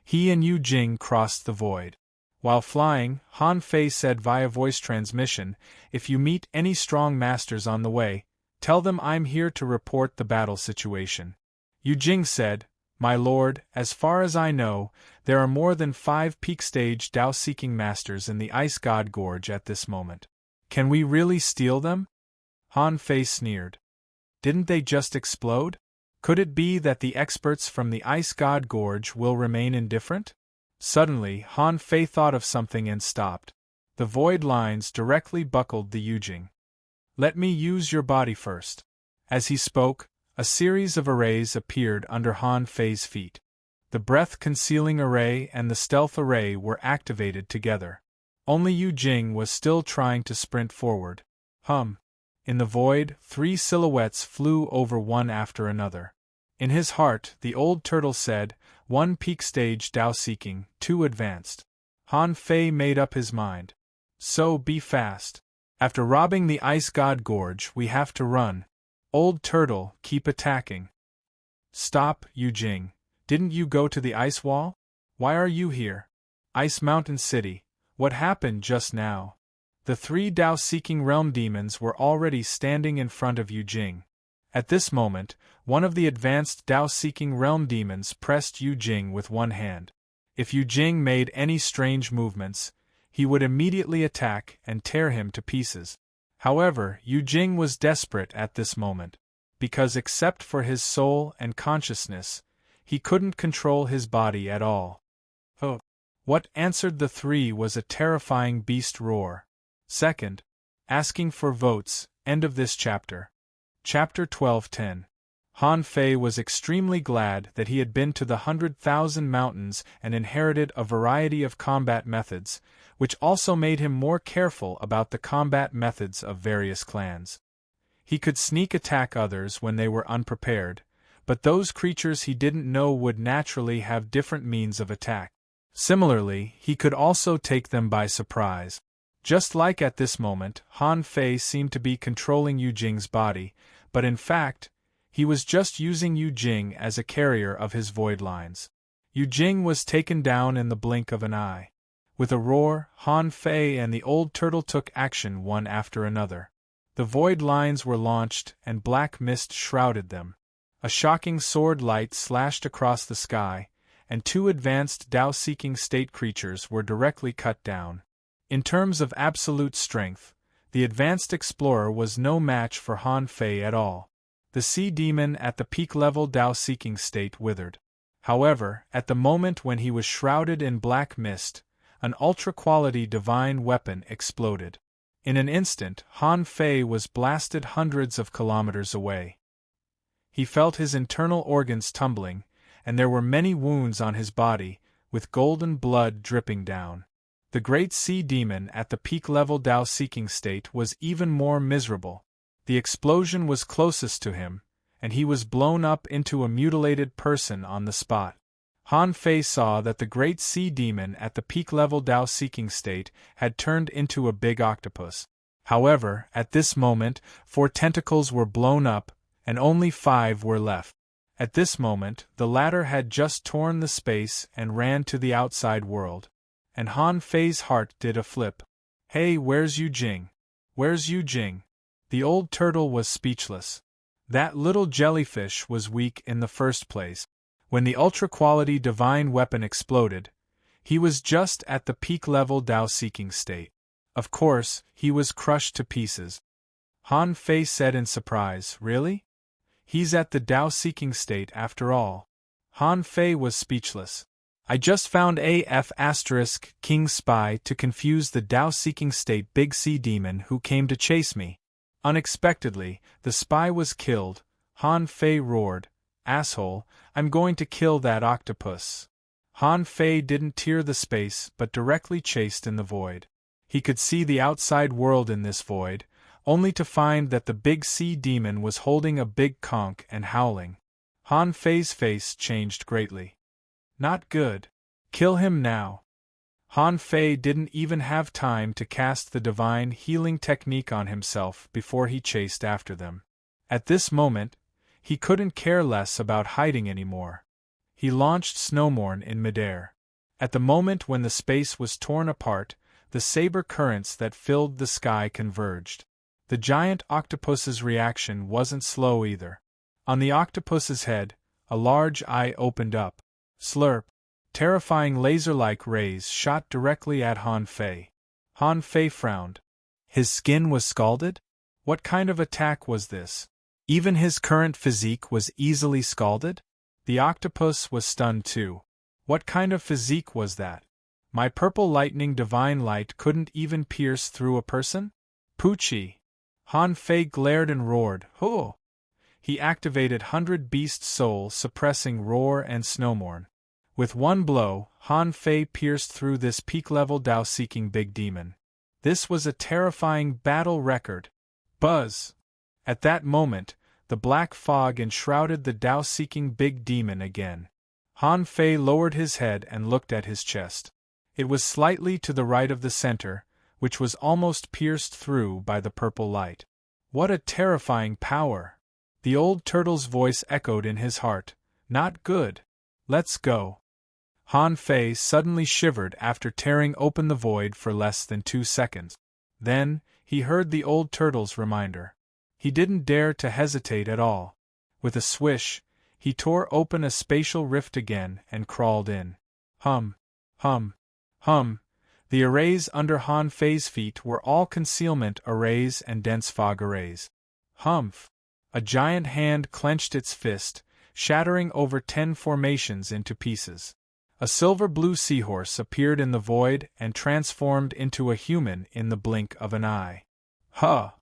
he and Yu Jing crossed the void. While flying, Han Fei said via voice transmission, if you meet any strong masters on the way, tell them I'm here to report the battle situation. Yu Jing said, my lord, as far as I know, there are more than 5 peak-stage Dao-seeking masters in the Ice God Gorge at this moment. Can we really steal them? Han Fei sneered. Didn't they just explode? Could it be that the experts from the Ice God Gorge will remain indifferent? Suddenly, Han Fei thought of something and stopped. The void lines directly buckled the Yujing. Let me use your body first. As he spoke, a series of arrays appeared under Han Fei's feet. The breath-concealing array and the stealth array were activated together. Only Yu Jing was still trying to sprint forward. In the void, 3 silhouettes flew over one after another. In his heart, the old turtle said, 1 peak-stage Dao-seeking, 2 advanced. Han Fei made up his mind. So be fast. After robbing the Ice God Gorge, we have to run. Old turtle, keep attacking. Stop, Yu Jing. Didn't you go to the ice wall? Why are you here? Ice Mountain City. What happened just now? The 3 Dao-seeking realm demons were already standing in front of Yu Jing. At this moment, one of the advanced Dao-seeking realm demons pressed Yu Jing with one hand. If Yu Jing made any strange movements, he would immediately attack and tear him to pieces. However, Yu Jing was desperate at this moment, because except for his soul and consciousness, he couldn't control his body at all. Oh! What answered the 3 was a terrifying beast roar. Second, asking for votes, end of this chapter. Chapter 12:10. Han Fei was extremely glad that he had been to the 100,000 Mountains and inherited a variety of combat methods, which also made him more careful about the combat methods of various clans. He could sneak attack others when they were unprepared, but those creatures he didn't know would naturally have different means of attack. Similarly, he could also take them by surprise. Just like at this moment, Han Fei seemed to be controlling Yu Jing's body, but in fact, he was just using Yu Jing as a carrier of his void lines. Yu Jing was taken down in the blink of an eye. With a roar, Han Fei and the old turtle took action one after another. The void lines were launched and black mist shrouded them. A shocking sword light slashed across the sky, and two advanced Dao-seeking state creatures were directly cut down. In terms of absolute strength, the advanced explorer was no match for Han Fei at all. The sea demon at the peak-level Dao-seeking state withered. However, at the moment when he was shrouded in black mist, an ultra-quality divine weapon exploded. In an instant, Han Fei was blasted hundreds of kilometers away. He felt his internal organs tumbling, and there were many wounds on his body, with golden blood dripping down. The great sea demon at the peak-level Dao-seeking state was even more miserable. The explosion was closest to him, and he was blown up into a mutilated person on the spot. Han Fei saw that the great sea demon at the peak-level Dao-seeking state had turned into a big octopus. However, at this moment, 4 tentacles were blown up, and only 5 were left. At this moment, the latter had just torn the space and ran to the outside world. And Han Fei's heart did a flip. Hey, where's Yu Jing? Where's Yu Jing? The old turtle was speechless. That little jellyfish was weak in the first place. When the ultra-quality divine weapon exploded, he was just at the peak-level Dao-seeking state. Of course, he was crushed to pieces. Han Fei said in surprise, "Really? He's at the Dao-seeking state after all." Han Fei was speechless. "I just found AF** King's spy to confuse the Dao-seeking state big sea demon who came to chase me." Unexpectedly, the spy was killed. Han Fei roared, "Asshole, I'm going to kill that octopus." Han Fei didn't tear the space but directly chased in the void. He could see the outside world in this void, only to find that the big sea demon was holding a big conch and howling. Han Fei's face changed greatly. Not good. Kill him now. Han Fei didn't even have time to cast the divine healing technique on himself before he chased after them. At this moment, he couldn't care less about hiding anymore. He launched Snowmorn in midair. At the moment when the space was torn apart, the saber currents that filled the sky converged. The giant octopus's reaction wasn't slow either. On the octopus's head, a large eye opened up. Slurp! Terrifying laser-like rays shot directly at Han Fei. Han Fei frowned. His skin was scalded? What kind of attack was this? Even his current physique was easily scalded? The octopus was stunned too. What kind of physique was that? My purple lightning divine light couldn't even pierce through a person? Poochie! Han Fei glared and roared, "Ho!" He activated 100 Beast Soul suppressing Roar and Snowmorn. With one blow, Han Fei pierced through this peak-level Dao-seeking big demon. This was a terrifying battle record. Buzz! At that moment, the black fog enshrouded the Dao-seeking big demon again. Han Fei lowered his head and looked at his chest. It was slightly to the right of the center, which was almost pierced through by the purple light. What a terrifying power! The old turtle's voice echoed in his heart. Not good. Let's go. Han Fei suddenly shivered after tearing open the void for less than 2 seconds. Then, he heard the old turtle's reminder. He didn't dare to hesitate at all. With a swish, he tore open a spatial rift again and crawled in. Hum, hum, hum. The arrays under Han Fei's feet were all concealment arrays and dense fog arrays. Humph! A giant hand clenched its fist, shattering over 10 formations into pieces. A silver-blue seahorse appeared in the void and transformed into a human in the blink of an eye. Huh!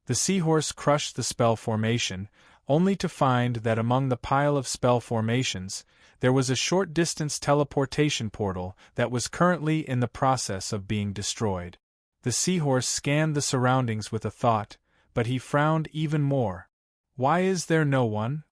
The seahorse crushed the spell formation, only to find that among the pile of spell formations, there was a short-distance teleportation portal that was currently in the process of being destroyed. The seahorse scanned the surroundings with a thought, but he frowned even more. Why is there no one?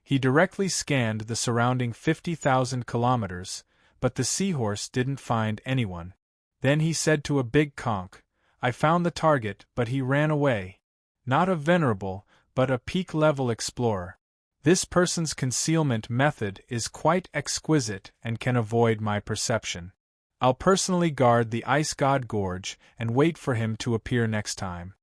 He directly scanned the surrounding 50,000 kilometers, but the seahorse didn't find anyone. Then he said to a big conch, "I found the target, but he ran away." Not a venerable, but a peak-level explorer. This person's concealment method is quite exquisite and can avoid my perception. I'll personally guard the Ice God Gorge and wait for him to appear next time.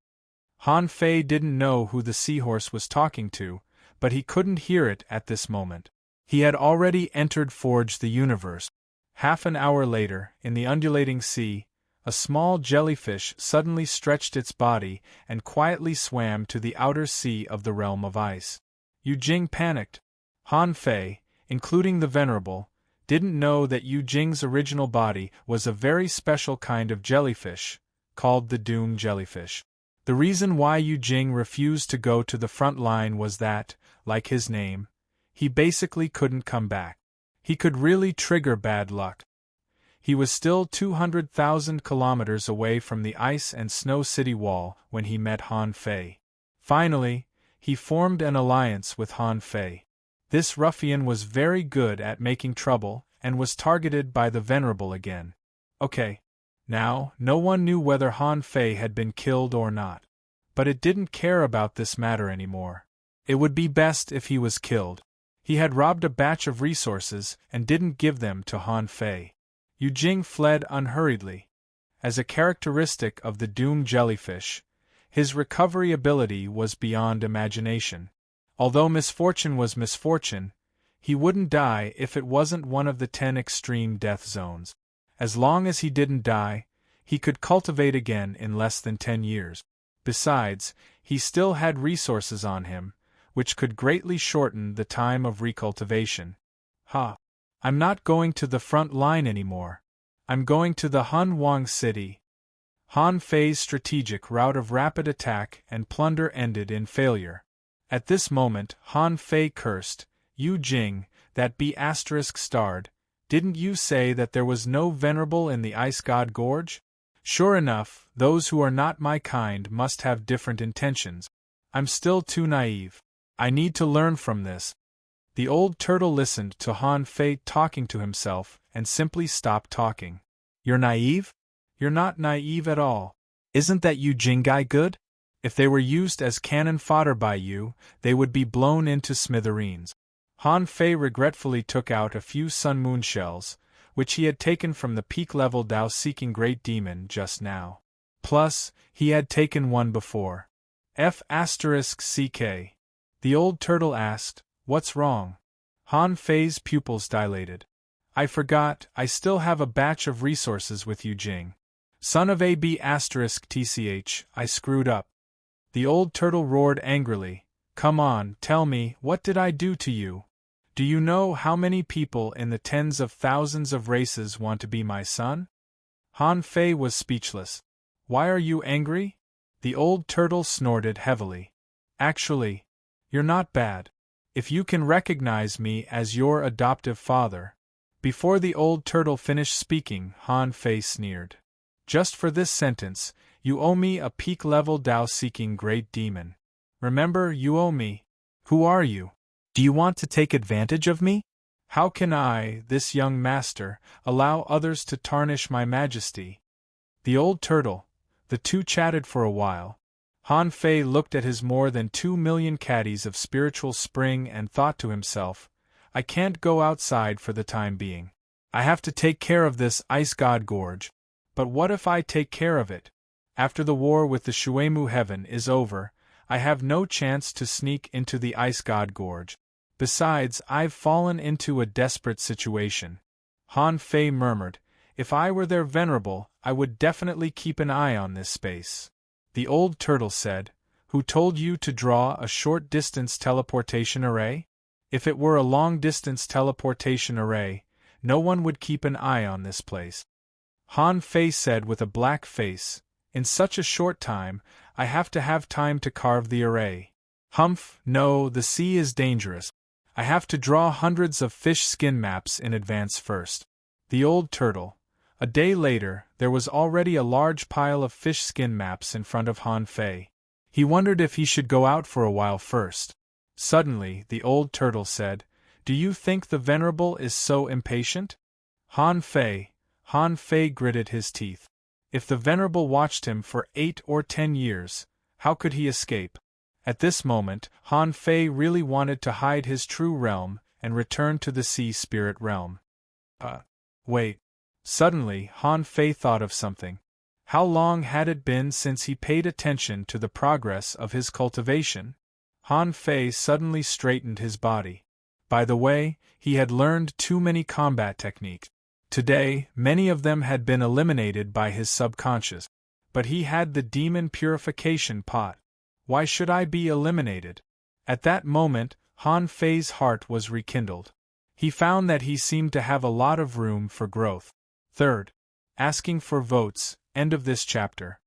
Han Fei didn't know who the seahorse was talking to, but he couldn't hear it at this moment. He had already entered Forge the Universe. Half an hour later, in the undulating sea, a small jellyfish suddenly stretched its body and quietly swam to the outer sea of the realm of ice. Yu Jing panicked. Han Fei, including the Venerable, didn't know that Yu Jing's original body was a very special kind of jellyfish, called the Doom jellyfish. The reason why Yu Jing refused to go to the front line was that, like his name, he basically couldn't come back. He could really trigger bad luck. He was still 200,000 kilometers away from the ice and snow city wall when he met Han Fei. Finally, he formed an alliance with Han Fei. This ruffian was very good at making trouble and was targeted by the Venerable again. Okay. Now, no one knew whether Han Fei had been killed or not. But it didn't care about this matter anymore. It would be best if he was killed. He had robbed a batch of resources and didn't give them to Han Fei. Yu Jing fled unhurriedly. As a characteristic of the Doom jellyfish, his recovery ability was beyond imagination. Although misfortune was misfortune, he wouldn't die if it wasn't one of the 10 extreme death zones. As long as he didn't die, he could cultivate again in less than 10 years. Besides, he still had resources on him, which could greatly shorten the time of recultivation. I'm not going to the front line anymore. I'm going to the Hun Wang city. Han Fei's strategic route of rapid attack and plunder ended in failure. At this moment, Han Fei cursed, "Yu Jing, that B***starred, didn't you say that there was no Venerable in the Ice God Gorge? Sure enough, those who are not my kind must have different intentions. I'm still too naive. I need to learn from this." The old turtle listened to Han Fei talking to himself and simply stopped talking. "You're naive? You're not naive at all. Isn't that Yu Jing guy good? If they were used as cannon fodder by you, they would be blown into smithereens." Han Fei regretfully took out a few Sun Moon shells, which he had taken from the peak-level Dao-seeking Great Demon just now. Plus, he had taken one before. F***CK. The old turtle asked, "What's wrong?" Han Fei's pupils dilated. "I forgot, I still have a batch of resources with Yu Jing. Son of a B***TCH, I screwed up." The old turtle roared angrily, "Come on, tell me, what did I do to you? Do you know how many people in the tens of thousands of races want to be my son?" Han Fei was speechless. "Why are you angry?" The old turtle snorted heavily. "Actually, you're not bad. If you can recognize me as your adoptive father." Before the old turtle finished speaking, Han Fei sneered. "Just for this sentence, you owe me a peak-level Dao-seeking Great Demon. Remember, you owe me. Who are you? Do you want to take advantage of me? How can I, this young master, allow others to tarnish my majesty?" The old turtle. The two chatted for a while. Han Fei looked at his more than 2 million caddies of spiritual spring and thought to himself, "I can't go outside for the time being. I have to take care of this Ice God Gorge. But what if I take care of it? After the war with the Shuemu Heaven is over, I have no chance to sneak into the Ice God Gorge. Besides, I've fallen into a desperate situation." Han Fei murmured, "If I were their Venerable, I would definitely keep an eye on this space." The old turtle said, "Who told you to draw a short-distance teleportation array? If it were a long-distance teleportation array, no one would keep an eye on this place." Han Fei said with a black face, "In such a short time, I have to have time to carve the array. Humph, no, the sea is dangerous. I have to draw hundreds of fish skin maps in advance first. The old turtle. A day later, there was already a large pile of fish skin maps in front of Han Fei. He wondered if he should go out for a while first. Suddenly, the old turtle said, "Do you think the Venerable is so impatient?" Han Fei gritted his teeth. If the Venerable watched him for 8 or 10 years, how could he escape? At this moment, Han Fei really wanted to hide his true realm and return to the sea spirit realm. Wait. Suddenly, Han Fei thought of something. How long had it been since he paid attention to the progress of his cultivation? Han Fei suddenly straightened his body. By the way, he had learned too many combat techniques. Today, many of them had been eliminated by his subconscious. But he had the demon purification pot. Why should I be eliminated? At that moment, Han Fei's heart was rekindled. He found that he seemed to have a lot of room for growth. Third, asking for votes. End of this chapter.